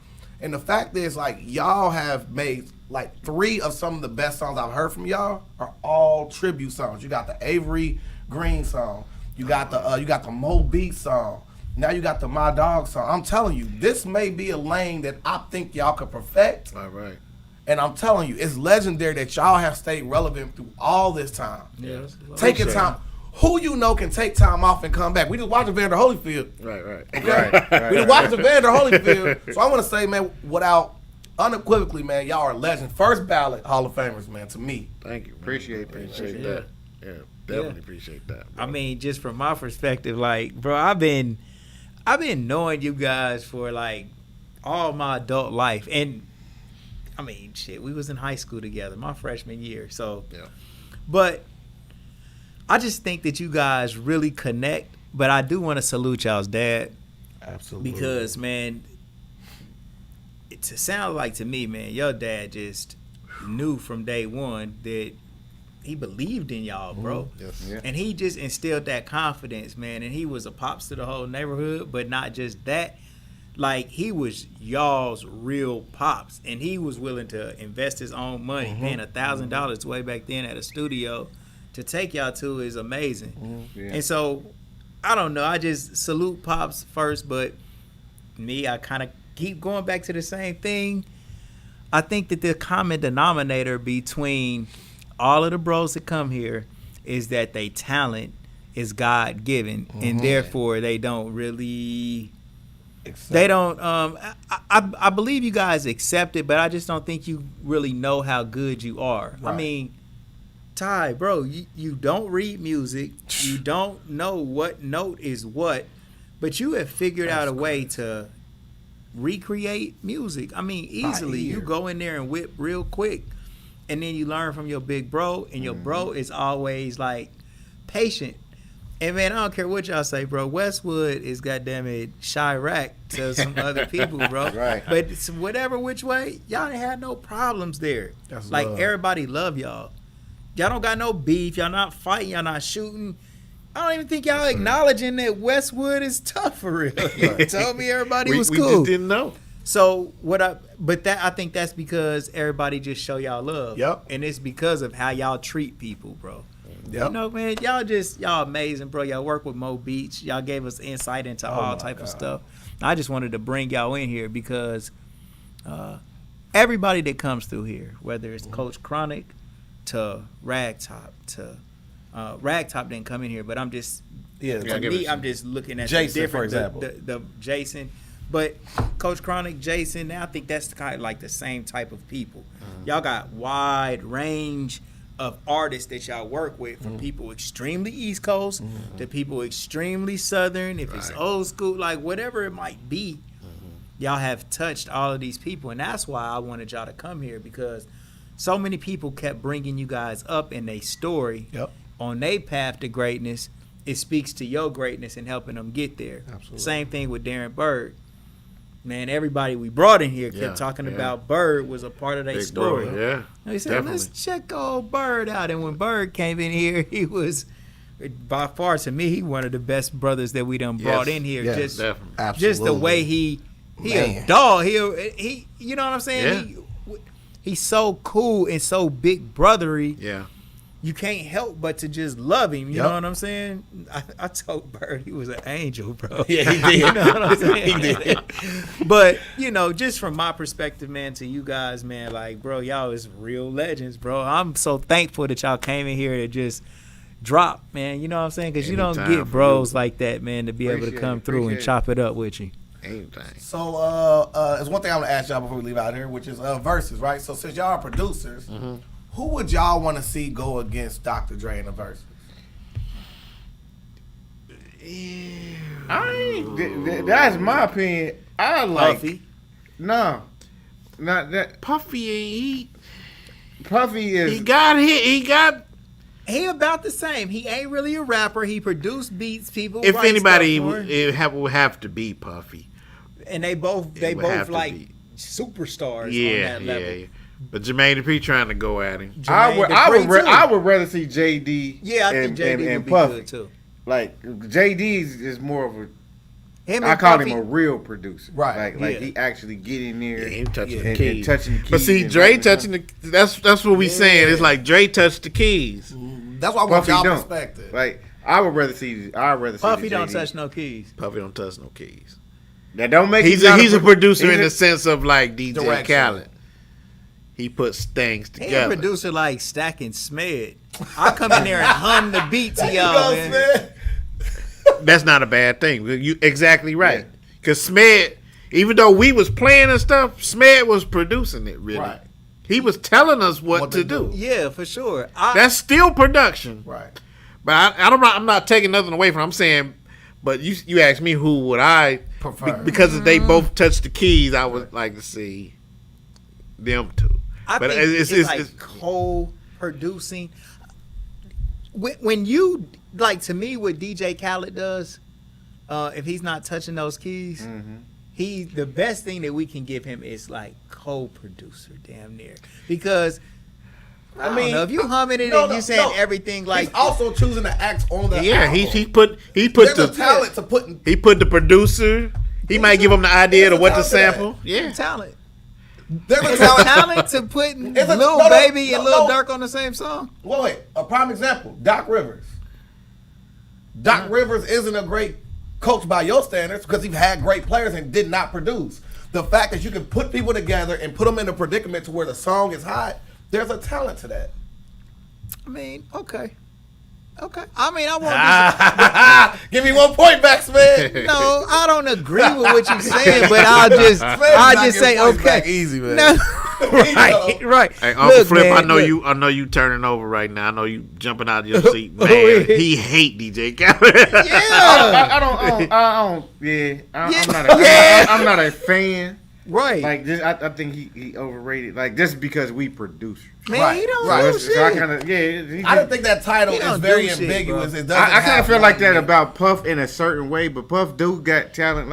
And the fact is, like, y'all have made, like, 3 of some of the best songs I've heard from y'all are all tribute songs. You got the Avery Green song. You got the Mo Beat song. Now you got the My Dog song. I'm telling you, this may be a lane that I think y'all could perfect. All right. And I'm telling you, it's legendary that y'all have stayed relevant through all this time. Yeah. Taking time. Who you know can take time off and come back? We just watched Evander Holyfield. Right. Okay? We just watched Evander Holyfield. So I want to say, man, without unequivocally, man, y'all are legends. First ballot Hall of Famers, man, to me. Thank you. Appreciate that. Yeah, definitely appreciate that. Bro. I mean, just from my perspective, like, bro, I've been knowing you guys for like all my adult life, and I mean, shit, we was in high school together, my freshman year. So, yeah. But I just think that you guys really connect. But I do want to salute y'all's dad, absolutely, because man, it sounds like to me, man, your dad just knew from day one that he believed in y'all, bro. Yes. Yeah. And he just instilled that confidence, man. And he was a pops to the whole neighborhood, but not just that. Like, he was y'all's real pops. And he was willing to invest his own money, paying $1,000 way back then at a studio to take y'all to is amazing. Yeah. And so, I don't know. I just salute Pops first, but me, I kind of keep going back to the same thing. I think that the common denominator between all of the bros that come here is that they talent is God given, and therefore they don't really. They don't. I believe you guys accept it, but I just don't think you really know how good you are. Right. I mean, Ty, bro, you don't read music, you don't know what note is what, but you have figured out a way to recreate music. I mean, easily. You go in there and whip real quick. And then you learn from your big bro, and your bro is always like patient. And man, I don't care what y'all say, bro. Westwood is goddamn it Chirac to some other people, bro. Right. But it's whatever which way, y'all ain't had no problems there. That's like love. Everybody love y'all. Y'all don't got no beef. Y'all not fighting. Y'all not shooting. I don't even think y'all acknowledging that Westwood is tough for real. You told me everybody was cool. We just didn't know. So I think that's because everybody just show y'all love. Yep. And it's because of how y'all treat people, bro. Yep. You know, man, y'all amazing, bro. Y'all work with Mo Beach. Y'all gave us insight into all type of stuff. I just wanted to bring y'all in here because everybody that comes through here, whether it's Coach Chronic to Ragtop to Ragtop didn't come in here, but I'm just I'm just looking at Jason, the different, for example. the Jason. But Coach Chronic, Jason, now I think that's kind of like the same type of people. Y'all got wide range of artists that y'all work with, from people extremely East Coast to people extremely Southern. If it's old school, like whatever it might be, y'all have touched all of these people. And that's why I wanted y'all to come here, because so many people kept bringing you guys up in their story on their path to greatness. It speaks to your greatness and helping them get there. Absolutely. Same thing with Darren Bird. Man, everybody we brought in here kept talking about Bird was a part of their story. Yeah. They said, let's check old Bird out. And when Bird came in here, he was, by far to me, he one of the best brothers that we done brought in here. Yes, just the way he Man. a dog. He you know what I'm saying? He's so cool and so big brothery. Yeah. You can't help but to just love him. You know what I'm saying? I told Bird he was an angel, bro. Yeah, he did. You know what I'm saying? He did. But, you know, just from my perspective, man, to you guys, man, like, bro, y'all is real legends, bro. I'm so thankful that y'all came in here to just drop, man. You know what I'm saying? Because you don't get bros like that, man, to be able to come through and chop it up with you. Anything. So, there's one thing I want to ask y'all before we leave out here, which is verses, right? So, since y'all are producers, who would y'all want to see go against Dr. Dre in the verses? That's my opinion. I like Puffy. No, not that. Puffy ain't Puffy is. he got hit. He got He about the same. He ain't really a rapper. He produced beats. People. If write anybody, stuff for him. it would have to be Puffy. And they both would have to like be. superstars Yeah, on that level. yeah. But Jermaine Dupri trying to go at him. I would rather see JD. Yeah, I and, think JD and would be Puffy. good too. Like JD is more of a. Him I and call Puffy, him a real producer. Right. Like Yeah. he actually get in there Yeah, he touching and, the keys. and touching the keys. But see, and Dre writing touching the. That's what we saying. It's like Dre touched the keys. That's why I want Puffy y'all don't. perspective. Like I would rather see. Puffy the don't JD. touch no keys. Puffy don't touch no keys. That don't make. He's him a producer he's in a- the sense of like DJ Direction. Khaled. He puts things He a together. producer like Stack and Smed. I come in there and hum the beat to y'all, man. That's not a bad thing. You exactly right. Because Smed, even though we was playing and stuff, Smed was producing it. Really, Right. he was telling us what to do. Yeah, for sure. That's still production. Right. But I'm not taking nothing away from. I'm saying, but you asked me who would I Prefer. because if they both touch the keys, I would like to see them two. I But think it's like co-producing. When you like, to me, what DJ Khaled does, if he's not touching those keys, the best thing that we can give him is like co-producer, damn near. Because I mean, if you humming it and you saying everything like, he's also choosing to act on the album. he put There's the a talent to put. he put the producer. He might give him the idea There's of a what to talent to that. sample. Yeah, talent. There's a It's talent. talent to put It's a- Lil no, Baby and Lil no. Durk on the same song. Wait, a prime example: Doc Rivers. Doc Rivers isn't a great coach by your standards because he's had great players and did not produce. The fact that you can put people together and put them in a predicament to where the song is hot, there's a talent to that. I mean, okay. I mean, I won't. Give me 1 point back, man. No, I don't agree with what you're saying, but I'll just say okay. Easy, man. No, right. Hey, Uncle Look, Flip, man, I know you turning over right now. I know you jumping out of your seat, man. He hate DJ Khaled. I'm not a fan. Right. Like just, I think he overrated. Like just because we produce. Man, he don't do shit. So I kind of I don't think that title He is don't very do shit, ambiguous. bro. It doesn't I kind have of feel like that one- about Puff in a certain way, but Puff do got talent.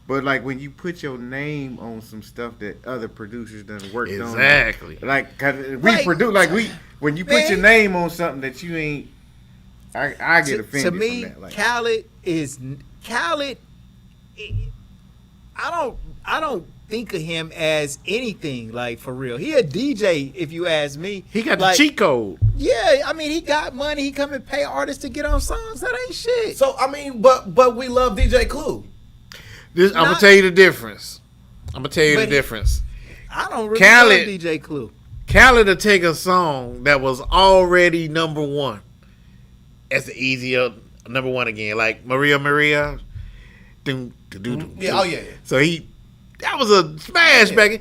But like when you put your name on some stuff that other producers done worked on. Exactly. Like cause we produce when you put your name on something that you ain't. I get offended To me, from that. Like, Khaled. I don't think of him as anything like for real. He a DJ, if you ask me. He got the cheat code. Yeah, I mean he got money. He come and pay artists to get on songs. That ain't shit. So I mean, but we love DJ Clue. I'm gonna tell you the difference. I don't really Khaled- love DJ Clue. Khaled to take a song that was already number one. That's the easier number one again, like Maria. Yeah, yeah. So that was a smash back.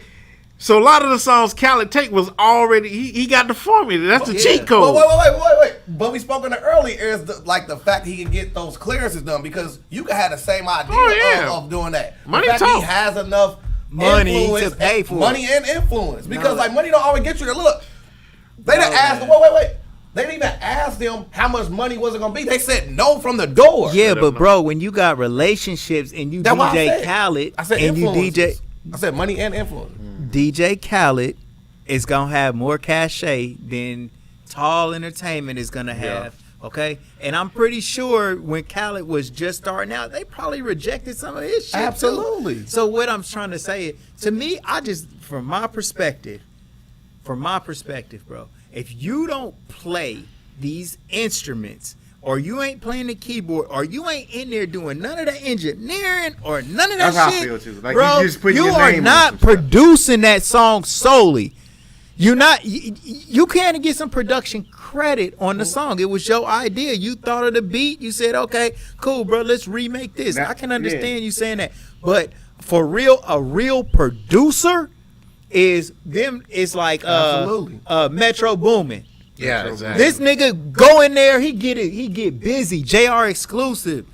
So a lot of the songs Khaled take was already he got the formula. That's the cheat code. Wait. But we spoke on it earlier is the fact he can get those clearances done because you can have the same idea of doing that. Money the fact talk. He has enough Money influence, to pay for money it. and influence because money don't always get you there. Look, they didn't No, ask. man. Wait. They didn't even ask them how much money was it gonna be. They said no from the door. Yeah, but bro, when you got relationships and you That's what I DJ said. Khaled I said and you influences. DJ I said money and influence. DJ Khaled is gonna have more cachet than Tall Entertainment is gonna have. Okay, and I'm pretty sure when Khaled was just starting out, they probably rejected some of his shit. Absolutely. Too. So what I'm trying to say, to me, from my perspective, bro, if you don't play these instruments, or you ain't playing the keyboard, or you ain't in there doing none of the engineering or none of that That's how I shit, feel, too. Like, bro, you just put you your are name on not some stuff. producing that song solely. You're not. You can't get some production credit on the song. It was your idea. You thought of the beat. You said, "Okay, cool, bro. Let's remake this." I can understand you saying that, but for real, a real producer is them. It's like Metro Boomin. Yeah, exactly. This nigga go in there. He get busy. JR exclusive.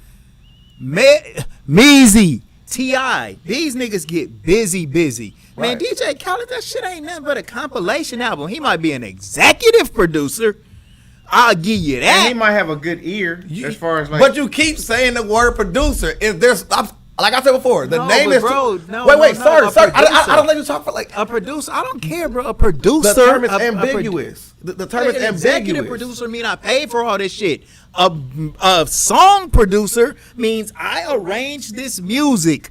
MEEZY, T.I. These niggas get busy. Man, DJ Khaled, that shit ain't nothing but a compilation album. He might be an executive producer, I'll give you And that. he might have a good ear as far as like. But you keep saying the word producer. If there's, like I said before, the No, name but is. bro, no, wait, no, sir. a I don't let you talk for like. A producer, I don't care, bro. A producer. The term is a ambiguous. The term is An executive ambiguous. producer mean I paid for all this shit. A song producer means I arranged this music.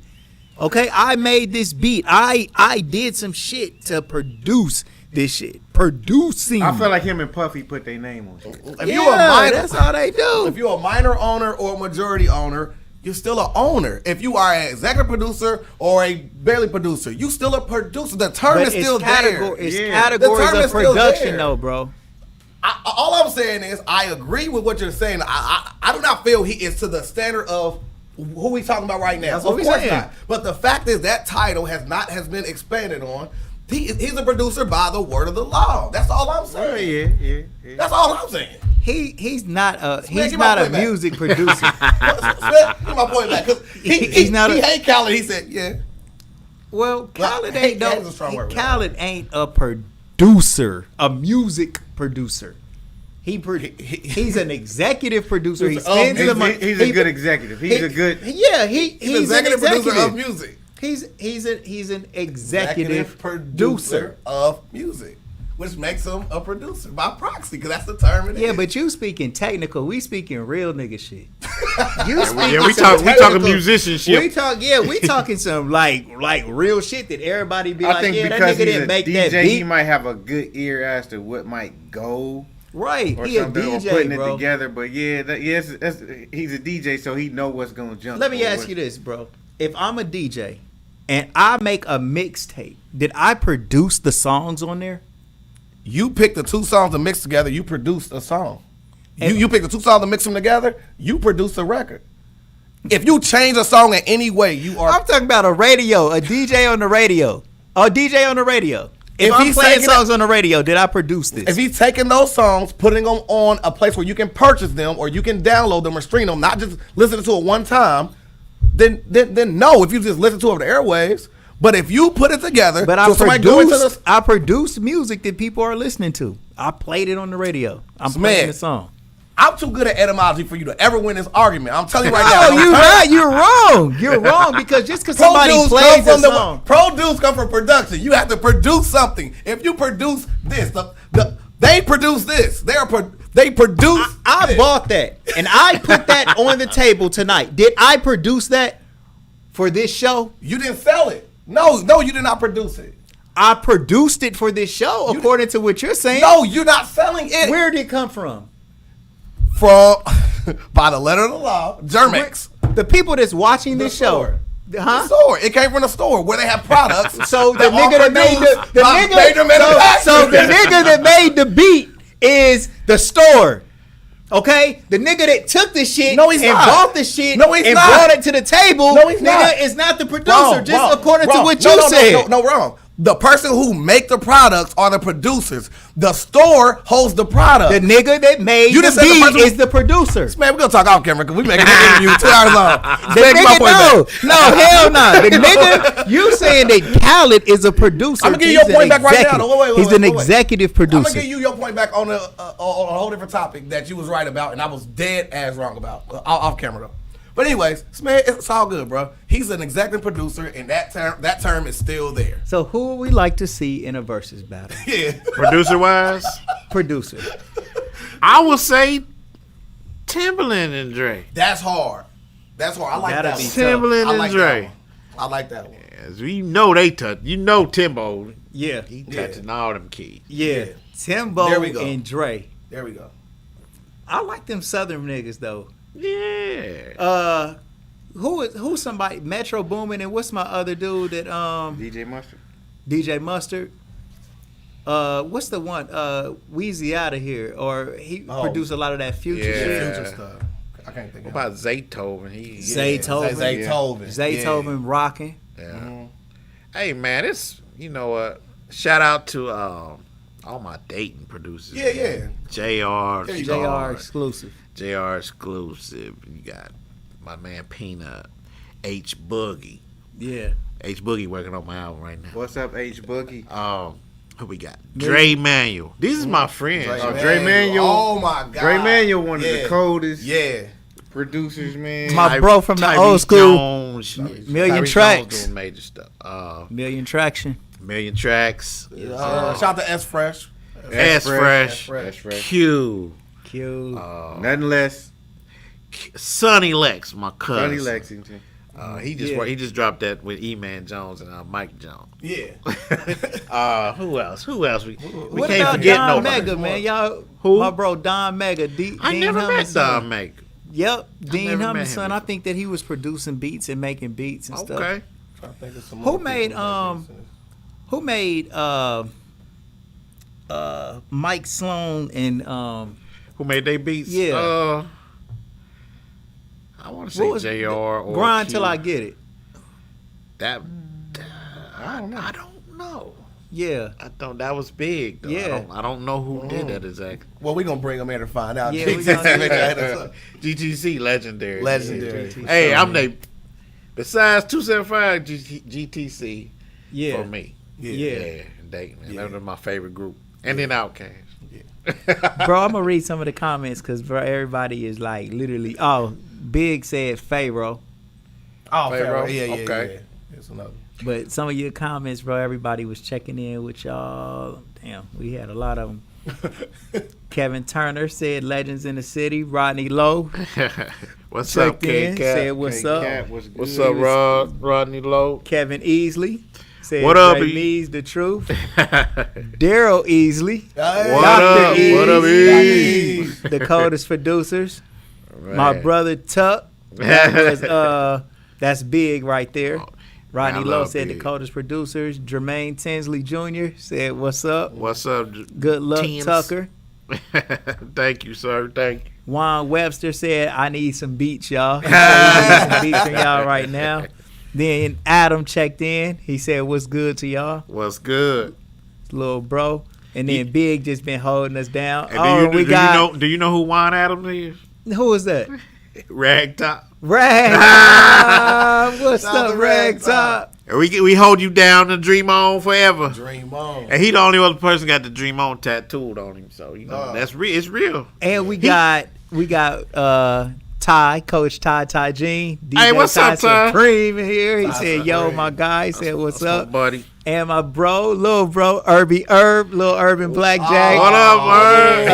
Okay, I made this beat. I did some shit to produce this shit. Producing. I feel like him and Puffy put their name on shit. If you a minor, that's all they do. If you're a minor owner or a majority owner, you're still an owner. If you are an executive producer or a barely producer, you still a producer. The term is still there. It's Yeah. categories The term of is still production, there. though, bro. All I'm saying is I agree with what you're saying. I do not feel he is to the standard of who we talking about right now. That's what Of we course saying. not. But the fact is that title has been expanded on. He's a producer by the word of the law. That's all I'm saying. Yeah. That's all I'm saying. He's not a Smack, he's give my not a point back. music producer. Give my point back because He's not he a- hate Khaled. He said, yeah. Well, Khaled hate ain't no. is a strong word. Khaled ain't a producer, a music producer. He's an executive producer. He spends the money. He's a good executive. He's a good. Yeah, he's an executive producer executive of music. He's an executive producer. of music, which makes him a producer by proxy, because that's the term it is. Yeah, but you speaking technical. We speaking real nigga shit. We talking musicianship. We talking some like real shit that everybody be I like, think yeah, that because nigga he's didn't a make DJ, that beat. he might have a good ear as to what might go. Right, Or he a something, or DJ, putting bro. it together. But yeah, he's a DJ, so he know what's gonna jump. Let me ask you this, bro. If I'm a DJ and I make a mixtape, did I produce the songs on there? You pick the two songs to mix together, you produce a song. And- You pick the two songs to mix them together, you produce a record. If you change a song in any way, you are. I'm talking about a DJ on the radio. A DJ on the radio. If I'm he's playing taking songs on the radio, did I produce this? If he's taking those songs, putting them on a place where you can purchase them or you can download them or stream them, not just listening to it one time, then no. If you just listen to it over the airwaves, but if you put it together, But so somebody go into the I produced music that people are listening to. I played it on the radio. I'm playing the song. I'm too good at etymology for you to ever win this argument. I'm telling you right Oh, now. you're right. You're wrong. You're wrong because just because somebody plays a song. Produce come from production. You have to produce something. If you produce this, they produce this. They produce. I this. bought that and I put that on the table tonight. Did I produce that for this show? You didn't sell it. No, you did not produce it. I produced it for this show, according to what you're saying. No, you're not selling it. Where did it come from? From by the letter of the law, Germex. The people that's watching this store. show. Huh? The store. It came from the store where they have products. So the that nigga are that made produced the by nigga major manufacturers. so the nigga that made the beat is the store. Okay? The nigga that took the shit No, he's and not. bought the shit No, he's and not. brought it to the table. No, he's nigga not. is not the producer, according to what No, you no, said. No, wrong. The person who make the products are the producers. The store holds the product. The nigga that made You the just said the beat person who- is the producer. Man, we're gonna talk off camera because we making this interview 2 hours long. The Take my nigga, point back. no, hell no. The nigga, you saying that Khaled is a producer. I'ma give you your He's an point back right now. executive. No, wait, He's an wait. executive I'm producer. gonna give you your point back on a whole different topic that you was right about and I was dead ass wrong about off camera though. But anyways, man, it's all good, bro. He's an executive producer, and that term is still there. So who would we like to see in a versus battle? Yeah. Producer wise, Producer. I would say Timberland and Dre. That's hard. That's hard. I like That'd that be one. Timberland I and like Dre. that one. I like that one. As we know they touch. You know Timbo. Yeah. He touching all them keys. Yeah. Timbo There we go. and Dre. There we go. I like them Southern niggas though. Yeah. Who's somebody Metro Boomin and what's my other dude that DJ Mustard. DJ Mustard? What's the one? Wheezy out of here, or he produced a lot of that future Yeah. shit. Future stuff. I can't think What of about Zaytoven? Zaytoven. Zaytoven rocking. Yeah. Hey man, it's you know what? Shout out to all my dating producers. Yeah. JR. There you JR exclusive. JR exclusive. You got my man Peanut, H Boogie. Yeah. H Boogie working on my album right now. What's up, H Boogie? Who we got? Dre Manuel. These is my friends. Dre Manuel. Oh my God. Dre Manuel, one of the coldest Yeah. producers, man. My bro from the old school. Jones, Million Tyrese Tracks. Jones doing major stuff. Million Traction. Million Tracks. Shout out to S Fresh. S Fresh. That's fresh. Q. Nothing less. Sonny Lex, my cousin. Sonny Lexington. He just dropped that with E-Man Jones and Mike Jones. Yeah. Who else? We What can't about forget Don nobody. Mega, man? Y'all, Who? my bro Don Mega. I never met Don Mega. Yep, Dean never met Humm's him son. I before. think that he was producing beats and making beats and stuff. Okay. Who made Mike Sloan and Who made they beats? Yeah. I want to say JR or Grind Q. Till I Get It. That I don't know. Yeah. I thought that was big. Though. Yeah. I don't know who did that exactly. Well, we're going to bring them in to find out. Yeah, we gonna do GTC legendary. Legendary. Hey, I'm the besides 275 GTC Yeah. for me. Yeah. and Dayton. Man. They're my favorite group. And then Outkast. Bro, I'm gonna read some of the comments because bro, everybody is like literally. Oh, Big said Pharaoh, Oh, Pharaoh? Yeah. Okay. It's another. but some of your comments, bro, everybody was checking in with y'all. Damn, we had a lot of them. Kevin Turner said Legends in the City. Rodney Lowe What's up, checked in, K-Cat? said what's up. Cat was good. What's up, Rodney Lowe? Kevin Easley said What up, Dre E? Meez the truth. Daryl Easley, What Dr. up? Ease. What up, Ease? the coldest producers. My Right. brother Tuck. That was that's big right there. Rodney I Lowe love said Big. the coldest producers. Jermaine Tinsley Jr. said what's up. What's up? Good luck, Tins? Tucker. Thank you, sir. Thank you. Juan Webster said I need some beats, y'all. He said he needs some beats from y'all right now. Then Adam checked in. He said what's good to y'all, What's good? little bro. And then Big just been holding us down. And We got do you know who Juan Adams is? who is that? Ragtop. Ragtop. What's Shout out up, to Ragtop. Ragtop? We hold you down and dream on forever. Dream on. And he the only other person got the dream on tattooed on him. So you know that's real. It's real. And we got Ty, Coach Ty Jean. DJ Hey, what's up, Ty? Supreme in here. He said, "Yo, my guy." He said, "What's That's up?" my buddy? And my little bro, little Urban Blackjack. What up, Herb?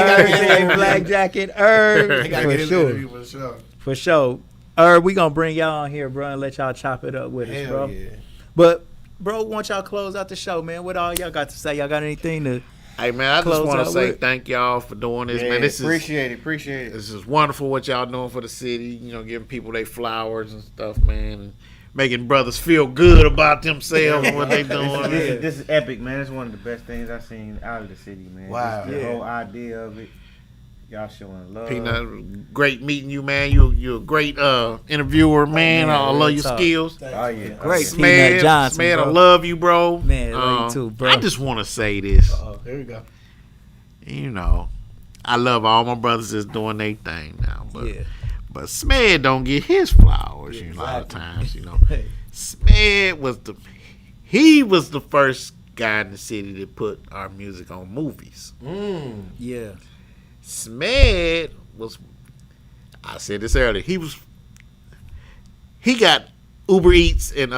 Urban Blackjack and Herb. He gotta For get his sure. interview for sure. For sure. Herb, we gonna bring y'all on here, bro, and let y'all chop it up with us, Hell bro. yeah. But bro, once y'all close out the show, man, what all y'all got to say? Y'all got anything to? Hey man, I just Close want to out say with- thank y'all for doing this, Yeah, man. This appreciate it. This is wonderful what y'all doing for the city. You know, giving people their flowers and stuff, man. And making brothers feel good about themselves and what they doing. This is epic, man. It's one of the best things I've seen out of the city, man. Wow. Just the Yeah. whole idea of it. Y'all showing love. Peanut, great meeting you, man. You're a great interviewer, man. I love your talk. skills. Oh yeah. Great Peanut Johnson, man, I bro. love you, bro. Man, love you too, bro. I just want to say this. Oh, here we go. You know, I love all my brothers that's doing their thing now, but Yeah. but Smed don't get his flowers. You know, a lot of times, you know, Smed was the first guy in the city to put our music on movies. Yeah. Smed was, I said this earlier, he got Uber Eats and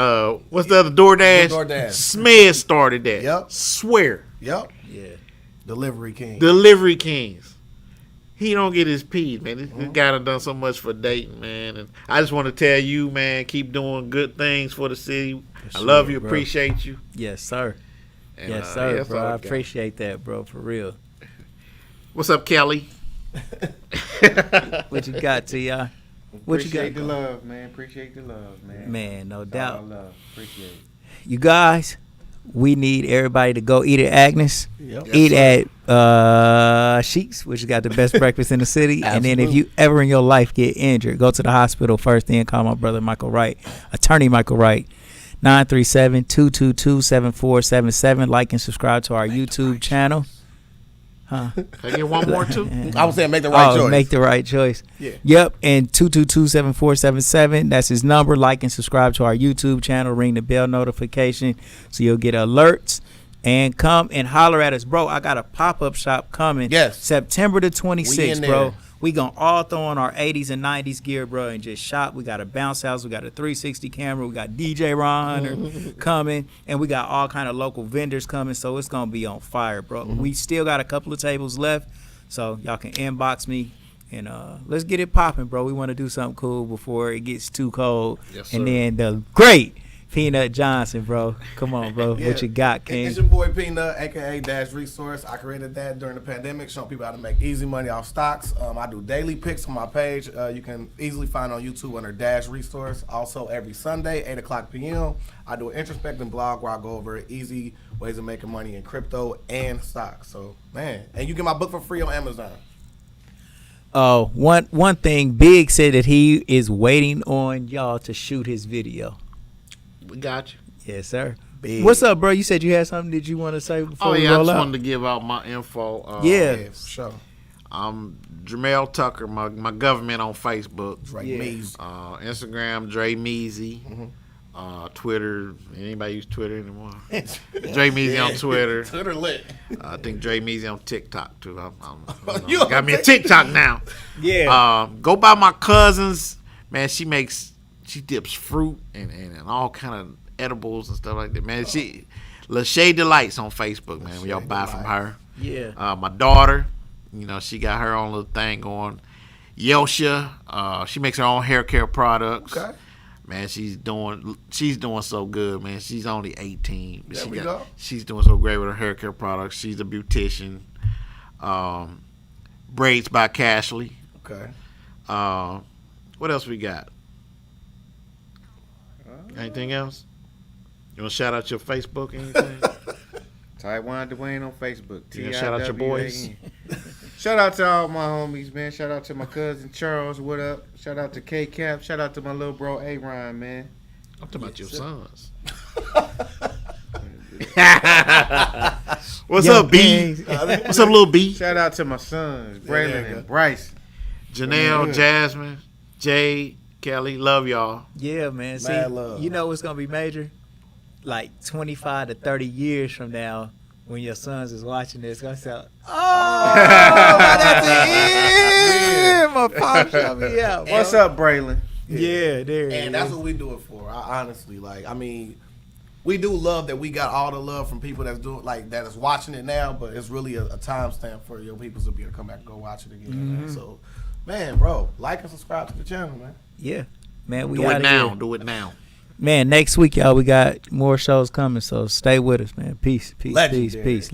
what's the other, DoorDash? DoorDash. Smed started that. Yep. Swear. Yep. Yeah. Delivery King. Delivery Kings. He don't get his peas, man. This guy done so much for Dayton, man. And I just want to tell you, man, keep doing good things for the city. I love you, bro. appreciate you. Yes, sir. And, Yes, sir, that's bro. all I got. appreciate that, bro, for real. What's up, Kelly? What you got, T.I.? What you Appreciate got? the love, man. Appreciate the love, man. Man, no It's all doubt. love. Appreciate it. You guys, we need everybody to go eat at Agnes. Yep. Eat at Sheik's, which got the best breakfast in the city. And then if you ever in your life get injured, go to the hospital first, then call my brother Michael Wright, attorney Michael Wright, 937-222-7477. Like and subscribe to our YouTube channel. Huh? Can I get one more, too? I was saying make the right choice. Make the right choice. Yeah. Yep. And 222-7477. That's his number. Like and subscribe to our YouTube channel. Ring the bell notification so you'll get alerts. And come and holler at us, bro. I got a pop-up shop coming. Yes. September the We 26th, in bro. there. We gonna all throw on our 80s and 90s gear, bro, and just shop. We got a bounce house. We got a 360 camera. We got DJ Ron Hunter coming. And we got all kind of local vendors coming. So it's gonna be on fire, bro. We still got a couple of tables left. So y'all can inbox me. And let's get it popping, bro. We want to do something cool before it gets too cold. Yes, and sir. then the great Peanut Johnson, bro. Come on, bro. What you got, King? It's your boy Peanut, aka Dash Resource. I created that during the pandemic, showing people how to make easy money off stocks. I do daily picks on my page. You can easily find on YouTube under Dash Resource. Also, every Sunday, 8 o'clock p.m., I do an introspective blog where I go over easy ways of making money in crypto and stocks. So, man, and you get my book for free on Amazon. Oh, one thing, Big said that he is waiting on y'all to shoot his video. We got you. Yes, sir. Big. What's up, bro? You said you had something that you want to say before Oh we yeah, I roll just out? wanted to give out my info. Yeah. Yeah, for sure. I'm Jamel Tucker, my government on Facebook. Right, Yeah. MEEZY. Instagram, Dre MEEZY. Twitter, anybody use Twitter anymore? Dre MEEZY on Twitter. Twitter lit. I think Dre MEEZY on TikTok too. I'm You got on me a TikTok now. Yeah. Go by my cousin's. Man, she dips fruit and all kind of edibles and stuff like that. Man, she Lachey Delights on Facebook, man. Y'all buy from her. Yeah. My daughter, she got her own little thing going. Yosha, she makes her own hair care products. Okay. Man, she's doing so good, man. She's only 18. But There she we go. She's doing so great with her hair care products. She's a beautician. Braids by Cashley. Okay. What else we got? Anything else? You want to shout out your Facebook or anything? Taiwan Dwayne on Facebook. Yeah, shout out your boys. Shout out to all my homies, man. Shout out to my cousin Charles. What up? Shout out to K Cap. Shout out to my little bro A-Ron, man. I'm talking about your sons. What's Young up, B? Kings. What's up, little B? Shout out to my sons, Braylon and Bryce. Janelle, Jasmine, Jay, Kelly. Love y'all. Yeah, man. See, Mad love. you know what's gonna be major? Like 25 to 30 years from now, when your sons is watching this, gonna say, "Oh, that's it! My pop shot me out." What's up, Braylon? Yeah, there. it And that's is. what we do it for. I honestly, we do love that we got all the love from people that's doing that is watching it now, but it's really a timestamp for your people to be able to come back and go watch it again. Man. So, man, bro, like and subscribe to the channel, man. Yeah, man. We Do it outta now. here. Do it now. Man, next week, y'all, we got more shows coming, so stay with us, man. Peace, peace, Legendary. peace, peace.